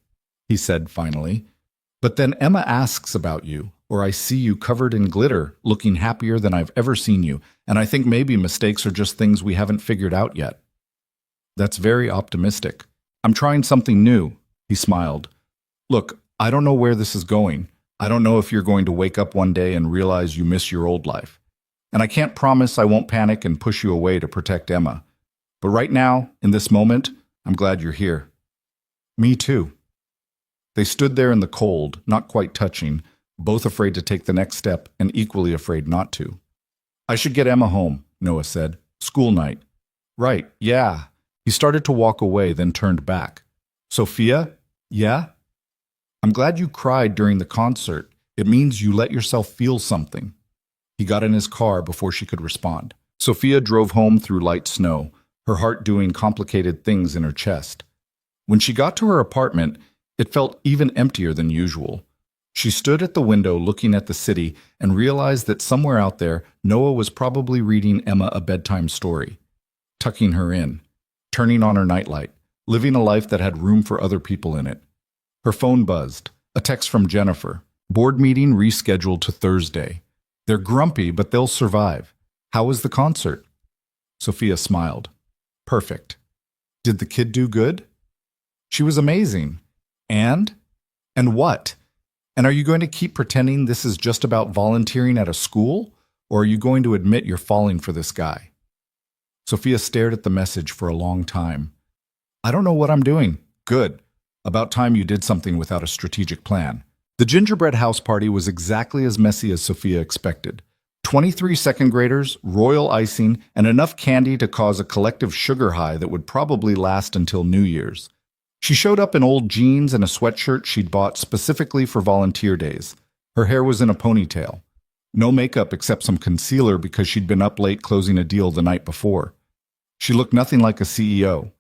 he said finally. But then Emma asks about you, or I see you covered in glitter, looking happier than I've ever seen you, and I think maybe mistakes are just things we haven't figured out yet. That's very optimistic. I'm trying something new, he smiled. Look, I don't know where this is going. I don't know if you're going to wake up one day and realize you miss your old life. And I can't promise I won't panic and push you away to protect Emma. But right now, in this moment, I'm glad you're here. Me too. They stood there in the cold, not quite touching, both afraid to take the next step and equally afraid not to. I should get Emma home, Noah said. School night. Right, yeah. He started to walk away, then turned back. Sophia? Yeah? I'm glad you cried during the concert. It means you let yourself feel something. He got in his car before she could respond. Sophia drove home through light snow, her heart doing complicated things in her chest. When she got to her apartment, it felt even emptier than usual. She stood at the window looking at the city and realized that somewhere out there, Noah was probably reading Emma a bedtime story, tucking her in, turning on her nightlight, living a life that had room for other people in it. Her phone buzzed, a text from Jennifer. Board meeting rescheduled to Thursday. They're grumpy, but they'll survive. How was the concert? Sophia smiled. Perfect. Did the kid do good? She was amazing. And what? And are you going to keep pretending this is just about volunteering at a school? Or are you going to admit you're falling for this guy? Sophia stared at the message for a long time. I don't know what I'm doing. Good. About time you did something without a strategic plan. The gingerbread house party was exactly as messy as Sophia expected. 23 second graders, royal icing, and enough candy to cause a collective sugar high that would probably last until New Year's. She showed up in old jeans and a sweatshirt she'd bought specifically for volunteer days. Her hair was in a ponytail. No makeup except some concealer because she'd been up late closing a deal the night before. She looked nothing like a CEO.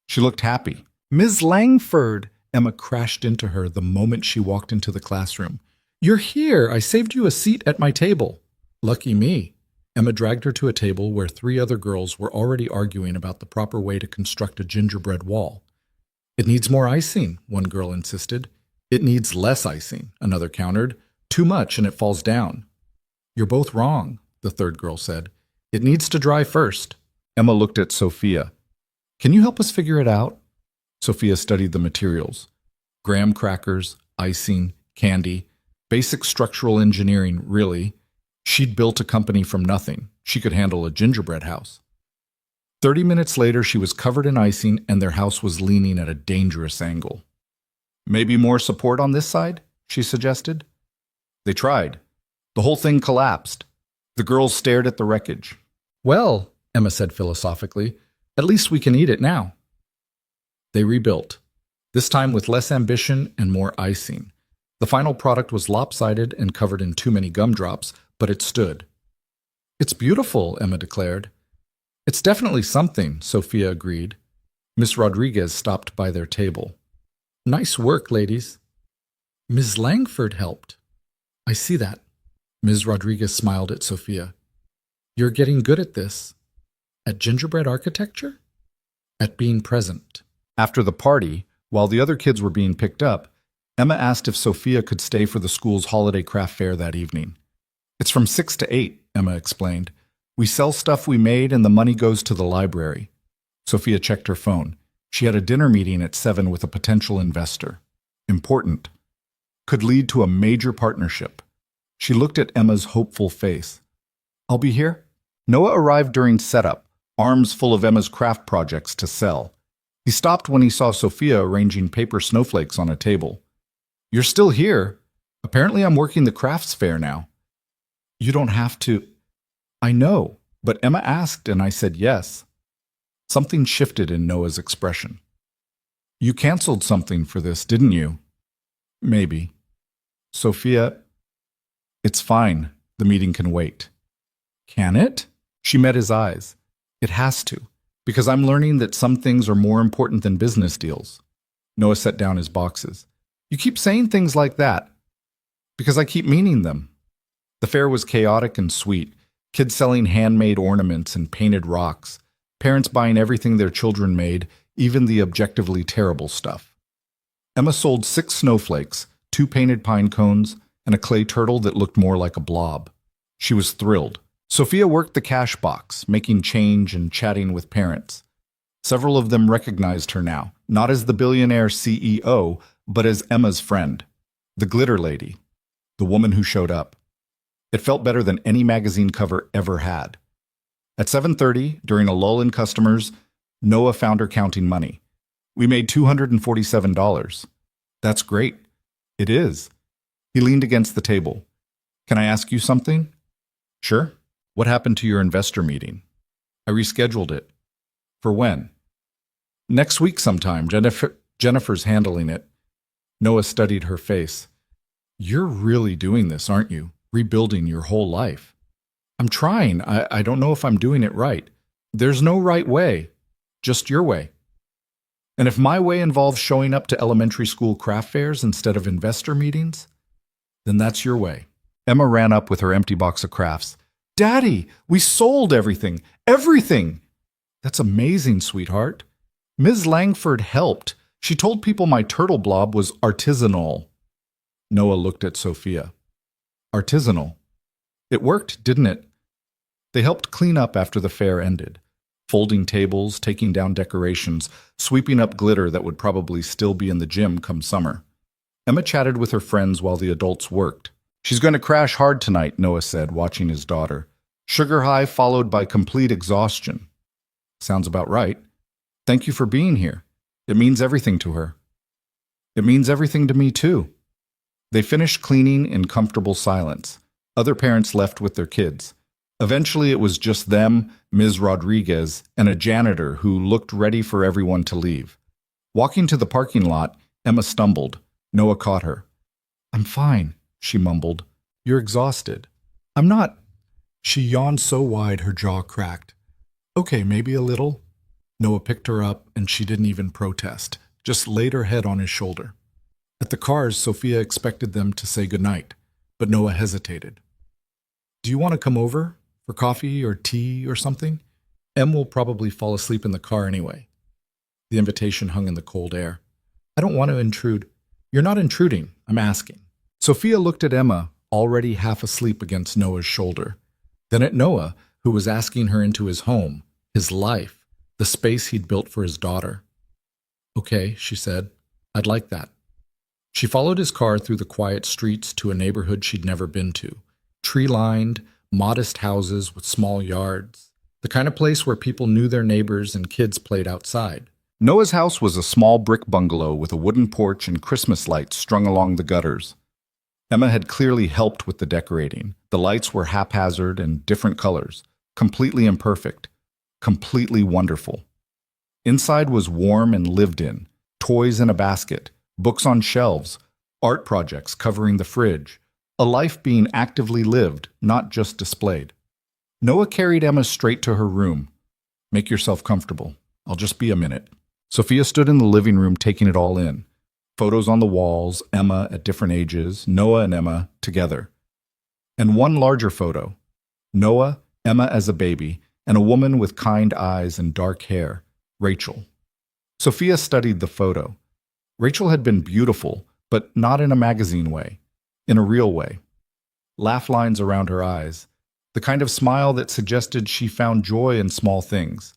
She looked happy. Ms. Langford! Emma crashed into her the moment she walked into the classroom. You're here! I saved you a seat at my table. Lucky me. Emma dragged her to a table where 3 other girls were already arguing about the proper way to construct a gingerbread wall. It needs more icing, one girl insisted. It needs less icing, another countered. Too much and it falls down. You're both wrong, the third girl said. It needs to dry first. Emma looked at Sophia. Can you help us figure it out? Sophia studied the materials. Graham crackers, icing, candy. Basic structural engineering, really. She'd built a company from nothing. She could handle a gingerbread house. 30 minutes later, she was covered in icing and their house was leaning at a dangerous angle. Maybe more support on this side, she suggested. They tried. The whole thing collapsed. The girls stared at the wreckage. Well, Emma said philosophically, at least we can eat it now. They rebuilt, this time with less ambition and more icing. The final product was lopsided and covered in too many gumdrops, but it stood. It's beautiful, Emma declared. It's definitely something, Sophia agreed. Miss Rodriguez stopped by their table. Nice work, ladies. Ms. Langford helped. I see that. Ms. Rodriguez smiled at Sophia. You're getting good at this. At gingerbread architecture? At being present. After the party, while the other kids were being picked up, Emma asked if Sophia could stay for the school's holiday craft fair that evening. It's from 6 to 8, Emma explained. We sell stuff we made and the money goes to the library. Sophia checked her phone. She had a dinner meeting at 7 with a potential investor. Important. Could lead to a major partnership. She looked at Emma's hopeful face. I'll be here. Noah arrived during setup, arms full of Emma's craft projects to sell. He stopped when he saw Sophia arranging paper snowflakes on a table. You're still here. Apparently I'm working the crafts fair now. You don't have to. I know, But Emma asked and I said yes. Something shifted in Noah's expression. You canceled something for this, didn't you? Maybe. Sophia, it's fine. The meeting can wait. Can it? She met his eyes. It has to, because I'm learning that some things are more important than business deals. Noah set down his boxes. You keep saying things like that. Because I keep meaning them. The fair was chaotic and sweet. Kids selling handmade ornaments and painted rocks. Parents buying everything their children made, even the objectively terrible stuff. Emma sold 6 snowflakes, 2 painted pine cones, and a clay turtle that looked more like a blob. She was thrilled. Sophia worked the cash box, making change and chatting with parents. Several of them recognized her now, not as the billionaire CEO, but as Emma's friend, the glitter lady, the woman who showed up. It felt better than any magazine cover ever had. At 7:30, during a lull in customers, Noah found her counting money. We made $247. That's great. It is. He leaned against the table. Can I ask you something? Sure. What happened to your investor meeting? I rescheduled it. For when? Next week sometime. Jennifer's handling it. Noah studied her face. You're really doing this, aren't you? Rebuilding your whole life. I'm trying. I don't know if I'm doing it right. There's no right way. Just your way. And if my way involves showing up to elementary school craft fairs instead of investor meetings, then that's your way. Emma ran up with her empty box of crafts. Daddy, we sold everything. Everything! That's amazing, sweetheart. Ms. Langford helped. She told people my turtle blob was artisanal. Noah looked at Sophia. Artisanal. It worked, didn't it? They helped clean up after the fair ended. Folding tables, taking down decorations, sweeping up glitter that would probably still be in the gym come summer. Emma chatted with her friends while the adults worked. She's going to crash hard tonight, Noah said, watching his daughter. Sugar high followed by complete exhaustion. Sounds about right. Thank you for being here. It means everything to her. It means everything to me, too. They finished cleaning in comfortable silence. Other parents left with their kids. Eventually, it was just them, Ms. Rodriguez, and a janitor who looked ready for everyone to leave. Walking to the parking lot, Emma stumbled. Noah caught her. I'm fine, she mumbled. You're exhausted. I'm not. She yawned so wide her jaw cracked. Okay, maybe a little. Noah picked her up, and she didn't even protest, just laid her head on his shoulder. At the cars, Sophia expected them to say goodnight, but Noah hesitated. Do you want to come over? For coffee or tea or something? Em will probably fall asleep in the car anyway. The invitation hung in the cold air. I don't want to intrude. You're not intruding, I'm asking. Sophia looked at Emma, already half asleep against Noah's shoulder. Then at Noah, who was asking her into his home, his life, the space he'd built for his daughter. Okay, she said. I'd like that. She followed his car through the quiet streets to a neighborhood she'd never been to. Tree-lined, modest houses with small yards. The kind of place where people knew their neighbors and kids played outside. Noah's house was a small brick bungalow with a wooden porch and Christmas lights strung along the gutters. Emma had clearly helped with the decorating. The lights were haphazard and different colors, completely imperfect, completely wonderful. Inside was warm and lived in, toys in a basket, books on shelves, art projects covering the fridge, a life being actively lived, not just displayed. Noah carried Emma straight to her room. Make yourself comfortable. I'll just be a minute. Sophia stood in the living room taking it all in. Photos on the walls, Emma at different ages, Noah and Emma together. And one larger photo. Noah, Emma as a baby, and a woman with kind eyes and dark hair, Rachel. Sophia studied the photo. Rachel had been beautiful, but not in a magazine way, in a real way. Laugh lines around her eyes, the kind of smile that suggested she found joy in small things.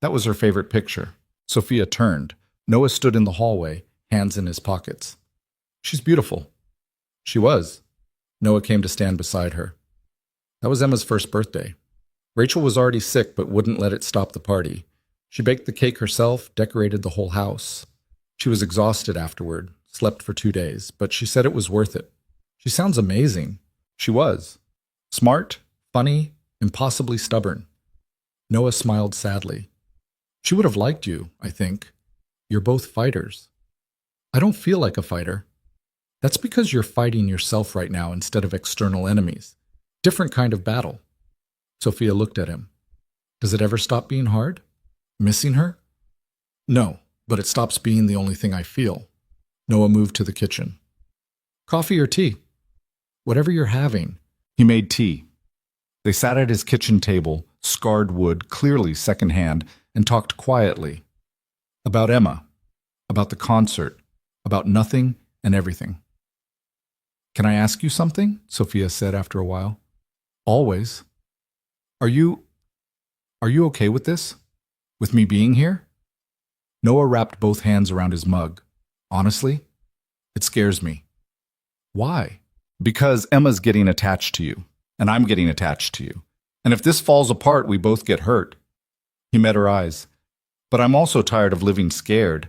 That was her favorite picture. Sophia turned. Noah stood in the hallway, hands in his pockets. She's beautiful. She was. Noah came to stand beside her. That was Emma's first birthday. Rachel was already sick but wouldn't let it stop the party. She baked the cake herself, decorated the whole house. She was exhausted afterward, slept for 2 days, but she said it was worth it. She sounds amazing. She was. Smart, funny, impossibly stubborn. Noah smiled sadly. She would have liked you, I think. You're both fighters. I don't feel like a fighter. That's because you're fighting yourself right now instead of external enemies. Different kind of battle. Sophia looked at him. Does it ever stop being hard? Missing her? No, but it stops being the only thing I feel. Noah moved to the kitchen. Coffee or tea? Whatever you're having. He made tea. They sat at his kitchen table, scarred wood, clearly secondhand, and talked quietly. About Emma, about the concert, about nothing and everything. Can I ask you something? Sophia said after a while. Always. Are you okay with this? With me being here? Noah wrapped both hands around his mug. Honestly, it scares me. Why? Because Emma's getting attached to you, and I'm getting attached to you. And if this falls apart, we both get hurt. He met her eyes. But I'm also tired of living scared.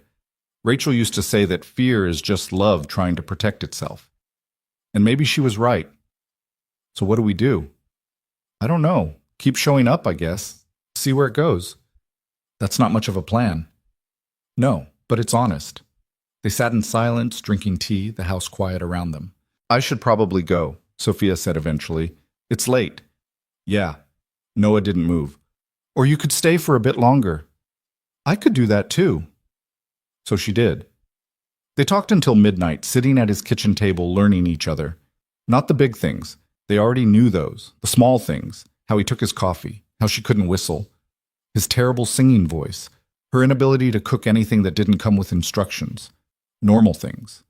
Rachel used to say that fear is just love trying to protect itself. And maybe she was right. So what do we do? I don't know. Keep showing up, I guess. See where it goes. That's not much of a plan. No, but it's honest. They sat in silence, drinking tea, the house quiet around them. I should probably go, Sophia said eventually. It's late. Yeah. Noah didn't move. Or you could stay for a bit longer. I could do that too. So she did. They talked until midnight, sitting at his kitchen table, learning each other. Not the big things. They already knew those. The small things. How he took his coffee. How she couldn't whistle. His terrible singing voice. Her inability to cook anything that didn't come with instructions. Normal things.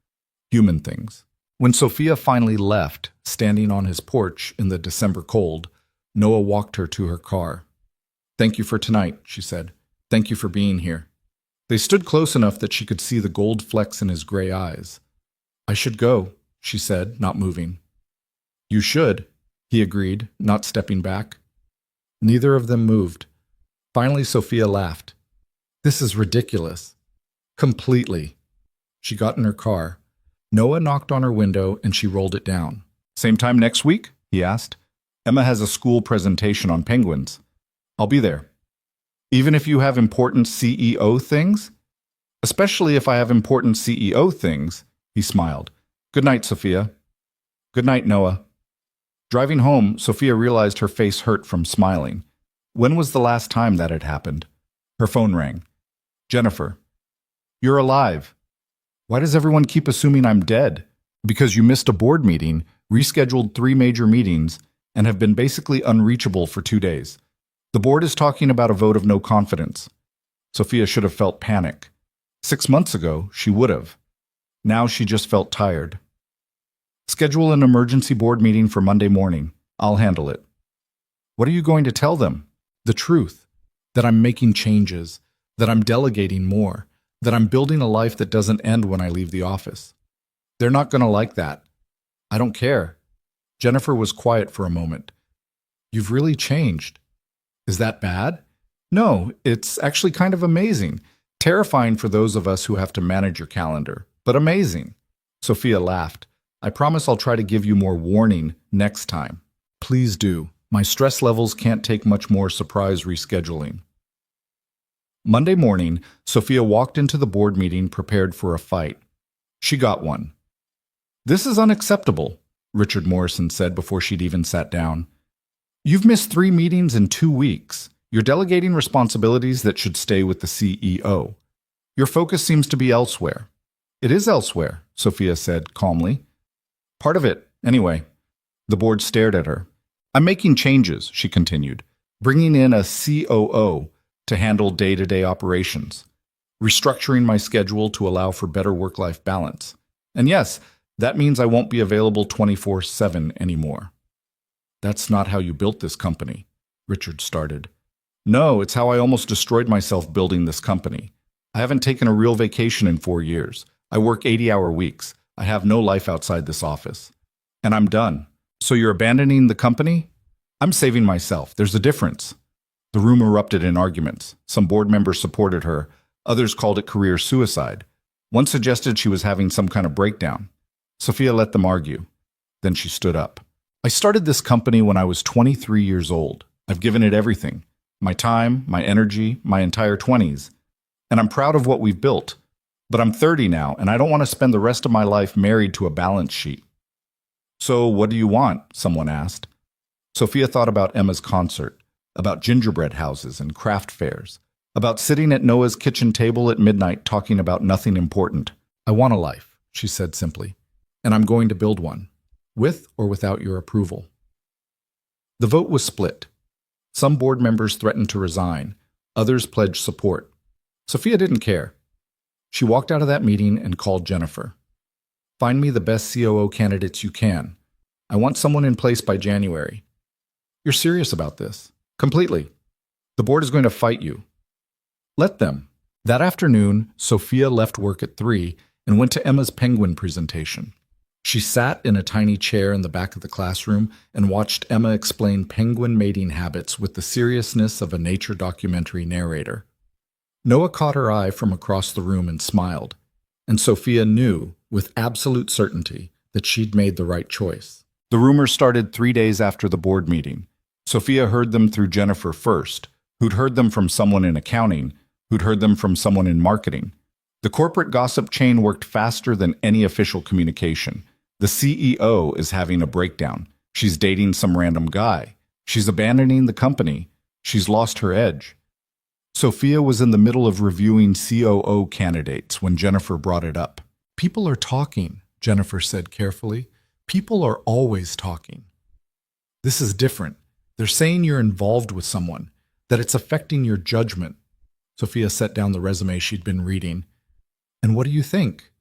Human things. When Sophia finally left, standing on his porch in the December cold, Noah walked her to her car. Thank you for tonight, she said. Thank you for being here. They stood close enough that she could see the gold flecks in his gray eyes. I should go, she said, not moving. You should, he agreed, not stepping back. Neither of them moved. Finally, Sophia laughed. This is ridiculous. Completely. She got in her car. Noah knocked on her window and she rolled it down. Same time next week? He asked. Emma has a school presentation on penguins. I'll be there. Even if you have important CEO things? Especially if I have important CEO things, he smiled. Good night, Sophia. Good night, Noah. Driving home, Sophia realized her face hurt from smiling. When was the last time that had happened? Her phone rang. Jennifer. You're alive. Why does everyone keep assuming I'm dead? Because you missed a board meeting, rescheduled 3 major meetings, and have been basically unreachable for 2 days. The board is talking about a vote of no confidence. Sophia should have felt panic. 6 months ago, she would have. Now she just felt tired. Schedule an emergency board meeting for Monday morning. I'll handle it. What are you going to tell them? The truth. That I'm making changes. That I'm delegating more. That I'm building a life that doesn't end when I leave the office. They're not going to like that. I don't care. Jennifer was quiet for a moment. You've really changed. Is that bad? No, it's actually kind of amazing. Terrifying for those of us who have to manage your calendar, but amazing. Sophia laughed. I promise I'll try to give you more warning next time. Please do. My stress levels can't take much more surprise rescheduling. Monday morning, Sophia walked into the board meeting prepared for a fight. She got one. This is unacceptable, Richard Morrison said before she'd even sat down. You've missed 3 meetings in 2 weeks. You're delegating responsibilities that should stay with the CEO. Your focus seems to be elsewhere. It is elsewhere, Sophia said calmly. Part of it, anyway. The board stared at her. I'm making changes, she continued, bringing in a COO to handle day-to-day operations, restructuring my schedule to allow for better work-life balance. And yes, that means I won't be available 24/7 anymore. That's not how you built this company, Richard started. No, it's how I almost destroyed myself building this company. I haven't taken a real vacation in 4 years. I work 80-hour weeks. I have no life outside this office. And I'm done. So you're abandoning the company? I'm saving myself. There's a difference. The room erupted in arguments. Some board members supported her. Others called it career suicide. One suggested she was having some kind of breakdown. Sophia let them argue. Then she stood up. I started this company when I was 23 years old. I've given it everything. my time, my energy, my entire 20s. And I'm proud of what we've built. But I'm 30 now, and I don't want to spend the rest of my life married to a balance sheet. So what do you want? Someone asked. Sophia thought about Emma's concert, about gingerbread houses and craft fairs, about sitting at Noah's kitchen table at midnight talking about nothing important. I want a life, she said simply, and I'm going to build one, with or without your approval. The vote was split. Some board members threatened to resign, others pledged support. Sophia didn't care. She walked out of that meeting and called Jennifer. Find me the best COO candidates you can. I want someone in place by January. You're serious about this? Completely. The board is going to fight you. Let them. That afternoon, Sophia left work at 3 and went to Emma's penguin presentation. She sat in a tiny chair in the back of the classroom and watched Emma explain penguin mating habits with the seriousness of a nature documentary narrator. Noah caught her eye from across the room and smiled, and Sophia knew with absolute certainty that she'd made the right choice. The rumors started 3 days after the board meeting. Sophia heard them through Jennifer first, who'd heard them from someone in accounting, who'd heard them from someone in marketing. The corporate gossip chain worked faster than any official communication. The CEO is having a breakdown. She's dating some random guy. She's abandoning the company. She's lost her edge. Sophia was in the middle of reviewing COO candidates when Jennifer brought it up. People are talking, Jennifer said carefully. People are always talking. This is different. They're saying you're involved with someone, that it's affecting your judgment. Sophia set down the resume she'd been reading. And what do you think?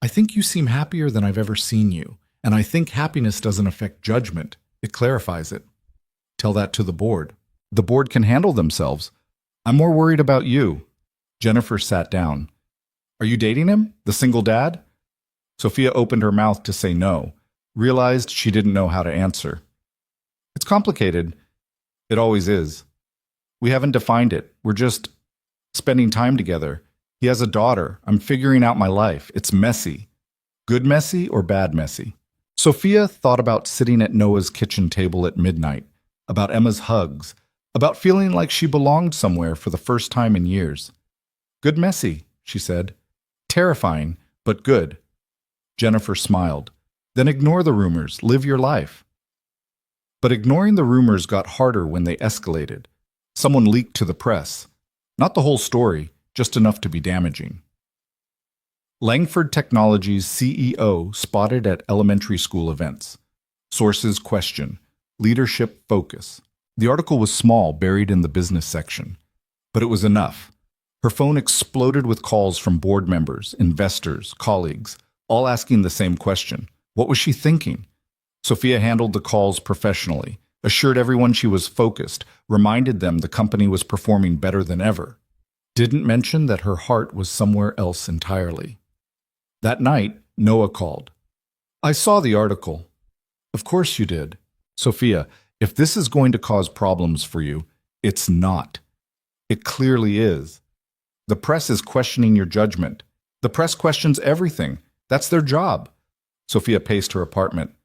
I think you seem happier than I've ever seen you, and I think happiness doesn't affect judgment. It clarifies it. Tell that to the board. The board can handle themselves. I'm more worried about you. Jennifer sat down. Are you dating him? The single dad? Sophia opened her mouth to say no, realized she didn't know how to answer. It's complicated. It always is. We haven't defined it. We're just spending time together. He has a daughter. I'm figuring out my life. It's messy. Good messy or bad messy? Sophia thought about sitting at Noah's kitchen table at midnight, about Emma's hugs, about feeling like she belonged somewhere for the first time in years. Good messy, she said. Terrifying, but good. Jennifer smiled. Then ignore the rumors. Live your life. But ignoring the rumors got harder when they escalated. Someone leaked to the press. Not the whole story, just enough to be damaging. Langford Technologies' CEO spotted at elementary school events. Sources question. Leadership focus. The article was small, buried in the business section. But it was enough. Her phone exploded with calls from board members, investors, colleagues, all asking the same question. What was she thinking? Sophia handled the calls professionally, assured everyone she was focused, reminded them the company was performing better than ever. Didn't mention that her heart was somewhere else entirely. That night, Noah called. I saw the article. Of course you did. Sophia, if this is going to cause problems for you, it's not. It clearly is. The press is questioning your judgment. The press questions everything. That's their job. Sophia paced her apartment.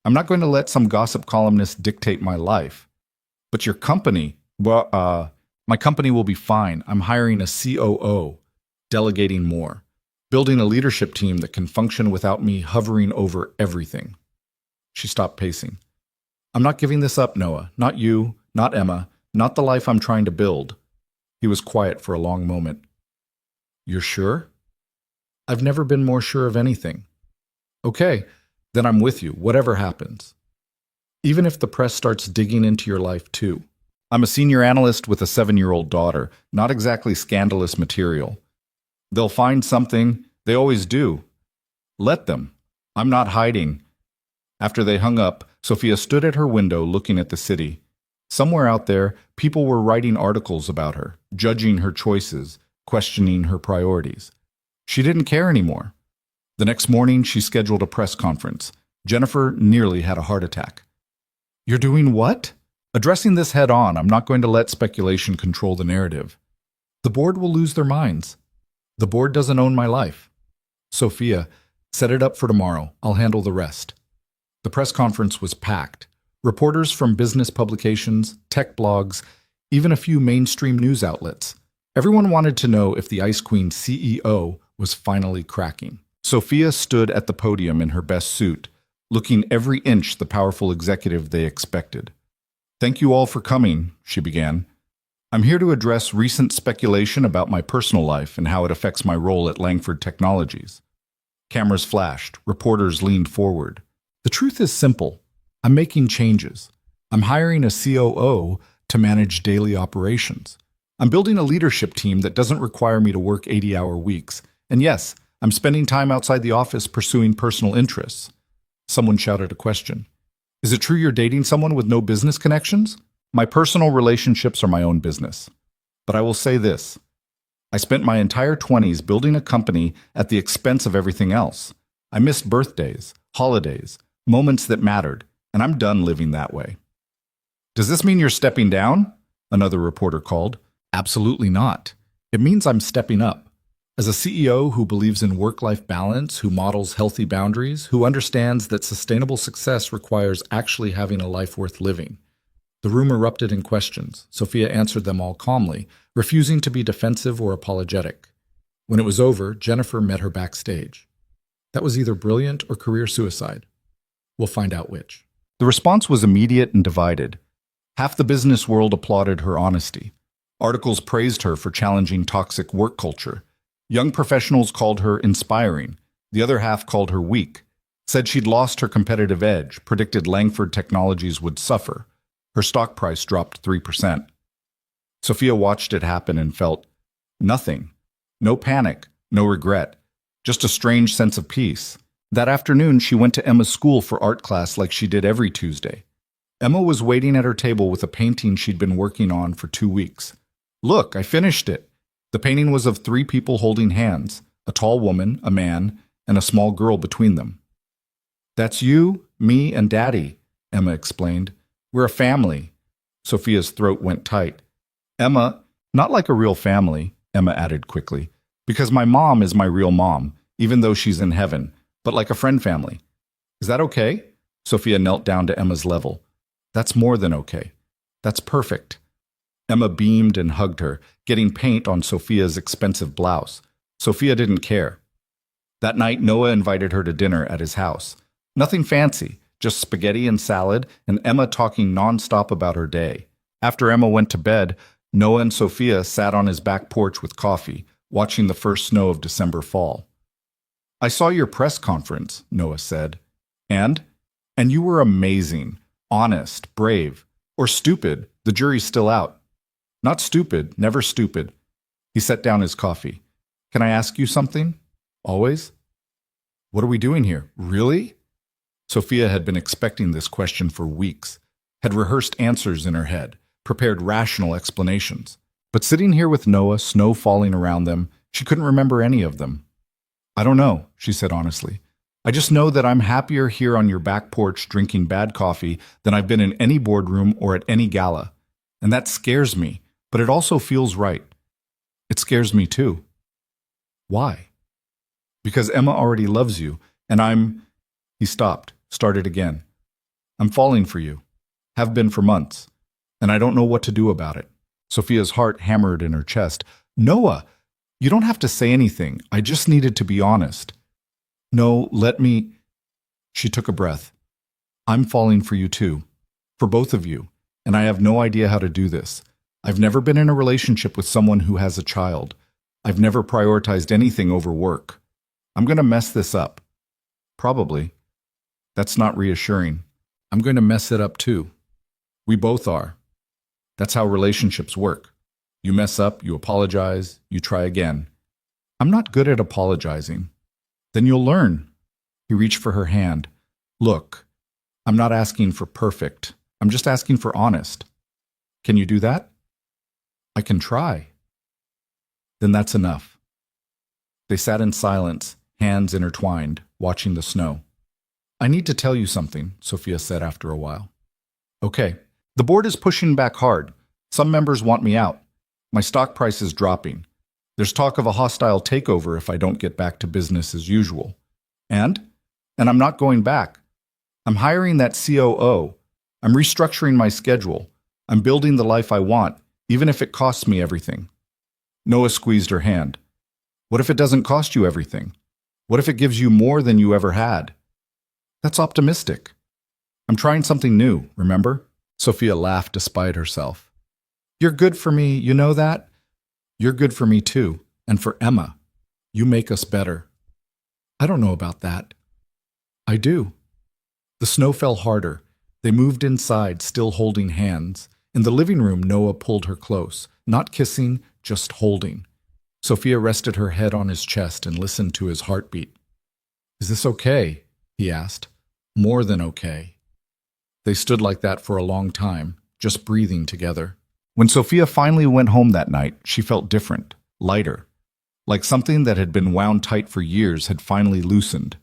I'm not going to let some gossip columnist dictate my life. But your company, my company will be fine. I'm hiring a COO, delegating more, building a leadership team that can function without me hovering over everything. She stopped pacing. I'm not giving this up, Noah. Not you, not Emma, not the life I'm trying to build. He was quiet for a long moment. You're sure? I've never been more sure of anything. Okay, then I'm with you, whatever happens. Even if the press starts digging into your life too. I'm a senior analyst with a 7-year-old daughter, not exactly scandalous material. They'll find something, they always do. Let them. I'm not hiding. After they hung up, Sophia stood at her window looking at the city. Somewhere out there, people were writing articles about her, judging her choices, questioning her priorities. She didn't care anymore. The next morning, she scheduled a press conference. Jennifer nearly had a heart attack. You're doing what? Addressing this head on, I'm not going to let speculation control the narrative. The board will lose their minds. The board doesn't own my life. Sophia, set it up for tomorrow. I'll handle the rest. The press conference was packed. Reporters from business publications, tech blogs, even a few mainstream news outlets. Everyone wanted to know if the Ice Queen CEO was finally cracking. Sophia stood at the podium in her best suit, looking every inch the powerful executive they expected. "Thank you all for coming," she began. "I'm here to address recent speculation about my personal life and how it affects my role at Langford Technologies." Cameras flashed. Reporters leaned forward. "The truth is simple. I'm making changes. I'm hiring a COO to manage daily operations. I'm building a leadership team that doesn't require me to work 80-hour weeks. And yes, I'm spending time outside the office pursuing personal interests." Someone shouted a question. "Is it true you're dating someone with no business connections?" "My personal relationships are my own business. But I will say this. I spent my entire 20s building a company at the expense of everything else. I missed birthdays, holidays, moments that mattered, and I'm done living that way." "Does this mean you're stepping down?" another reporter called. "Absolutely not. It means I'm stepping up. As a CEO who believes in work-life balance, who models healthy boundaries, who understands that sustainable success requires actually having a life worth living." The room erupted in questions. Sophia answered them all calmly, refusing to be defensive or apologetic. When it was over, Jennifer met her backstage. That was either brilliant or career suicide. We'll find out which. The response was immediate and divided. Half the business world applauded her honesty. Articles praised her for challenging toxic work culture. Young professionals called her inspiring. The other half called her weak, said she'd lost her competitive edge, predicted Langford Technologies would suffer. Her stock price dropped 3%. Sophia watched it happen and felt nothing. No panic, no regret, just a strange sense of peace. That afternoon, she went to Emma's school for art class like she did every Tuesday. Emma was waiting at her table with a painting she'd been working on for 2 weeks. "Look, I finished it." The painting was of 3 people holding hands, a tall woman, a man, and a small girl between them. "That's you, me, and Daddy," Emma explained. "We're a family." Sophia's throat went tight. "Emma, not like a real family," Emma added quickly, "because my mom is my real mom, even though she's in heaven, but like a friend family. Is that okay?" Sophia knelt down to Emma's level. "That's more than okay. That's perfect." Emma beamed and hugged her, getting paint on Sophia's expensive blouse. Sophia didn't care. That night, Noah invited her to dinner at his house. Nothing fancy, just spaghetti and salad, and Emma talking nonstop about her day. After Emma went to bed, Noah and Sophia sat on his back porch with coffee, watching the first snow of December fall. "I saw your press conference," Noah said. And you were amazing, honest, brave, or stupid, the jury's still out." "Not stupid, never stupid." He set down his coffee. "Can I ask you something?" "Always." "What are we doing here? Really?" Sophia had been expecting this question for weeks, had rehearsed answers in her head, prepared rational explanations. But sitting here with Noah, snow falling around them, she couldn't remember any of them. "I don't know," she said honestly. "I just know that I'm happier here on your back porch drinking bad coffee than I've been in any boardroom or at any gala. And that scares me, but it also feels right. It scares me too." "Why?" "Because Emma already loves you, and I'm—" He stopped, started again. "I'm falling for you. Have been for months. And I don't know what to do about it." Sophia's heart hammered in her chest. "Noah, you don't have to say anything. I just needed to be honest." "No, let me—" She took a breath. "I'm falling for you too. For both of you. And I have no idea how to do this. I've never been in a relationship with someone who has a child. I've never prioritized anything over work. I'm going to mess this up." "Probably." "That's not reassuring. I'm going to mess it up too. We both are. That's how relationships work. You mess up, you apologize, you try again. I'm not good at apologizing." "Then you'll learn." He reached for her hand. "Look, I'm not asking for perfect. I'm just asking for honest. Can you do that?" "I can try." "Then that's enough." They sat in silence, hands intertwined, watching the snow. "I need to tell you something," Sophia said after a while. "Okay. The board is pushing back hard. Some members want me out. My stock price is dropping. There's talk of a hostile takeover if I don't get back to business as usual. And I'm not going back. I'm hiring that COO. I'm restructuring my schedule. I'm building the life I want, even if it costs me everything. Noah squeezed her hand. What if it doesn't cost you everything? What if it gives you more than you ever had? That's optimistic. I'm trying something new, remember? Sophia laughed despite herself. You're good for me, you know that? You're good for me too, and for Emma. You make us better. I don't know about that. I do. The snow fell harder. They moved inside, still holding hands. In the living room, Noah pulled her close, not kissing, just holding. Sophia rested her head on his chest and listened to his heartbeat. Is this okay? He asked. More than okay. They stood like that for a long time, just breathing together. When Sophia finally went home that night, she felt different, lighter, like something that had been wound tight for years had finally loosened.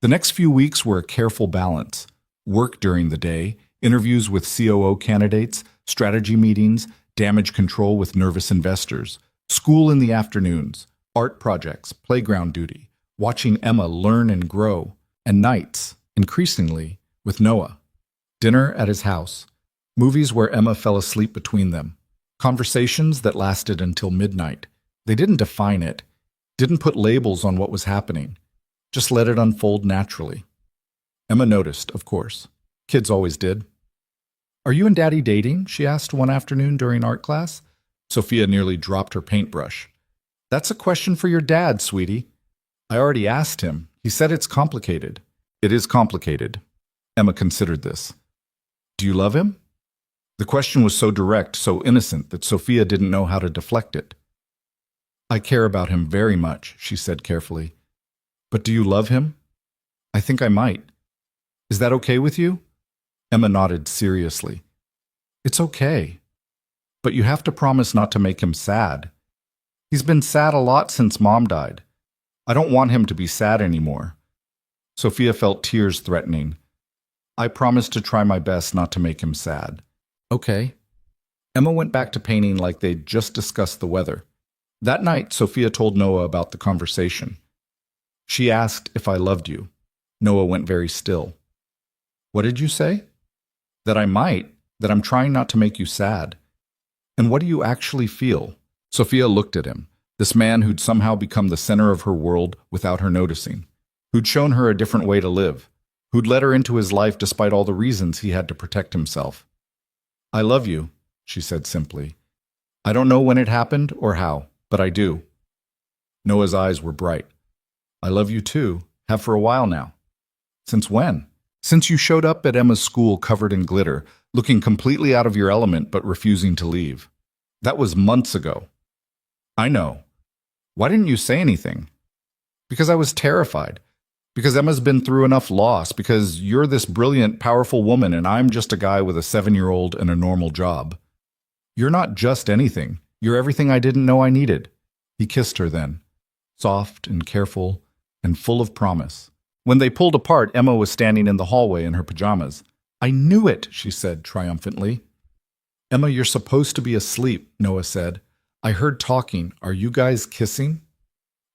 The next few weeks were a careful balance. Work during the day, interviews with COO candidates, strategy meetings, damage control with nervous investors, school in the afternoons, art projects, playground duty, watching Emma learn and grow, and nights, increasingly, with Noah. Dinner at his house, movies where Emma fell asleep between them, conversations that lasted until midnight. They didn't define it, didn't put labels on what was happening, just let it unfold naturally. Emma noticed, of course. Kids always did. Are you and Daddy dating? She asked one afternoon during art class. Sophia nearly dropped her paintbrush. That's a question for your dad, sweetie. I already asked him. He said it's complicated. It is complicated. Emma considered this. Do you love him? The question was so direct, so innocent, that Sophia didn't know how to deflect it. I care about him very much, she said carefully. But do you love him? I think I might. Is that okay with you? Emma nodded seriously. It's okay. But you have to promise not to make him sad. He's been sad a lot since Mom died. I don't want him to be sad anymore. Sophia felt tears threatening. I promise to try my best not to make him sad. Okay. Emma went back to painting like they'd just discussed the weather. That night, Sophia told Noah about the conversation. She asked if I loved you. Noah went very still. What did you say? That I might, that I'm trying not to make you sad. And what do you actually feel? Sophia looked at him, this man who'd somehow become the center of her world without her noticing, who'd shown her a different way to live, who'd let her into his life despite all the reasons he had to protect himself. I love you, she said simply. I don't know when it happened or how, but I do. Noah's eyes were bright. I love you too, have for a while now. Since when? Since you showed up at Emma's school covered in glitter, looking completely out of your element but refusing to leave. That was months ago. I know. Why didn't you say anything? Because I was terrified. Because Emma's been through enough loss. Because you're this brilliant, powerful woman and I'm just a guy with a 7-year-old and a normal job. You're not just anything. You're everything I didn't know I needed. He kissed her then, soft and careful and full of promise. When they pulled apart, Emma was standing in the hallway in her pajamas. I knew it, she said triumphantly. Emma, you're supposed to be asleep, Noah said. I heard talking. Are you guys kissing?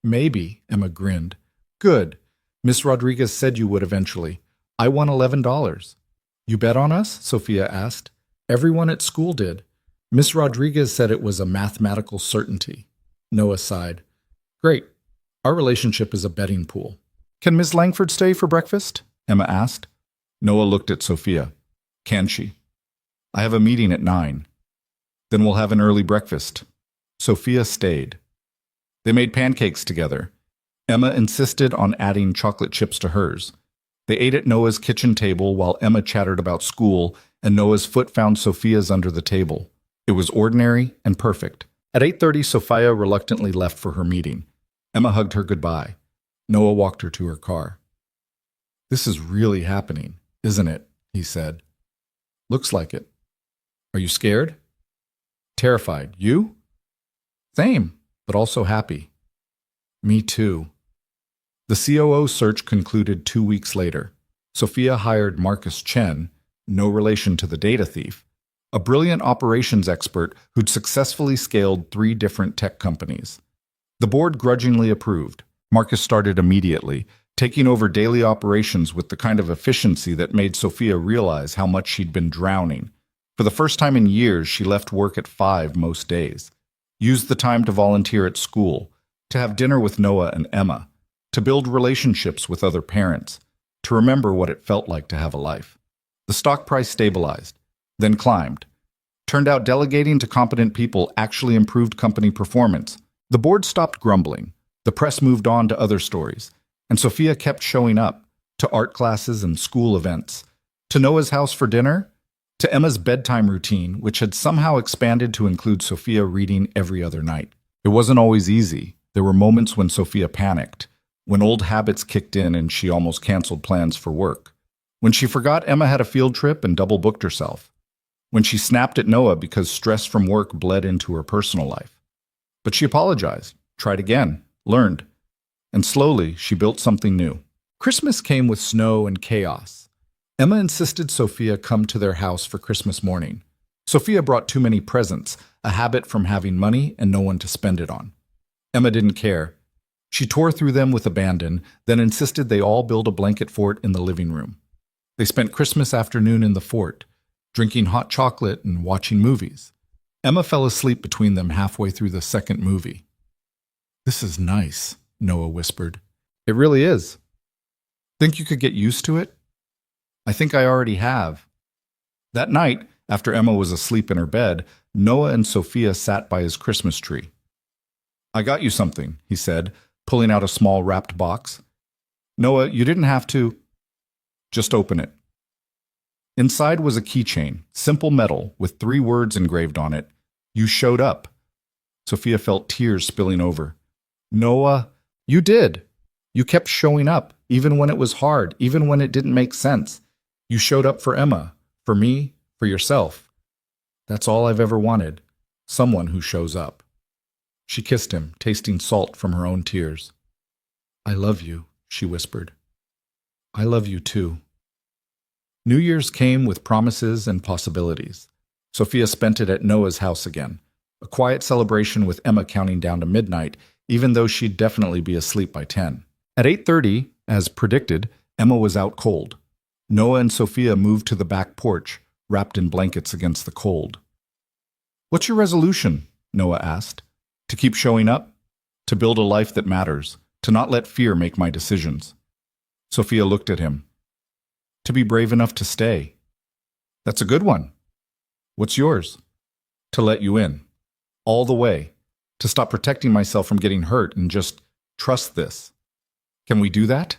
Maybe, Emma grinned. Good. Miss Rodriguez said you would eventually. I won $11. You bet on us? Sophia asked. Everyone at school did. Miss Rodriguez said it was a mathematical certainty. Noah sighed. Great. Our relationship is a betting pool. Can Miss Langford stay for breakfast? Emma asked. Noah looked at Sophia. Can she? I have a meeting at 9. Then we'll have an early breakfast. Sophia stayed. They made pancakes together. Emma insisted on adding chocolate chips to hers. They ate at Noah's kitchen table while Emma chattered about school, and Noah's foot found Sophia's under the table. It was ordinary and perfect. At 8:30, Sophia reluctantly left for her meeting. Emma hugged her goodbye. Noah walked her to her car. This is really happening, isn't it? He said. Looks like it. Are you scared? Terrified. You? Same, but also happy. Me too. The COO search concluded 2 weeks later. Sophia hired Marcus Chen, no relation to the data thief, a brilliant operations expert who'd successfully scaled 3 different tech companies. The board grudgingly approved. Marcus started immediately, taking over daily operations with the kind of efficiency that made Sophia realize how much she'd been drowning. For the first time in years, she left work at 5 most days, used the time to volunteer at school, to have dinner with Noah and Emma, to build relationships with other parents, to remember what it felt like to have a life. The stock price stabilized, then climbed. Turned out delegating to competent people actually improved company performance. The board stopped grumbling. The press moved on to other stories, and Sophia kept showing up to art classes and school events, to Noah's house for dinner, to Emma's bedtime routine, which had somehow expanded to include Sophia reading every other night. It wasn't always easy. There were moments when Sophia panicked, when old habits kicked in and she almost canceled plans for work, when she forgot Emma had a field trip and double-booked herself, when she snapped at Noah because stress from work bled into her personal life. But she apologized, tried again, learned, and slowly she built something new. Christmas came with snow and chaos. Emma insisted Sophia come to their house for Christmas morning. Sophia brought too many presents, a habit from having money and no one to spend it on. Emma didn't care. She tore through them with abandon, then insisted they all build a blanket fort in the living room. They spent Christmas afternoon in the fort, drinking hot chocolate and watching movies. Emma fell asleep between them halfway through the second movie. "This is nice," Noah whispered. "It really is. Think you could get used to it?" "I think I already have." That night, after Emma was asleep in her bed, Noah and Sophia sat by his Christmas tree. "I got you something," he said, pulling out a small wrapped box. "Noah, you didn't have to. Just open it." Inside was a keychain, simple metal, with 3 words engraved on it. "You showed up." Sophia felt tears spilling over. "Noah, you did. You kept showing up, even when it was hard, even when it didn't make sense. You showed up for Emma, for me, for yourself. That's all I've ever wanted. Someone who shows up." She kissed him, tasting salt from her own tears. "I love you," she whispered. "I love you too." New Year's came with promises and possibilities. Sophia spent it at Noah's house again, a quiet celebration with Emma counting down to midnight, even though she'd definitely be asleep by 10. At 8:30, as predicted, Emma was out cold. Noah and Sophia moved to the back porch, wrapped in blankets against the cold. "What's your resolution?" Noah asked. "To keep showing up? To build a life that matters? To not let fear make my decisions?" Sophia looked at him. "To be brave enough to stay." "That's a good one." "What's yours?" "To let you in. All the way. To stop protecting myself from getting hurt and just trust this." "Can we do that?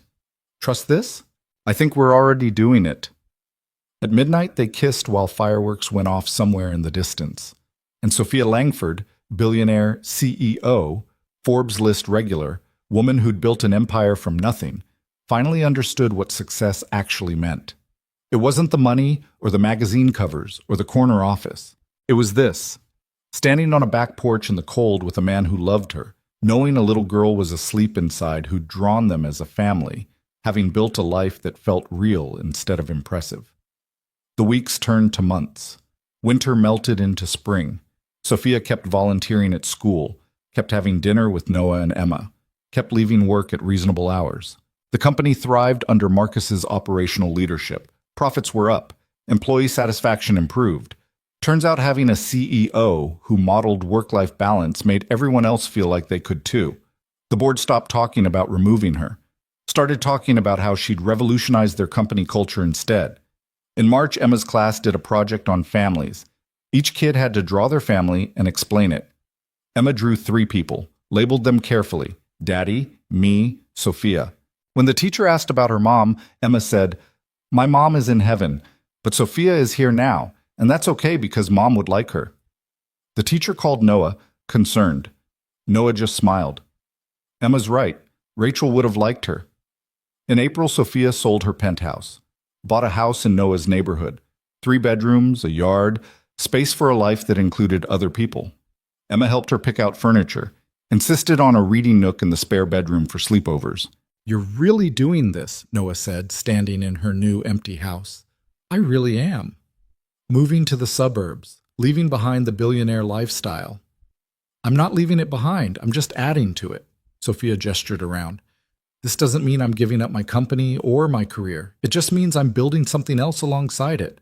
Trust this?" "I think we're already doing it." At midnight, they kissed while fireworks went off somewhere in the distance. And Sophia Langford, billionaire, CEO, Forbes list regular, woman who'd built an empire from nothing, finally understood what success actually meant. It wasn't the money or the magazine covers or the corner office. It was this: standing on a back porch in the cold with a man who loved her, knowing a little girl was asleep inside who'd drawn them as a family, having built a life that felt real instead of impressive. The weeks turned to months. Winter melted into spring. Sophia kept volunteering at school, kept having dinner with Noah and Emma, kept leaving work at reasonable hours. The company thrived under Marcus's operational leadership. Profits were up. Employee satisfaction improved. Turns out having a CEO who modeled work-life balance made everyone else feel like they could too. The board stopped talking about removing her, started talking about how she'd revolutionize their company culture instead. In March, Emma's class did a project on families. Each kid had to draw their family and explain it. Emma drew 3 people, labeled them carefully: Daddy, me, Sophia. When the teacher asked about her mom, Emma said, "My mom is in heaven, but Sophia is here now, and that's okay because Mom would like her." The teacher called Noah, concerned. Noah just smiled. Emma's right. Rachel would have liked her. In April, Sophia sold her penthouse, bought a house in Noah's neighborhood, 3 bedrooms, a yard, space for a life that included other people. Emma helped her pick out furniture, insisted on a reading nook in the spare bedroom for sleepovers. "You're really doing this," Noah said, standing in her new empty house. "I really am. Moving to the suburbs, leaving behind the billionaire lifestyle." "I'm not leaving it behind, I'm just adding to it." Sophia gestured around. "This doesn't mean I'm giving up my company or my career. It just means I'm building something else alongside it."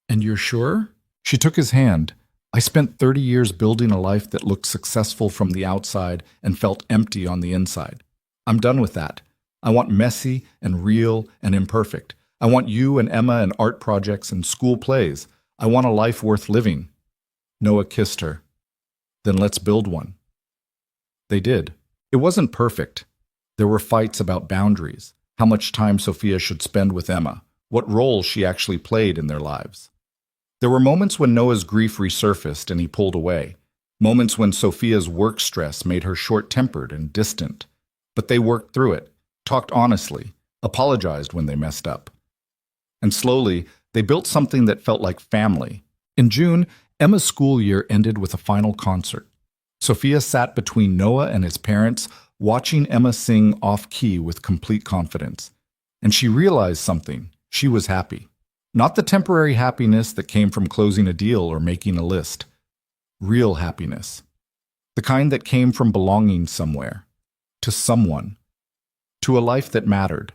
"And you're sure?" She took his hand. I spent 30 years building a life that looked successful from the outside and felt empty on the inside. I'm done with that. I want messy and real and imperfect. I want you and Emma and art projects and school plays. I want a life worth living. Noah kissed her. Then let's build one. They did. It wasn't perfect. There were fights about boundaries, how much time Sophia should spend with Emma, what role she actually played in their lives. There were moments when Noah's grief resurfaced and he pulled away, moments when Sophia's work stress made her short-tempered and distant. But they worked through it, talked honestly, apologized when they messed up. And slowly, they built something that felt like family. In June, Emma's school year ended with a final concert. Sophia sat between Noah and his parents, watching Emma sing off-key with complete confidence. And she realized something. She was happy. Not the temporary happiness that came from closing a deal or making a list. Real happiness. The kind that came from belonging somewhere. To someone. To a life that mattered.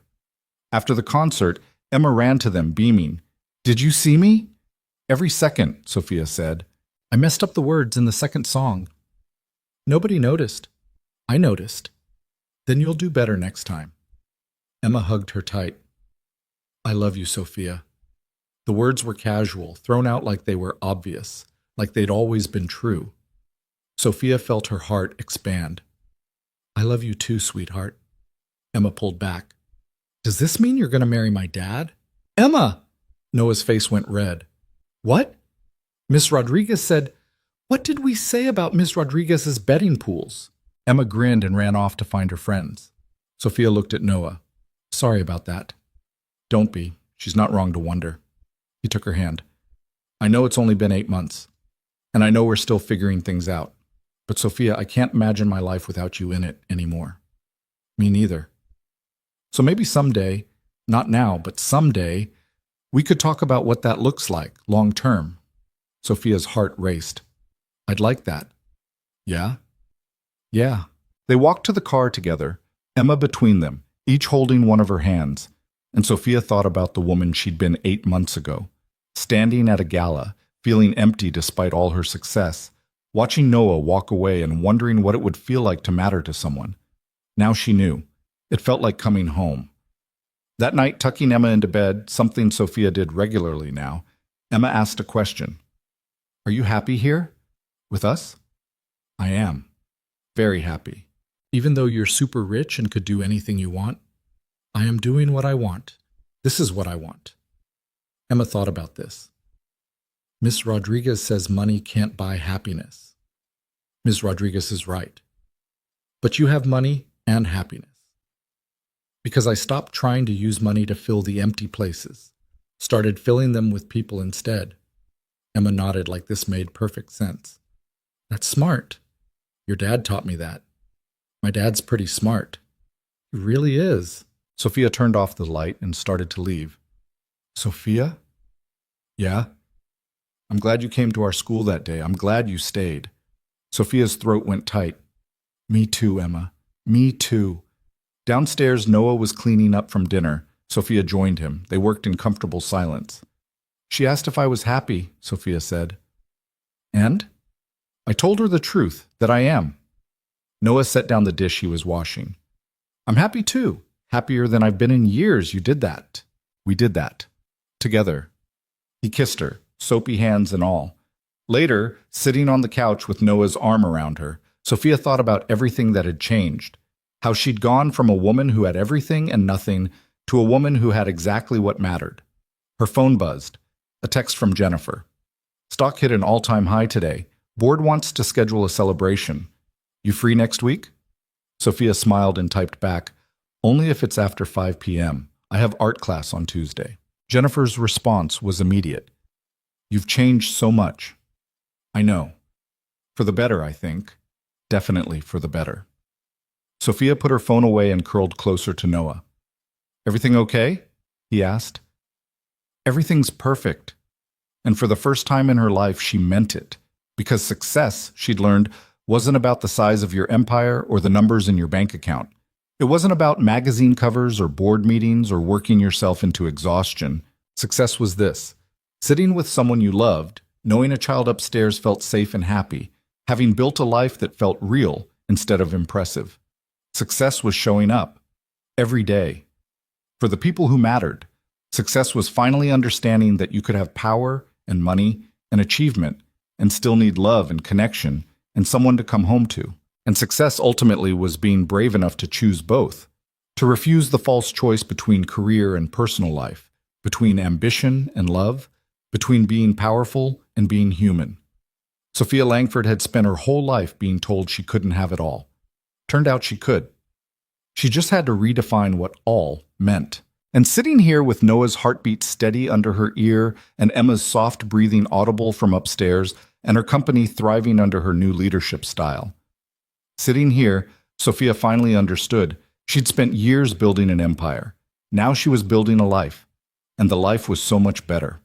After the concert, Emma ran to them, beaming. "Did you see me?" "Every second," Sophia said. "I messed up the words in the second song." "Nobody noticed." "I noticed." "Then you'll do better next time." Emma hugged her tight. "I love you, Sophia." The words were casual, thrown out like they were obvious, like they'd always been true. Sophia felt her heart expand. "I love you too, sweetheart." Emma pulled back. "Does this mean you're going to marry my dad?" "Emma!" Noah's face went red. "What?" "Miss Rodriguez said, what did we say about Miss Rodriguez's betting pools?" Emma grinned and ran off to find her friends. Sophia looked at Noah. "Sorry about that." "Don't be. She's not wrong to wonder." He took her hand. "I know it's only been 8 months, and I know we're still figuring things out. But Sophia, I can't imagine my life without you in it anymore." "Me neither." "So maybe someday, not now, but someday, we could talk about what that looks like, long term." Sophia's heart raced. "I'd like that." "Yeah?" "Yeah." They walked to the car together, Emma between them, each holding one of her hands, and Sophia thought about the woman she'd been 8 months ago, standing at a gala, feeling empty despite all her success, watching Noah walk away and wondering what it would feel like to matter to someone. Now she knew. It felt like coming home. That night, tucking Emma into bed, something Sophia did regularly now, Emma asked a question. "Are you happy here? With us?" "I am. Very happy. Even though you're super rich and could do anything you want, I am doing what I want. This is what I want." Emma thought about this. Miss Rodriguez says money can't buy happiness. Ms. Rodriguez is right. But you have money and happiness. Because I stopped trying to use money to fill the empty places, started filling them with people instead. Emma nodded like this made perfect sense. "That's smart. Your dad taught me that. My dad's pretty smart." "He really is." Sophia turned off the light and started to leave. "Sophia?" "Yeah?" "I'm glad you came to our school that day. I'm glad you stayed." Sophia's throat went tight. "Me too, Emma. Me too." Downstairs, Noah was cleaning up from dinner. Sophia joined him. They worked in comfortable silence. "She asked if I was happy," Sophia said. "And?" "I told her the truth, that I am." Noah set down the dish he was washing. "I'm happy too. Happier than I've been in years. You did that. We did that. Together." He kissed her, soapy hands and all. Later, sitting on the couch with Noah's arm around her, Sophia thought about everything that had changed. How she'd gone from a woman who had everything and nothing to a woman who had exactly what mattered. Her phone buzzed. A text from Jennifer. "Stock hit an all-time high today. Board wants to schedule a celebration. You free next week?" Sophia smiled and typed back, "Only if it's after 5 p.m. I have art class on Tuesday." Jennifer's response was immediate. "You've changed so much." "I know. For the better, I think. Definitely for the better." Sophia put her phone away and curled closer to Noah. "Everything okay?" he asked. "Everything's perfect." And for the first time in her life, she meant it. Because success, she'd learned, wasn't about the size of your empire or the numbers in your bank account. It wasn't about magazine covers or board meetings or working yourself into exhaustion. Success was this: sitting with someone you loved, Knowing a child upstairs felt safe and happy, having built a life that felt real instead of impressive. Success was showing up every day. For the people who mattered, success was finally understanding that you could have power and money and achievement and still need love and connection and someone to come home to. And success ultimately was being brave enough to choose both, to refuse the false choice between career and personal life, between ambition and love, between being powerful and being human. Sophia Langford had spent her whole life being told she couldn't have it all. Turned out she could. She just had to redefine what all meant. And sitting here with Noah's heartbeat steady under her ear and Emma's soft breathing audible from upstairs and her company thriving under her new leadership style. Sitting here, Sophia finally understood. She'd spent years building an empire. Now she was building a life. And the life was so much better.